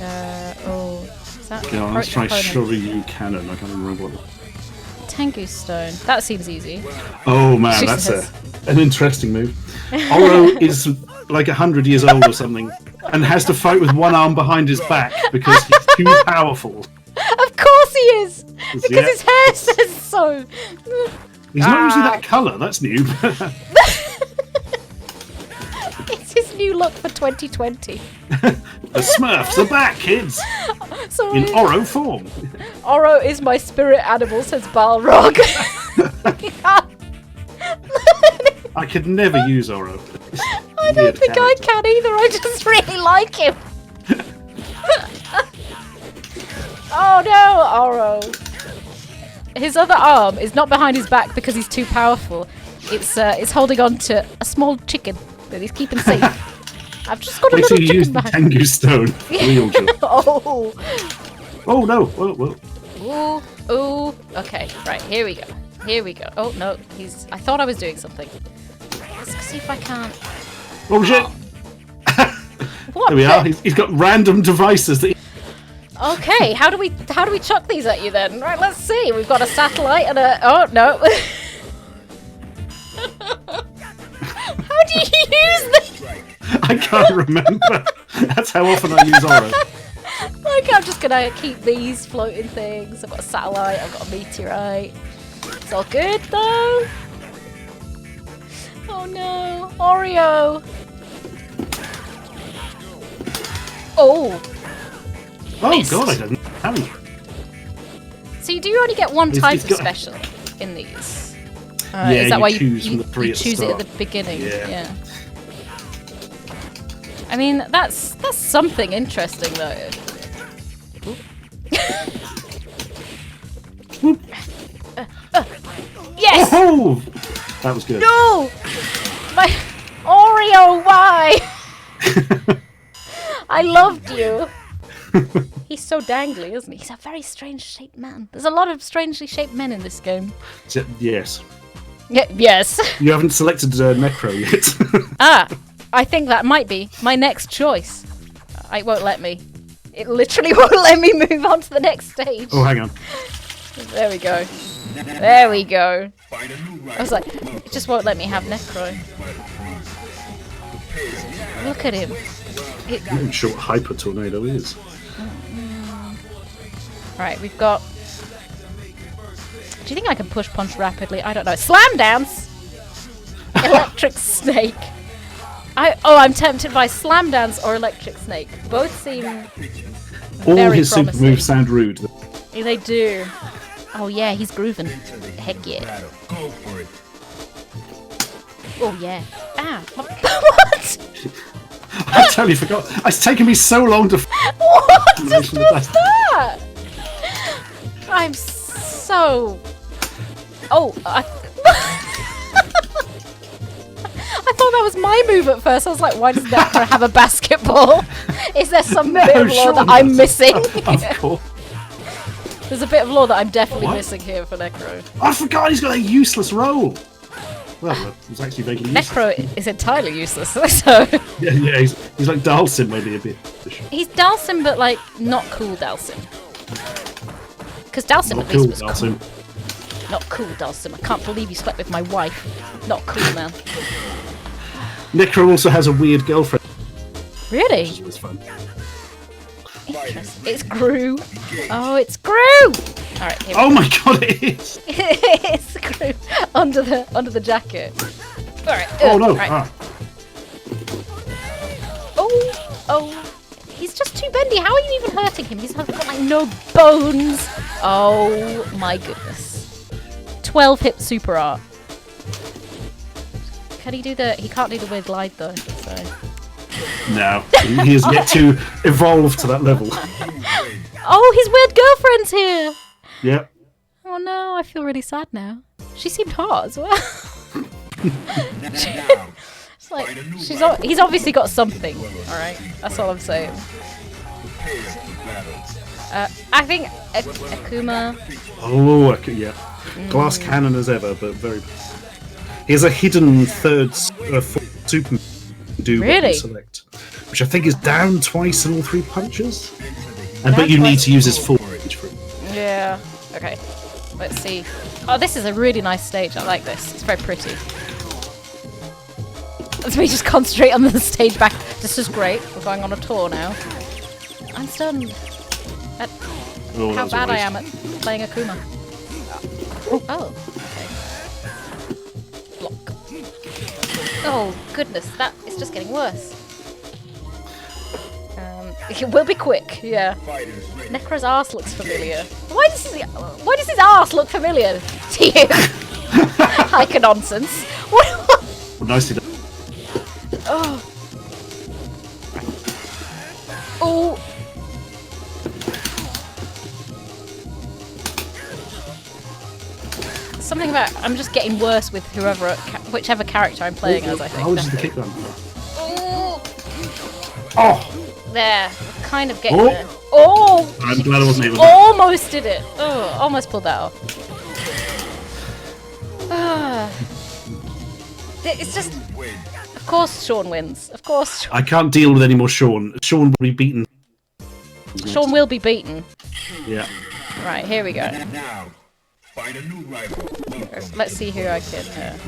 S2: Oh. Is that
S1: Yeah, let's try
S2: opponent?
S1: Shoryu Cannon. I can't remember what.
S2: Tengu Stone. That seems easy.
S1: Oh man,
S2: Jesus.
S1: that's an interesting move. Oro is like 100 years old or something, and has to fight with one arm behind his back because he's too powerful.
S2: Of course he is! Because
S1: Yeah.
S2: his hair says so.
S1: He's not usually that colour. That's new.
S2: It's his new look for 2020.
S1: The Smurfs are back, kids,
S2: Sorry.
S1: in Oro form.
S2: Oro is my spirit animal, says Balrog.
S1: I could never use Oro.
S2: I don't think I can either. I just really like him. Oh no, Oro. His other arm is not behind his back because he's too powerful. It's holding on to a small chicken that he's keeping safe. I've just got a
S1: Wait
S2: little
S1: till you
S2: chicken
S1: use the
S2: back.
S1: Tengu Stone. Wielder.
S2: Oh.
S1: Oh no! Whoa.
S2: Ooh. Ooh. Okay. Right. Here we go. Here we go. Oh no. I thought I was doing something. Let's see if I can't.
S1: Oh shit!
S2: What?
S1: There we are. He's got random devices that.
S2: Okay, how do we chuck these at you then? Right, let's see. We've got a satellite and a... Oh, no. How do you use this?
S1: I can't remember. That's how often I use Oro.
S2: Like, I'm just gonna keep these floating things. I've got a satellite, I've got a meteorite. It's all good, though. Oh, no. Oreo. Oh!
S1: Oh
S2: Missed.
S1: god, I don't know.
S2: So do you only get one
S1: He's-
S2: type
S1: he's
S2: of
S1: got-
S2: special in these?
S1: Yeah,
S2: is that
S1: you
S2: why
S1: choose
S2: you
S1: from the three at the
S2: choose it at
S1: start.
S2: the beginning?
S1: Yeah.
S2: I mean, that's something interesting though. Yes!
S1: Oh! That was good.
S2: No! My Oreo, why? I loved you. He's so dangly, isn't he? He's a very strange shaped man. There's a lot of strangely shaped men in this game.
S1: Yes.
S2: Yeah, yes.
S1: You haven't selected Necro yet.
S2: I think that might be my next choice. It won't let me. It literally won't let me move on to the next stage.
S1: Oh, hang on.
S2: There we go. There we go.
S5: Find a new
S2: I was
S5: rival.
S2: like, it just won't let me have Necro. Look at him.
S1: I'm not sure what Hyper Tornado is.
S2: Right, we've got... Do you think I can push punch rapidly? I don't know. Slam dance! Electric snake. I'm tempted by slam dance or electric snake. Both seem
S1: All
S2: very
S1: his
S2: promising.
S1: super moves sound rude.
S2: Yeah, they do. Oh yeah, he's grooving. Heck yeah.
S5: Battle. Go for it.
S2: Oh yeah. Ah. What?
S1: I totally forgot. It's taken me so long to.
S2: What the
S1: Mention the
S2: fuck's that? I'm so... Oh, I thought that was my move at first. I was like, why does Necro have a basketball? Is there some bit of lore that I'm missing?
S1: Of course.
S2: There's a bit of lore that I'm definitely
S1: What?
S2: missing here for Necro.
S1: I forgot he's got a useless roll. Well, it was actually vaguely useless.
S2: Necro is entirely useless, so...
S1: Yeah, he's like Dalsim, maybe a bit.
S2: He's Dalsim, but like, not cool Dalsim. Because Dalsim
S1: Not
S2: at least
S1: cool,
S2: was
S1: Dalsim.
S2: cool. Not cool Dalsim. I can't believe you slept with my wife. Not cool, man.
S1: Necro also has a weird girlfriend.
S2: Really?
S1: Which was fun.
S2: Interesting. It's Gru. Oh, it's Gru! Alright, here we
S1: Oh my god, it is!
S2: it's Gru under the jacket. Alright.
S1: Oh no!
S2: Right.
S1: Ah.
S2: Oh, he's just too bendy. How are you even hurting him? He's got like no bones. Oh my goodness. 12 hit super art. Can he do he can't do the weird glide though, so.
S1: No, he has yet to evolve to that level.
S2: Oh, his weird girlfriend's here!
S1: Yep.
S2: Oh no, I feel really sad now. She seemed hot as well. It's like, he's obviously got something, alright? That's all I'm saying. I think Akuma...
S1: Oh, yeah. Glass cannon as ever, but very... He has a hidden third super do when
S2: Really?
S1: you select, which I think is down twice in all three punches.
S2: Down
S1: But you need
S2: twice.
S1: to use his full range for him.
S2: Yeah. Okay. Let's see. Oh, this is a really nice stage. I like this. It's very pretty. Let me just concentrate on the stage back. This is great. We're going on a tour now. I'm stunned at
S1: Oh, that
S2: how
S1: was a
S2: bad I
S1: waste.
S2: am at playing Akuma. Oh. Okay. Block. Oh goodness, that is just getting worse. It will be quick. Yeah. Necro's arse looks familiar. Why does his arse look familiar to you? Hike nonsense. What?
S1: Well, nicely done.
S2: Oh. Oh. Something about I'm just getting worse with whichever character I'm playing as. I think.
S1: How is the kick run?
S2: Oh.
S1: Oh!
S2: There, we're kind of getting
S1: Oh.
S2: there. Oh!
S1: I'm glad I wasn't able to.
S2: Almost did it. Oh, almost pulled that off. It's just, of course, Sean wins. Of course,
S1: I can't deal with any more Sean. Sean will be beaten.
S2: Sean will be beaten.
S1: Yeah.
S2: Right, here we go.
S5: Now, find a new rival.
S2: Let's see who I can.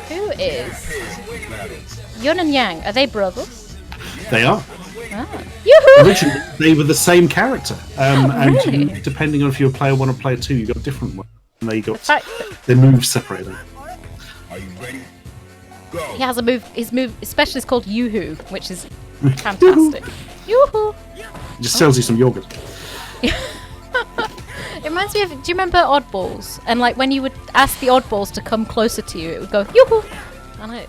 S2: Who is Yun and Yang? Are they brothers?
S1: They are.
S2: Ah. Yoo-hoo!
S1: Originally, they were the same character. And
S2: really?
S1: depending on if you're player 1 or player 2, you got different ones. And they got
S2: fact
S1: their moves separated.
S5: Are you ready? Go.
S2: He has a move. His special is called Yoo-hoo, which is fantastic. Yoo-hoo!
S1: It just sells you some yogurt.
S2: It reminds me of, do you remember Oddballs? And like when you would ask the Oddballs to come closer to you, it would go, yoo-hoo! And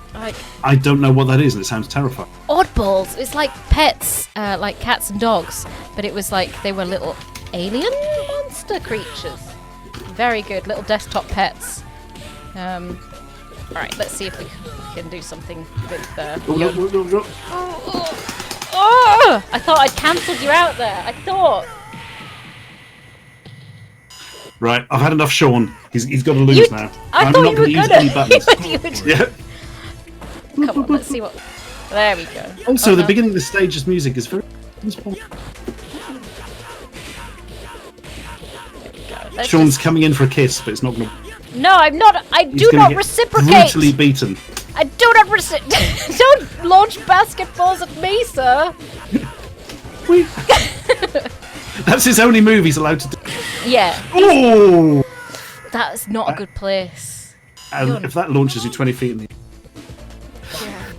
S1: I don't know what that is, and it sounds terrifying.
S2: Oddballs, it's like pets, like cats and dogs, but it was like they were little alien monster creatures. Very good, little desktop pets. Alright, let's see if we can do something with Oh! I thought I'd cancelled you out there. I thought.
S1: Right, I've had enough, Sean. He's got to lose now.
S2: I
S1: I'm
S2: thought
S1: not
S2: you were
S1: going to use
S2: gonna.
S1: any buttons.
S2: You would.
S1: Yeah.
S2: Come on, let's see what. There we go.
S1: Also,
S2: Oh,
S1: the
S2: no.
S1: beginning of the stage's music is very.
S2: Let's
S1: Sean's
S2: just-
S1: coming in for a kiss, but it's not going to.
S2: No, I'm not. I
S1: He's
S2: do
S1: gonna
S2: not
S1: get
S2: reciprocate.
S1: brutally beaten.
S2: I do not reciprocate. Don't launch basketballs at me, sir.
S1: Wait. That's his only move he's allowed to do.
S2: Yeah,
S1: Oh!
S2: that's not a good place.
S1: And if that launches you 20 feet in the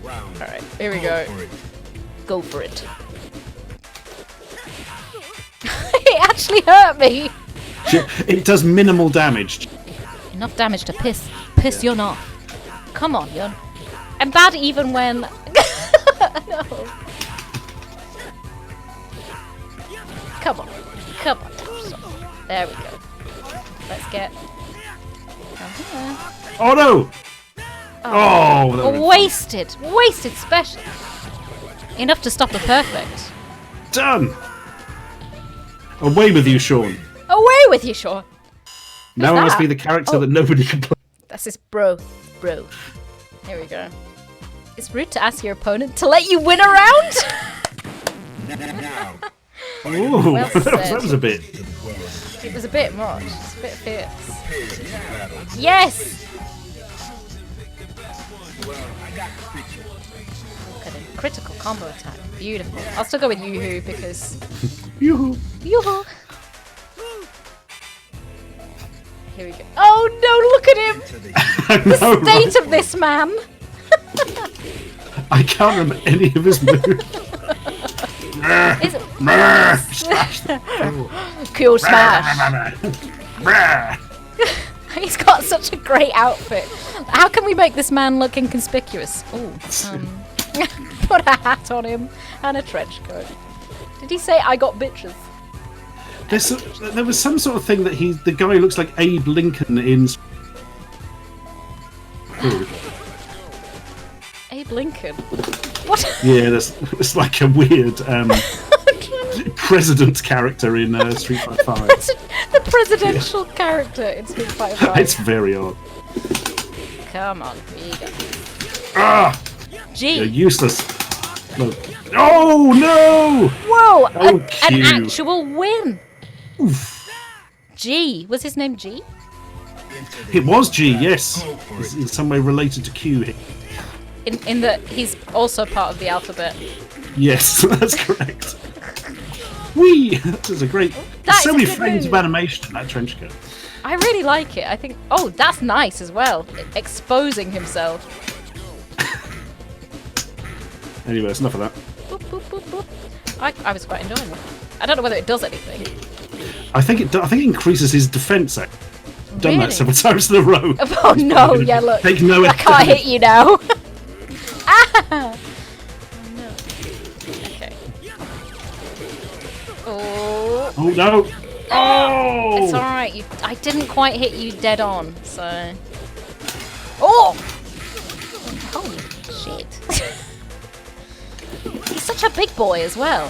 S2: All right, here we go. Go for it. It actually hurt me.
S1: it does minimal damage.
S2: Enough damage to piss Yun off. Come on, Yun. I'm bad even when. No. Come on. There we go. Let's get.
S1: Oh no! Oh, that would've
S2: Wasted special. Enough to stop the perfect.
S1: done! Away with you, Sean.
S2: Away with you, Shaw.
S1: Now I must
S2: that?
S1: be the character
S2: Oh.
S1: that nobody can play.
S2: That's his bro. Here we go. It's rude to ask your opponent to let you win a round.
S5: Now,
S1: Ooh,
S2: Well
S1: that was a bit.
S2: It was a bit much. It's a bit fierce. Yes. Look at him. Critical combo attack. Beautiful. I'll still go with Yoo-hoo because
S1: Yoo-hoo.
S2: Yoo-hoo. Here we go. Oh no! Look at him.
S1: I know, right?
S2: State of this man.
S1: I can't remember any of his moves.
S2: Is it? Cool smash. He's got such a great outfit. How can we make this man look inconspicuous? Oh, put a hat on him and a trench coat. Did he say I got bitches?
S1: There was some sort of thing that the guy looks like Abe Lincoln in. Ooh.
S2: Abe Lincoln. What?
S1: Yeah, it's like a weird president character in Street Fighter 5.
S2: The presidential character in Street Fighter 5.
S1: It's very odd.
S2: Come on, Vega.
S1: Ah!
S2: G.
S1: You're useless. No. Oh no!
S2: Whoa!
S1: Oh,
S2: An
S1: Q.
S2: actual win.
S1: Oof.
S2: G. Was his name G?
S1: It was G, yes. It's in some way related to Q.
S2: In that he's also part of the alphabet.
S1: Yes, that's correct. Whee! That was a great.
S2: That
S1: So
S2: is a
S1: many
S2: good
S1: frames
S2: move.
S1: of animation in that trench coat.
S2: I really like it. I think. Oh, that's nice as well. Exposing himself.
S1: Anyway, it's enough of that.
S2: Boop, boop, boop, boop. I was quite enjoying it. I don't know whether it does anything.
S1: I think it increases his defense. I've done
S2: Really?
S1: that several times in a row.
S2: Oh no! Yeah, look.
S1: Take no
S2: I can't hit you now. Ah! Oh no. Okay. Oh.
S1: Oh no! Oh!
S2: It's alright. I didn't quite hit you dead on, so. Oh! Holy shit. He's such a big boy as well.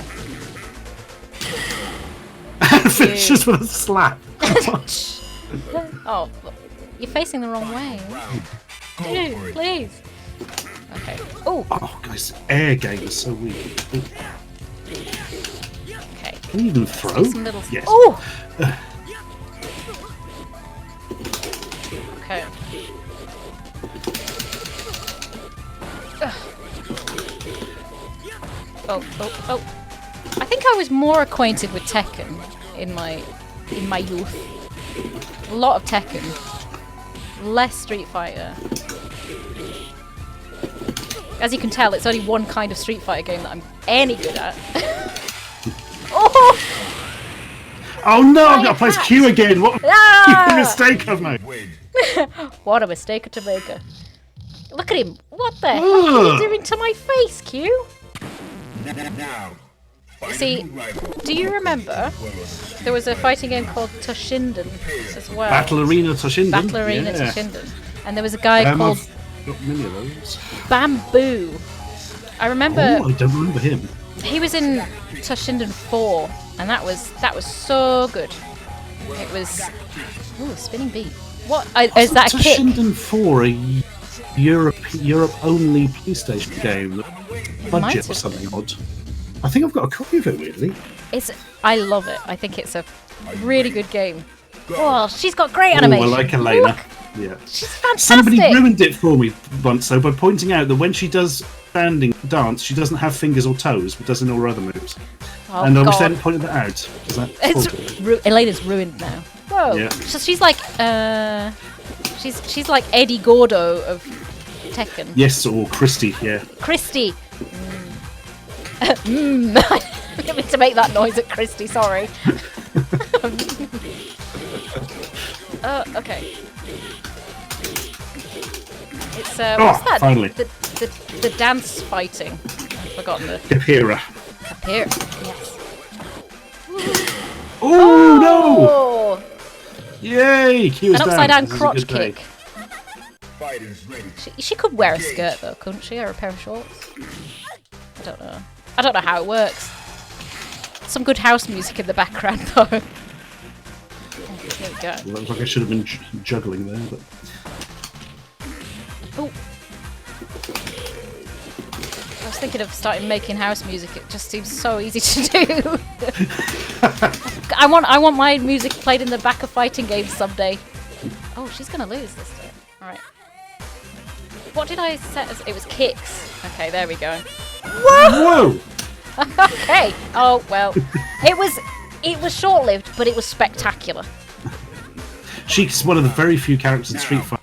S1: Finishes with a slap.
S2: Oh, you're facing the wrong way. Dude, please. Okay. Oh,
S1: Oh, guys, air game is so weak.
S2: okay.
S1: Can you even throw?
S2: Some little.
S1: Yes.
S2: Oh! Okay. Oh. I think I was more acquainted with Tekken in my youth. A lot of Tekken. Less Street Fighter. As you can tell, it's only one kind of Street Fighter game that I'm any good at.
S1: Oh no, I've
S2: Fire
S1: got to place
S2: hat.
S1: Q again. What
S2: Ah!
S1: a mistake I've made.
S5: Win.
S2: What a mistake to make. Look at him. What the heck are you doing to my face, Q?
S5: Now. Find a
S2: See,
S5: new rival.
S2: do you remember there was a fighting game called Toshinden as well?
S1: Battle Arena Toshinden.
S2: Battle Arena
S1: Yeah.
S2: Toshinden. And there was a guy called
S1: I've got many of those.
S2: Bamboo. I remember
S1: Oh, I don't remember him.
S2: he was in Toshinden 4, and that was so good. It was spinning beat. What is that a kick?
S1: Toshinden 4, a Europe only PlayStation game. Budget
S2: have
S1: was something odd. I think I've got a copy of it, weirdly.
S2: I love it. I think it's a really good game. Oh, she's got great
S1: Oh,
S2: animation.
S1: I like Elena.
S2: Look,
S1: Yeah.
S2: she's fantastic.
S1: Somebody ruined it for me once, though, by pointing out that when she does standing dance, she doesn't have fingers or toes, but does in all her other moves.
S2: Oh,
S1: And I wish they
S2: God.
S1: hadn't pointed that out. 'Cause that's awful.
S2: Elena's ruined now. Whoa.
S1: Yeah.
S2: So she's like she's like Eddie Gordo of Tekken.
S1: Yes, or Christy, yeah.
S2: Christy. I didn't mean to make that noise at Christy, sorry. Okay. It's what's that?
S1: Finally.
S2: The dance fighting. I've forgotten the
S1: Capira.
S2: here. Yes.
S1: Oh, no!
S2: Oh!
S1: Yay! Q is
S2: An
S1: down.
S2: upside down
S1: This is a
S2: crotch
S1: good day.
S2: kick.
S5: Fighters ready.
S2: She could wear a skirt though, couldn't she? Or a pair of shorts? I don't know. I don't know how it works. Some good house music in the background though. Here we go.
S1: Looks like I should have been juggling there, but
S2: Oh. I was thinking of starting making house music. It just seems so easy to do. I want my music played in the back of fighting games someday. Oh, she's gonna lose this time. All right. What did I set as? It was kicks. Okay, there we go.
S1: whoa!
S2: Okay. Oh well. It was short-lived, but it was spectacular.
S1: She's one of the very few characters in Street Fighter.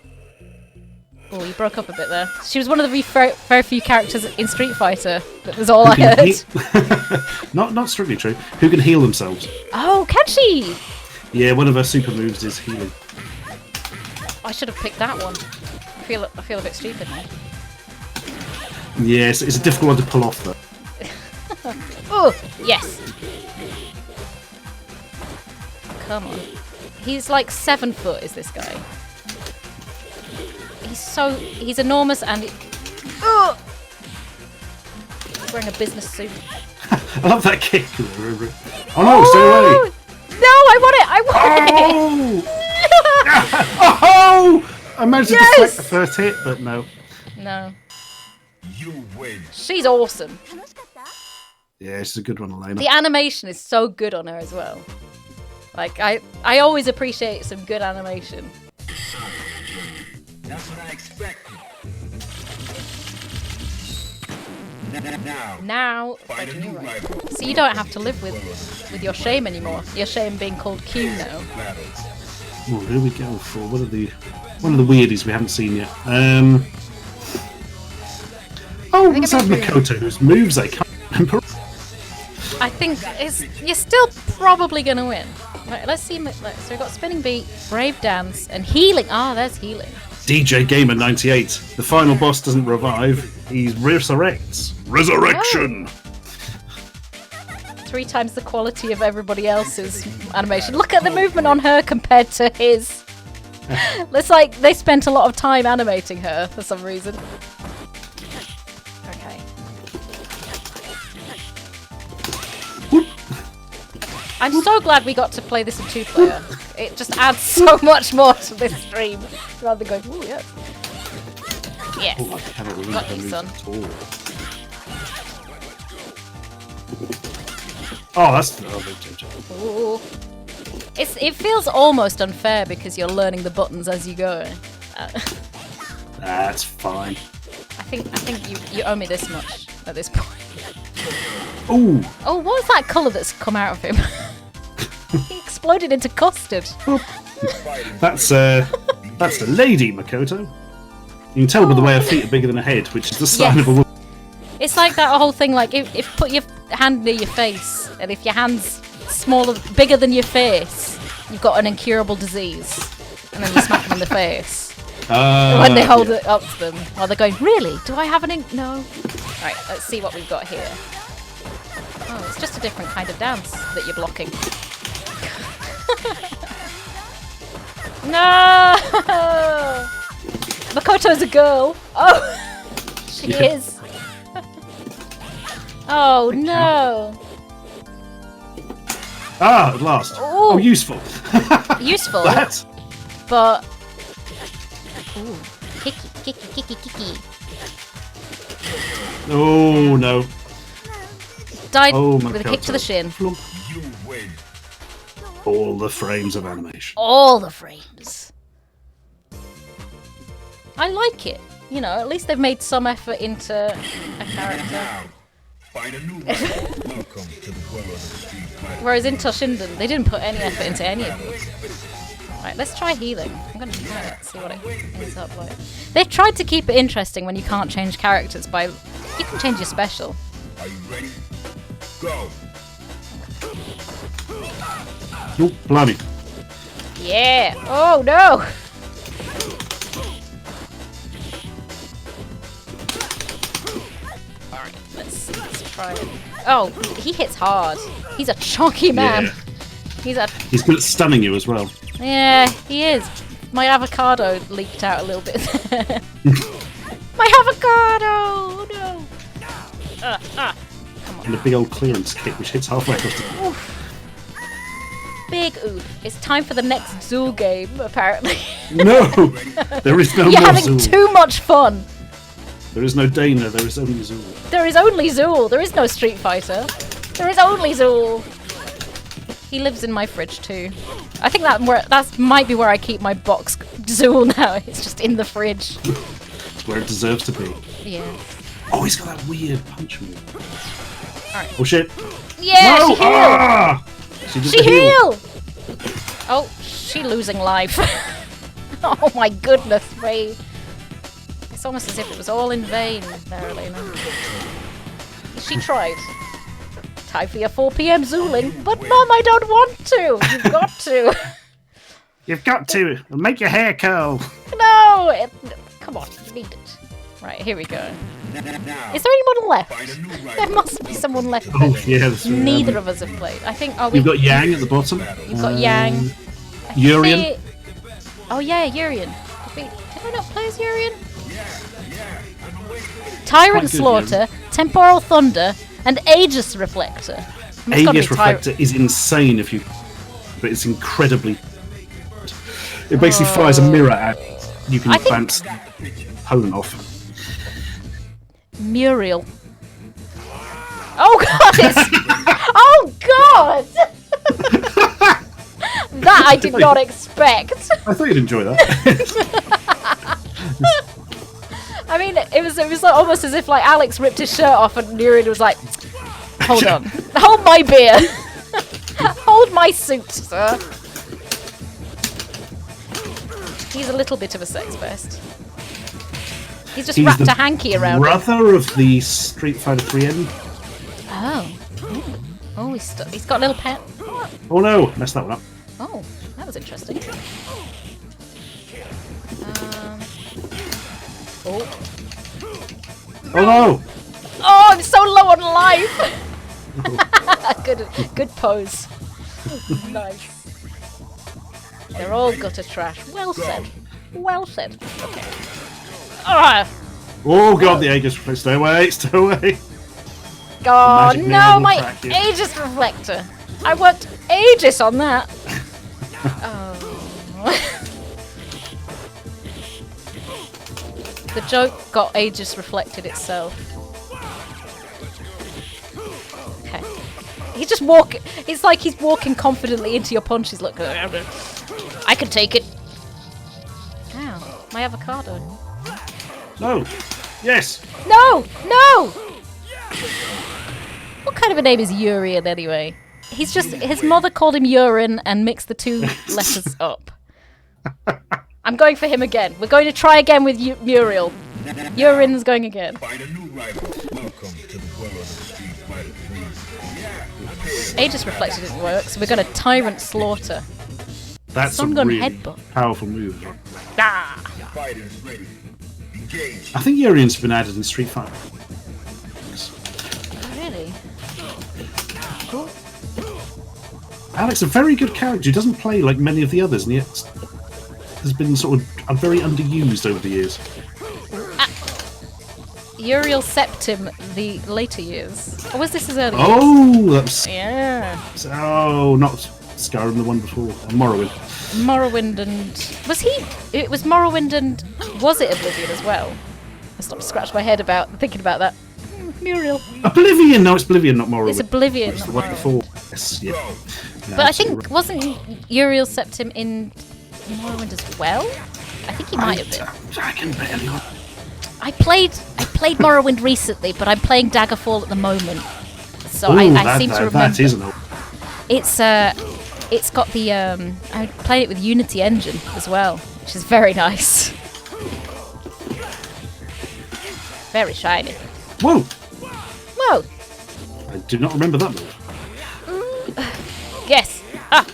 S2: Oh, you broke up a bit there. She was one of the very few characters in Street Fighter. That was all I
S1: Who can
S2: heard.
S1: not strictly true. Who can heal themselves?
S2: Oh, can she?
S1: Yeah, one of her super moves is healing.
S2: I should have picked that one. I feel a bit stupid now.
S1: Yes, it's a difficult one to pull off though.
S2: Oh, yes. Come on. He's like 7 foot, is this guy? He's enormous and oh! He's wearing a business suit.
S1: I love that kick. Oh no, stay away!
S2: No, I want it!
S1: Oh! I managed to
S2: Yes!
S1: deflect the first hit, but no.
S2: No.
S5: You win.
S2: She's awesome.
S1: Yeah, it's a good one, Elena.
S2: The animation is so good on her as well. Like, I always appreciate some good animation.
S5: That's what I expected. Now.
S2: Now,
S5: Find a new rival.
S2: so you don't have to live with your shame anymore. Your shame being called Q now.
S5: Battles.
S1: Oh, who do we go for? One of the weirdies we haven't seen yet. Let's have Makoto, whose moves I can't remember.
S2: I think you're still probably gonna win. Right, let's see. So we've got spinning beat, brave dance, and healing. Ah, there's healing.
S1: DJ Gamer 98. The final boss doesn't revive; he resurrects. Resurrection.
S2: 3 times the quality of everybody else's animation. Look at the movement on her compared to his. It's like they spent a lot of time animating her for some reason. Okay. I'm so glad we got to play this in 2-player. It just adds so much more to this stream rather than going, ooh, yes. Yes.
S1: Oh, I cannot remember
S2: Got
S1: her
S2: you,
S1: moves
S2: son.
S1: at all. Oh, that's.
S2: Ooh. It feels almost unfair because you're learning the buttons as you go.
S1: That's fine.
S2: I think you owe me this much at this point.
S1: Ooh.
S2: Oh, what was that colour that's come out of him? He exploded into custard.
S1: That's the lady, Makoto. You can tell by the way her feet are bigger than her head, which is the sign
S2: Yes.
S1: of a woman.
S2: It's like that whole thing, like if put your hand near your face, and if your hand's bigger than your face, you've got an incurable disease, and then you smack them in the face. When they hold it up to them, while they're going, really? Do I have no? Right, let's see what we've got here. Oh, it's just a different kind of dance that you're blocking. No! Makoto's a girl. Oh, she is. Oh no!
S1: Ah, at last.
S2: Ooh.
S1: Oh, useful.
S2: Useful,
S1: That.
S2: but ooh, kicky.
S1: Oh no.
S2: Died
S1: Oh,
S2: with a kick to the shin.
S1: Flump.
S5: You win.
S1: All the frames of animation.
S2: All the frames. I like it. You know, at least they've made some effort into a character.
S5: Now, find a new rival. Welcome to the world of the Street Fighter.
S2: Whereas in Toshinden, they didn't put any effort into any of these. Right, let's try healing. I'm gonna try it, see what it ends up like. They've tried to keep it interesting when you can't change characters by... You can change your special.
S5: Are you ready? Go.
S1: Oh, blimey.
S2: Yeah! Oh no! Alright, let's try it. Oh, he hits hard. He's a chunky man.
S1: Yeah. He's good at stunning you as well.
S2: Yeah, he is. My avocado leaked out a little bit. My avocado! No!
S1: And a big old clearance kick which hits halfway across the...
S2: Oof. Big oof. It's time for the next Zool game, apparently.
S1: No! There is no
S2: You're
S1: more
S2: having
S1: Zool.
S2: too much fun.
S1: There is no Dana, there is only Zool.
S2: There is only Zool. There is no Street Fighter. There is only Zool. He lives in my fridge too. I think that might be where I keep my box Zool now. It's just in the fridge.
S1: It's where it deserves to be.
S2: Yeah.
S1: Oh, he's got that weird punch move.
S2: Alright.
S1: Oh shit.
S2: Yeah,
S1: No!
S2: she healed!
S1: Ah! Did
S2: She
S1: the heal.
S2: healed! Oh, she losing life. Oh my goodness me. It's almost as if it was all in vain there, Elena. She tried. Time for your 4 PM Zooling. But Mum, I don't want to! You've got to!
S1: You've got to! It'll make your hair curl!
S2: No! Come on, you need it. Right, here we go.
S5: Now,
S2: Is there anyone left?
S5: find a new rival.
S2: There must be someone left.
S1: Oh, yeah, that's right.
S2: Neither of us have played. I think. Oh,
S1: You've got Yang at the bottom.
S2: You've got Yang.
S1: Urian.
S2: Oh yeah, Urian. Did I not play as Urian? Tyrant
S1: Quite good,
S2: Slaughter, Temporal Thunder, and Aegis Reflector. It's gotta be
S1: Aegis Reflector is insane if you... But it's incredibly... It basically fires a mirror at you. Can
S2: I think-
S1: bounce the opponent off.
S2: Muriel. Oh god! Oh god! That I did not expect.
S1: I thought you'd enjoy that.
S2: I mean, it was like almost as if like Alex ripped his shirt off and Nurian was like, "Hold on, hold my beer, hold my suit, sir." He's a little bit of a sex pest. He's just wrapped a hanky around him.
S1: brother of the Street Fighter 3 end.
S2: Oh. Oh, he's got a little pet.
S1: Oh no, messed that one up.
S2: Oh, that was interesting. Oh.
S1: Oh no!
S2: Oh, I'm so low on life. Good pose. Nice. They're all gutter trash. Well said. Well said. Okay. Ah!
S1: Oh god, the Aegis Reflector. Stay away, stay away.
S2: Oh
S1: magic mirror
S2: no,
S1: will
S2: my
S1: crack you.
S2: Aegis Reflector. I worked ages on that. Oh. The joke got Aegis reflected itself. Okay. He's just walking. It's like he's walking confidently into your punches. Look, I can take it. Ow, my avocado.
S1: No. Yes.
S2: No, no. What kind of a name is Urian anyway? He's just his mother called him urine and mixed the two letters up. I'm going for him again. We're going to try again with Muriel. Urian's going again.
S5: Find a new rival. Welcome to the world of the Street Fighter 3.
S2: Aegis Reflector didn't work, so we're going to Tyrant Slaughter.
S1: That's a
S2: Sungun
S1: really
S2: Headbutt.
S1: powerful move.
S2: Ah!
S5: Fighters ready. Engage.
S1: I think Urian's been added in Street Fighter.
S2: Really? Cool.
S1: Alex, a very good character who doesn't play like many of the others, and yet has been sort of very underused over the years.
S2: Uriel Septim, the later years. Or was this as early?
S1: Oh, that's
S2: Yeah.
S1: not Skyrim, the one before, Morrowind.
S2: Morrowind and... Was he... It was Morrowind and... Was it Oblivion as well? I stopped to scratch my head about thinking about that. Muriel.
S1: Oblivion! No, it's Oblivion, not Morrowind.
S2: It's Oblivion.
S1: It's
S2: not
S1: the one
S2: Morrowind.
S1: before. Yes, yeah.
S2: But I think... Wasn't Uriel Septim in Morrowind as well? I think he might have been.
S1: I can barely...
S2: I played Morrowind recently, but I'm playing Daggerfall at the moment. So
S1: Ooh,
S2: I seem to remember.
S1: That is an old...
S2: It's got the I played it with Unity Engine as well, which is very nice. Very shiny.
S1: Whoa!
S2: Whoa!
S1: I do not remember that move.
S2: Yes. Ah.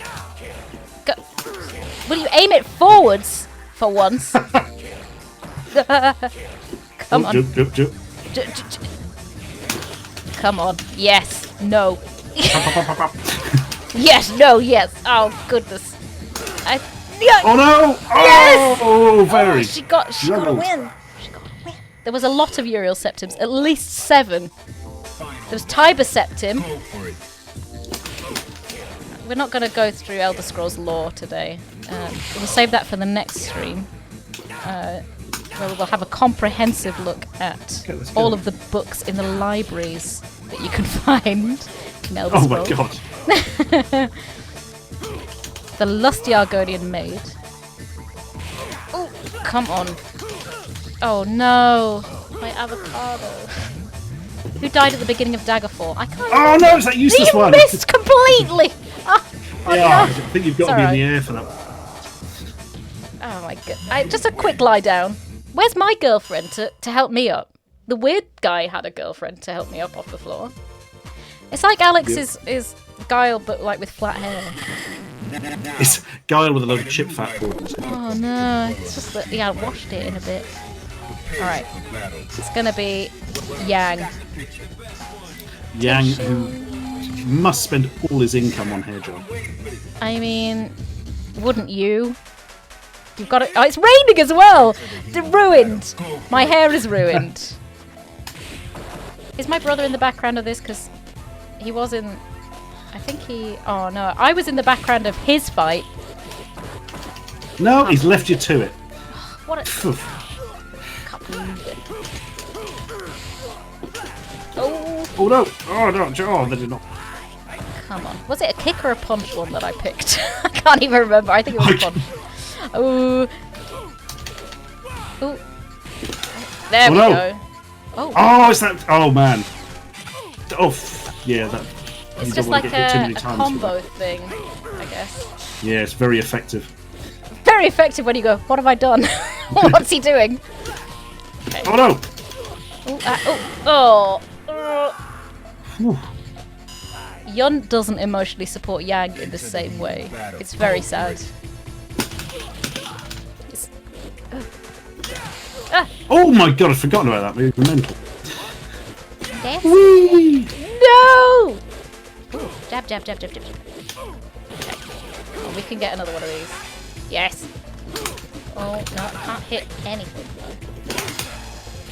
S2: Go. Will you aim it forwards for once? Come on.
S1: Jump.
S2: Come on. Yes. No. Yes. No. Yes. Oh goodness. Yeah.
S1: Oh no!
S2: Yes!
S1: Oh, very.
S2: She got a
S1: juggled.
S2: win. She got a win. There was a lot of Uriel Septims, at least 7. There was Tiber Septim.
S5: Go for it.
S2: We're not going to go through Elder Scrolls lore today. We'll save that for the next stream, where we'll have a comprehensive look at
S1: Okay, let's go.
S2: all of the books in the libraries that you can find in Elder
S1: Oh my
S2: Scrolls.
S1: god.
S2: The Lusty Argonian Maid. Oh, come on. Oh no, my avocado. Who died at the beginning of Daggerfall? I can't.
S1: Oh no, it's that useless
S2: You
S1: one.
S2: missed completely. Oh
S1: Yeah, I
S2: no.
S1: think you've got to
S2: It's
S1: be in
S2: alright.
S1: the air for that.
S2: Oh my god. Just a quick lie down. Where's my girlfriend to help me up? The weird guy had a girlfriend to help me up off the floor. It's like Alex is Guile, but like with flat hair.
S1: It's Guile with a load of chip fat borders.
S2: Oh no, it's just that I washed it in a bit. Alright, it's gonna be Yang.
S1: Yang, who must spend all his income on hair gel.
S2: I mean, wouldn't you? You've got it. Oh, it's raining as well! Ruined! My hair is ruined. Is my brother in the background of this? Because he was in... I think he... Oh no, I was in the background of his fight.
S1: No, he's left you to it.
S2: What a...
S1: Phew.
S2: Can't believe it. Oh,
S1: Oh no! Oh no! Oh, they did not.
S2: come on. Was it a kick or a punch one that I picked? I can't even remember. I think it was a punch. Oh. Oh. There
S1: Oh,
S2: we
S1: no.
S2: go. Oh.
S1: Oh, it's that. Oh man. Oh, yeah. That.
S2: It's
S1: you
S2: just
S1: don't
S2: like
S1: want to get hit too many
S2: a
S1: times with
S2: combo thing, I guess.
S1: that. Yeah, it's very effective.
S2: Very effective when you go, what have I done? What's he doing? Okay.
S1: Oh no! Whew.
S2: Yun doesn't emotionally support Yang in the same way. It's very sad. It's...
S1: Oh my god! I'd forgotten about that move. Mental.
S2: That's...
S1: Whee!
S2: No! Ooh, jab, jab, jab, jab, jab, jab. Okay. Oh, we can get another one of these. Yes. Oh, no, I can't hit anything.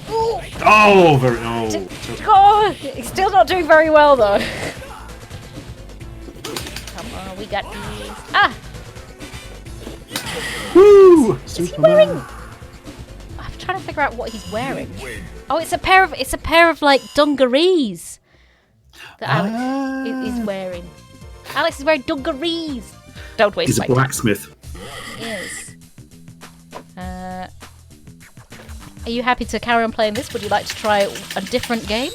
S2: Ooh.
S1: Oh, very. Oh.
S2: Oh, it's still not doing very well though. Come on, we got these. Ah!
S1: Woo!
S2: Is he wearing? I'm trying to figure out what he's wearing. Oh, it's a pair of like dungarees that Alex is wearing. Alex is wearing dungarees. Don't waste
S1: He's a
S2: my time.
S1: blacksmith.
S2: He is. Are you happy to carry on playing this? Would you like to try a different game?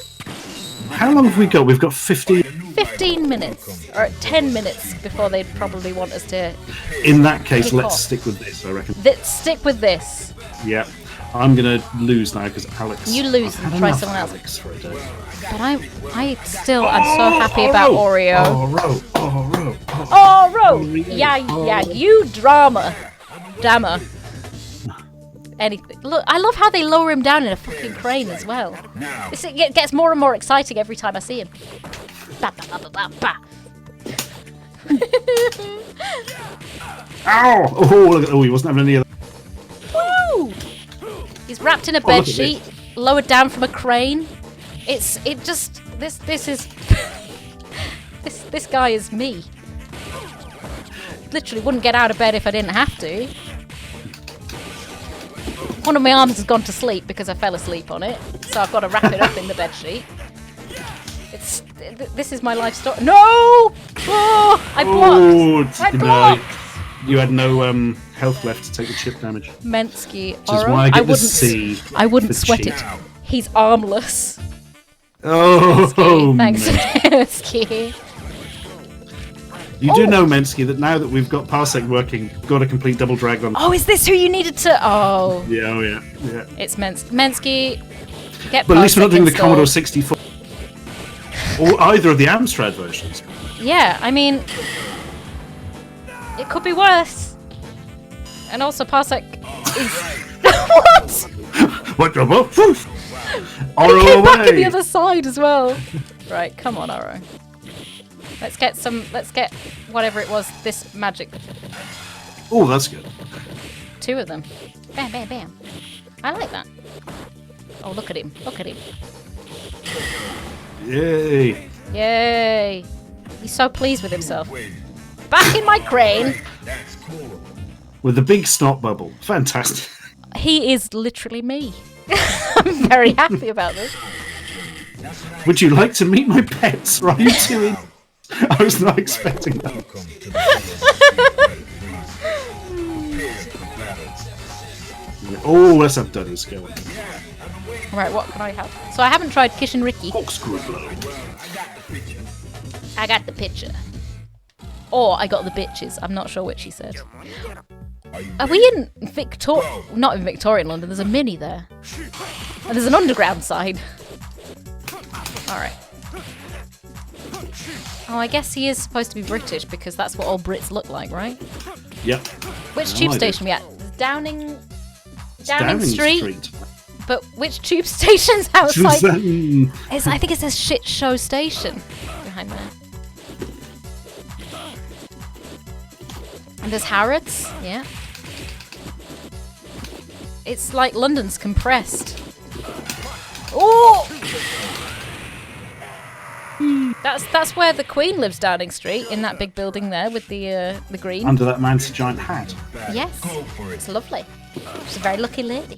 S1: How long have we got? We've got 50.
S2: 15 minutes, or 10 minutes before they'd probably want us to...
S1: In that case,
S2: Kick
S1: let's
S2: off.
S1: stick with this, I reckon.
S2: Stick with this.
S1: Yeah. I'm gonna lose now because Alex.
S2: You lose
S1: I've
S2: and
S1: had
S2: try
S1: enough
S2: someone else.
S1: Alex for a day.
S2: But I'm so happy about Oreo.
S1: Oh,
S2: Oro! Yeah, you drama. Dammer. Anything. Look, I love how they lower him down in a fucking crane as well. It gets more and more exciting every time I see him. Ba, ba, ba, ba, ba, ba.
S1: Ow! Oh, look at, he wasn't having any of that.
S2: Woo! He's wrapped in a
S1: look
S2: bed
S1: at this.
S2: sheet, lowered down from a crane. This is this guy is me. Literally wouldn't get out of bed if I didn't have to. One of my arms has gone to sleep because I fell asleep on it, so I've got to wrap it up in the bed sheet. This is my life story. No! Oh, I blocked. I blocked.
S1: You had no health left to take the chip damage.
S2: Mensky,
S1: Which is why I get the C.
S2: I wouldn't
S1: for
S2: sweat
S1: chip.
S2: it. He's armless.
S1: Oh,
S2: Thanks,
S1: Mensky.
S2: Mensky.
S1: You do know, Mensky, that now that we've got Parsec working, got a complete double drag on.
S2: Oh, is this who you needed to? Oh,
S1: Yeah, yeah.
S2: it's Mensky. Get
S1: But at least we're not
S2: Parsec
S1: doing the
S2: installed.
S1: Commodore 64 or either of the Amstrad versions.
S2: Yeah, I mean, it could be worse. And also, Parsec is what?
S1: What the what?
S2: He
S1: Oro
S2: came back at the
S1: away!
S2: other side as well. Right, come on, Oro. Let's get whatever it was, this magic.
S1: Oh, that's good.
S2: 2 of them. Bam, bam, bam. I like that. Oh, look at him. Look at him.
S1: Yay!
S2: Yay. He's so pleased with himself. Back in my crane.
S1: With the big snot bubble. Fantastic.
S2: He is literally me. I'm very happy about this.
S1: Would you like to meet my pets? Are you too in? I was not expecting that.
S5: Welcome to the
S1: Oh, let's have Dudders going.
S2: Right, what can I have? So I haven't tried Kish and Ricky.
S1: Corkscrew blow.
S2: I got the picture. Or I got the bitches. I'm not sure which he said. Are we in not in Victorian London, there's a mini there. And there's an underground side. Alright. Oh, I guess he is supposed to be British because that's what all Brits look like, right?
S1: Yep.
S2: Which
S1: No
S2: tube
S1: idea.
S2: station are we at? Downing
S1: Downing
S2: Street? But which tube station's outside?
S1: Street.
S2: I think it says shit show station behind there. And there's Harrods, yeah. It's like London's compressed. Oh! That's where the Queen lives, Downing Street, in that big building there with the green.
S1: Under that man's giant hat.
S2: Yes, it's lovely. She's a very lucky lady.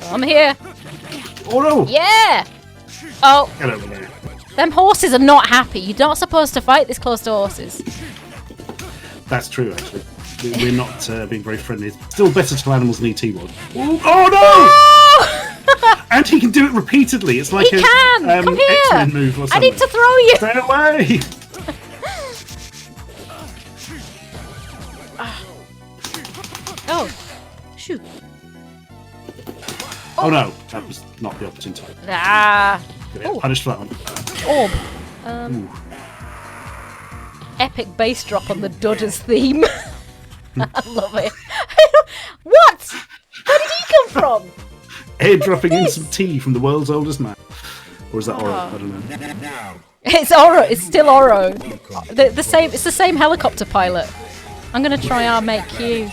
S2: I'm here.
S1: Oh no!
S2: Yeah. Oh,
S1: Get over there.
S2: them horses are not happy. You're not supposed to fight this close to horses.
S1: That's true, actually. We're not being very friendly. It's still better to animals than ET was. Oh no! And he can do it repeatedly. It's like
S2: He
S1: a
S2: can! Come here!
S1: X-Men move or
S2: I
S1: something.
S2: need to throw you.
S1: Stay away!
S2: Oh, shoot.
S1: Oh no, that was not the opportune time.
S2: Ah.
S1: Get
S2: Oh.
S1: punished for that one.
S2: Orb.
S1: Ooh.
S2: Epic bass drop on the Dudders theme. I love it. What? Where did he come from?
S1: Airdropping in
S2: this?
S1: some tea from the world's oldest man. Or is that Oro?
S2: Oh.
S1: I don't know.
S5: Now,
S2: It's Oro. It's still Oro. The same. It's the same helicopter pilot. I'm gonna try our mate Q.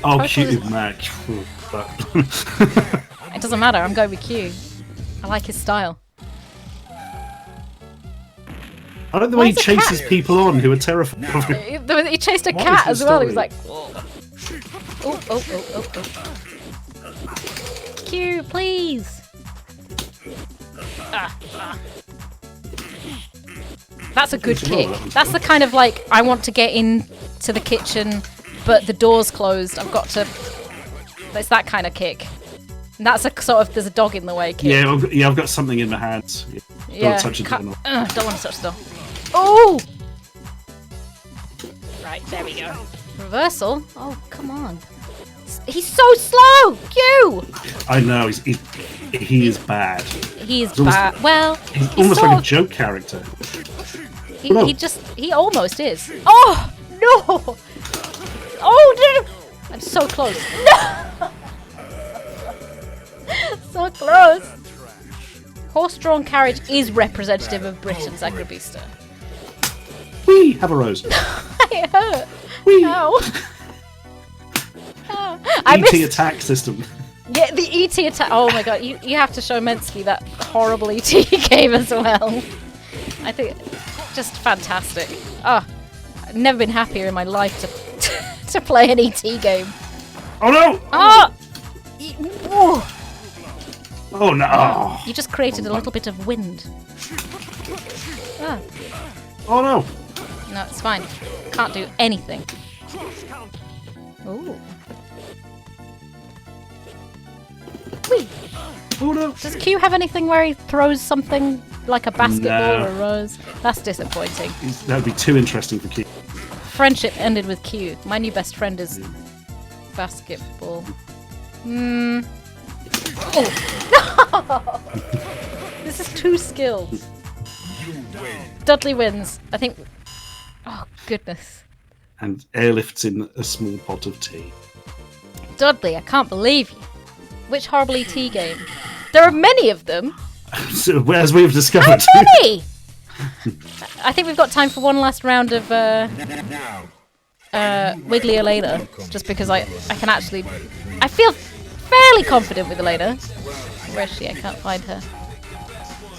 S1: Oh,
S2: Purple
S1: cute
S2: is-
S1: Mac.
S2: It doesn't matter. I'm going with Q. I like his style.
S1: I like the
S2: Why
S1: way he
S2: is a cat?
S1: chases people on who are terrified of him.
S2: He chased a
S1: What
S2: cat
S1: is
S2: as
S1: the
S2: well. He was
S1: story?
S2: like, oh, oh, oh, oh, oh. Q, please. That's a good
S1: It's a roll,
S2: kick.
S1: that one's
S2: That's the kind of like, I want to get into the kitchen, but the door's closed. I've got to. It's that kind of kick. And that's a sort of, there's a dog in the way kick.
S1: Yeah, I've got something in my hands. Yeah. Don't touch it.
S2: Don't
S1: Don't.
S2: want to touch the door. Oh! Right, there we go. Reversal? Oh, come on. He's so slow! Q!
S1: I know, he is bad.
S2: He is
S1: almost-
S2: bad. Well,
S1: He's
S2: he's
S1: almost
S2: sort
S1: like a
S2: of-
S1: joke character.
S2: He he almost is. Oh, no! Oh, no! I'm so close. No! So close. Horse-drawn carriage is representative of Britain's agribista.
S1: Whee! Have a rose.
S2: It hurt.
S1: Whee!
S2: Ow. Ow. I
S1: ET
S2: missed.
S1: attack system.
S2: Yeah, the ET attack. Oh my god, you have to show Mensky that horrible ET game as well. I think just fantastic. Oh, I've never been happier in my life to play an ET game.
S1: Oh no!
S2: Oh! Whoa.
S1: Oh no!
S2: You just created a little bit of wind. Ah,
S1: Oh no!
S2: no, it's fine. Can't do anything. Ooh. Whee!
S1: Oh no!
S2: Does Q have anything where he throws something like a basketball
S1: No.
S2: or a rose? That's disappointing.
S1: That would be too interesting for Keith.
S2: Friendship ended with Q. My new best friend is basketball. Hmm. Oh. This is two skills. Dudley wins. I think. Oh goodness.
S1: And airlifts in a small pot of tea.
S2: Dudley, I can't believe you. Which horrible ET game? There are many of them.
S1: So, as we've discovered.
S2: Many! I think we've got time for one last round of
S5: Now,
S2: Wiggly Elena, just because I can actually... I feel fairly confident with Elena. Where is she? I can't find her.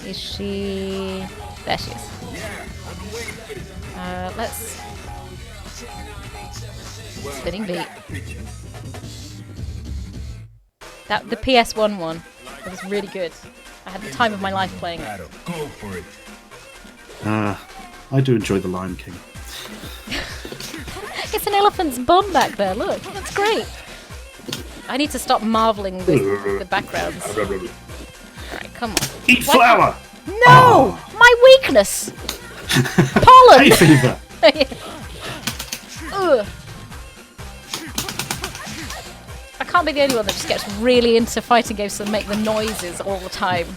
S2: Is she... There she is. Let's... Spinning beat. The PS1 one. It was really good. I had the time of my life playing it.
S5: battle. Go for it.
S1: I do enjoy the Lion King.
S2: It's an elephant's bum back there, look. That's great. I need to stop marveling with the backgrounds. Alright, come on.
S1: Eat
S2: Why
S1: flour!
S2: No! My weakness! Pollen!
S1: Hay fever!
S2: Ugh. I can't be the only one that just gets really into fighting games that make the noises all the time.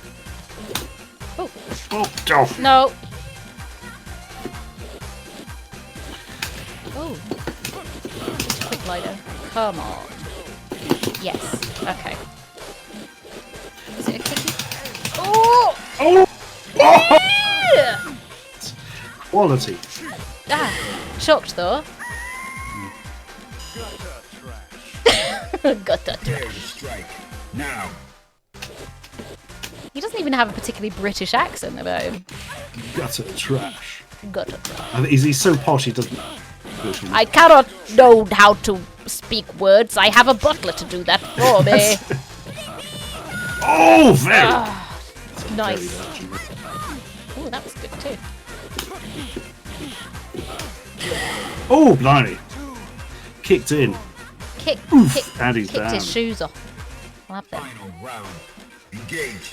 S2: Oh,
S1: Oh, oh.
S2: no. Oh. Just a quick glider. Come on. Yes. Okay. Is it a cookie? Oh!
S1: Oh! Oh!
S2: Yeah!
S1: Quality.
S2: Ah, shocked though. Got that.
S5: Prepare to strike. Now.
S2: He doesn't even have a particularly British accent about him.
S1: Gutter trash.
S2: Got it.
S1: He's so posh he doesn't.
S2: I cannot know how to speak words. I have a butler to do that for me.
S1: Oh, very.
S2: Nice. Oh, that was good too.
S1: Oh, blimey. Kicked in.
S2: Kick,
S1: And he's
S2: kicked
S1: down.
S2: his shoes off. I'll have that.
S5: Final round. Engage.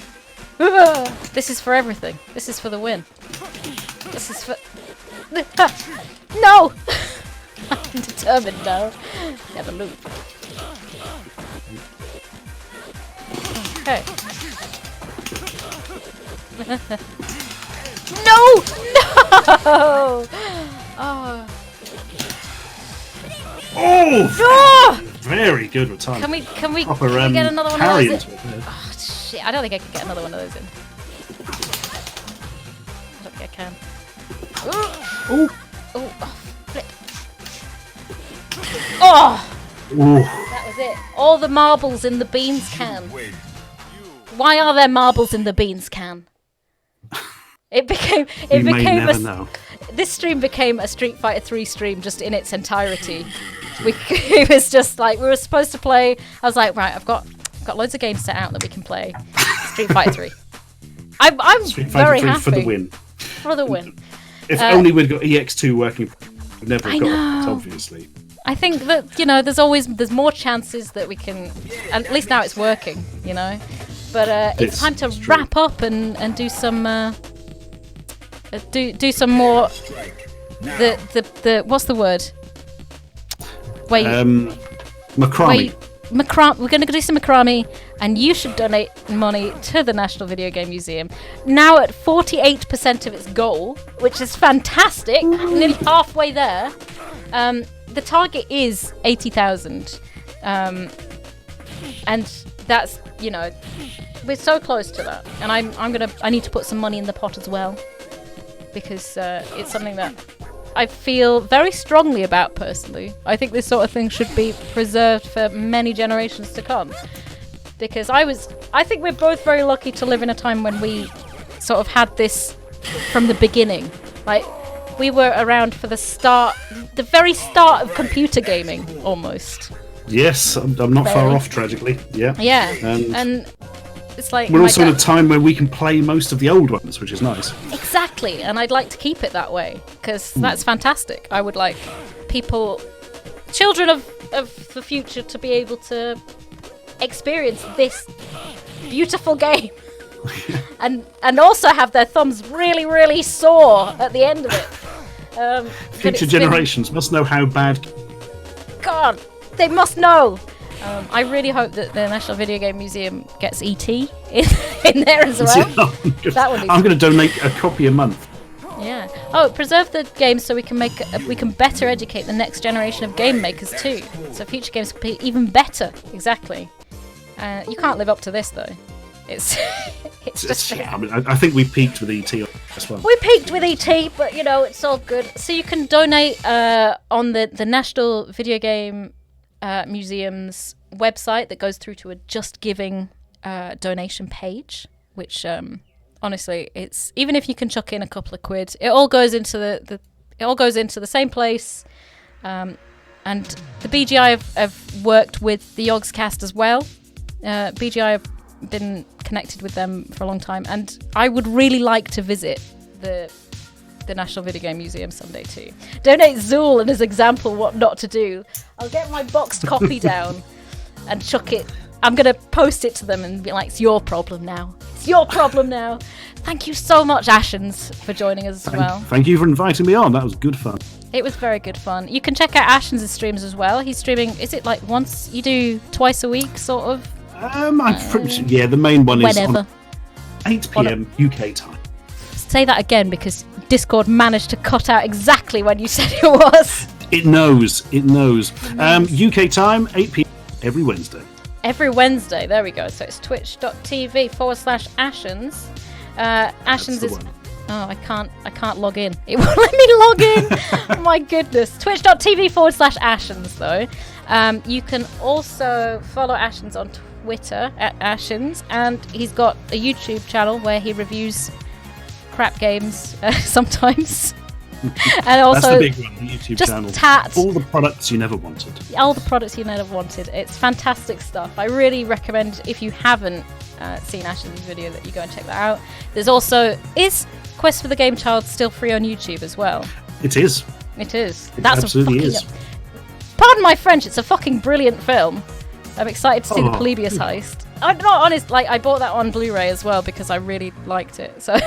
S2: This is for everything. This is for the win. This is for... No! I'm determined now. Never lose. Okay. No! No! Oh.
S1: Oh,
S2: Ah!
S1: very good return.
S2: Can we
S1: Proper,
S2: get another one of
S1: carry
S2: those?
S1: into it there.
S2: Oh, shit, I don't think I can get another one of those in. I don't think I can.
S1: Oh,
S2: Oh, flip. Oh!
S1: oh.
S2: That was it. All the marbles in the beans can.
S5: Win.
S2: Why are there marbles in the beans can? It became
S1: You may
S2: became
S1: never
S2: a
S1: know.
S2: this stream became a Street Fighter 3 stream just in its entirety. It was just like we were supposed to play. I was like, right, I've got loads of games set out that we can play. Street Fighter 3. I'm
S1: Street Fighter
S2: very
S1: 3
S2: happy
S1: for the win.
S2: For the win.
S1: If only we'd got EX2 working, we'd never
S2: I
S1: have got it,
S2: know.
S1: obviously.
S2: I think that there's more chances that we can. At least now it's working, you know. But it's
S1: This
S2: time to
S1: is true.
S2: wrap up and do some do some more
S5: Strike. Now.
S2: the what's the word? Wait.
S1: Macrame.
S2: We're going to do some macrame, and you should donate money to the National Video Game Museum. Now at 48% of its goal, which is fantastic, nearly halfway there. The target is 80,000, and that's, you know, we're so close to that. And I need to put some money in the pot as well, because it's something that I feel very strongly about personally. I think this sort of thing should be preserved for many generations to come. Because I think we're both very lucky to live in a time when we sort of had this from the beginning. Like, we were around for the very start of computer gaming, almost.
S1: Yes, I'm not far off, tragically. Yeah.
S2: Yeah, and it's like
S1: we're also in a time where we can play most of the old ones, which is nice.
S2: Exactly, and I'd like to keep it that way, because that's fantastic. I would like children of the future, to be able to experience this beautiful game. and also have their thumbs really, really sore at the end of it.
S1: Future generations must know how bad...
S2: God, they must know. I really hope that the National Video Game Museum gets ET in there as well. I'm going to donate a copy a month. Yeah. Oh, preserve the games so we can better educate the next generation of game makers too. So future games can be even better. Exactly. You can't live up to this though. It's just.
S1: I mean, I think we peaked with ET as well.
S2: We peaked with ET, but you know, it's all good. So you can donate on the National Video Game Museum's website that goes through to a Just Giving donation page, which honestly, it's, even if you can chuck in a couple of quid, it all goes into the same place. And the BGI have worked with the Yogscast as well. BGI have been connected with them for a long time, and I would really like to visit the National Video Game Museum someday too. Donate Zool and as example what not to do. I'll get my boxed copy down and chuck it. I'm going to post it to them and be like, it's your problem now. It's your problem now. Thank you so much, Ashens, for joining us as well.
S1: Thank you for inviting me on. That was good fun.
S2: It was very good fun. You can check out Ashens' streams as well. He's streaming, is it like once, you do twice a week sort of?
S1: I'm pretty sure, yeah, the main one is
S2: whenever.
S1: on 8 p.m. UK time.
S2: Say that again, because Discord managed to cut out exactly when you said it was.
S1: It knows. UK time, 8 p.m. every Wednesday.
S2: Every Wednesday, there we go. So it's twitch.tv/Ashens. Ashens is... Oh, I can't log in. It won't let me log in. Oh my goodness. Twitch.tv/Ashens though. You can also follow Ashens on Twitter at Ashens, and he's got a YouTube channel where he reviews crap games sometimes. And also,
S1: that's the big one, the YouTube channel. All the products you never wanted.
S2: All the products you never wanted. It's fantastic stuff. I really recommend, if you haven't seen Ashens' video, that you go and check that out. There's also, is Quest for the Game Child still free on YouTube as well?
S1: It is.
S2: It is.
S1: It absolutely is.
S2: Pardon my French, it's a fucking brilliant film. I'm excited to see the Polybius heist. I'm not honest, like, I bought that on Blu-ray as well because I really liked it. So,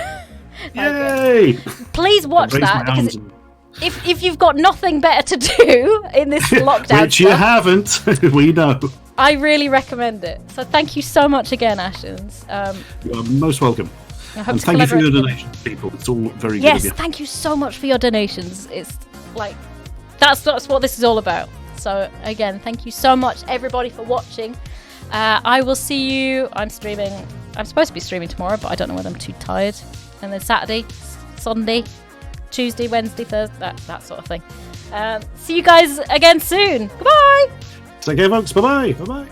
S1: yay!
S2: Please watch that, because if you've got nothing better to do in this lockdown,
S1: which you haven't, we know.
S2: I really recommend it. So thank you so much again, Ashens.
S1: You are most welcome. And thank you for your donations, people. It's all very good of you.
S2: Yes, thank you so much for your donations. It's like, that's what this is all about. So again, thank you so much, everybody, for watching. I will see you. I'm streaming. I'm supposed to be streaming tomorrow, but I don't know whether I'm too tired. And then Saturday, Sunday, Tuesday, Wednesday, Thursday, that sort of thing. See you guys again soon. Goodbye.
S1: Take care, folks. Bye-bye. Bye-bye.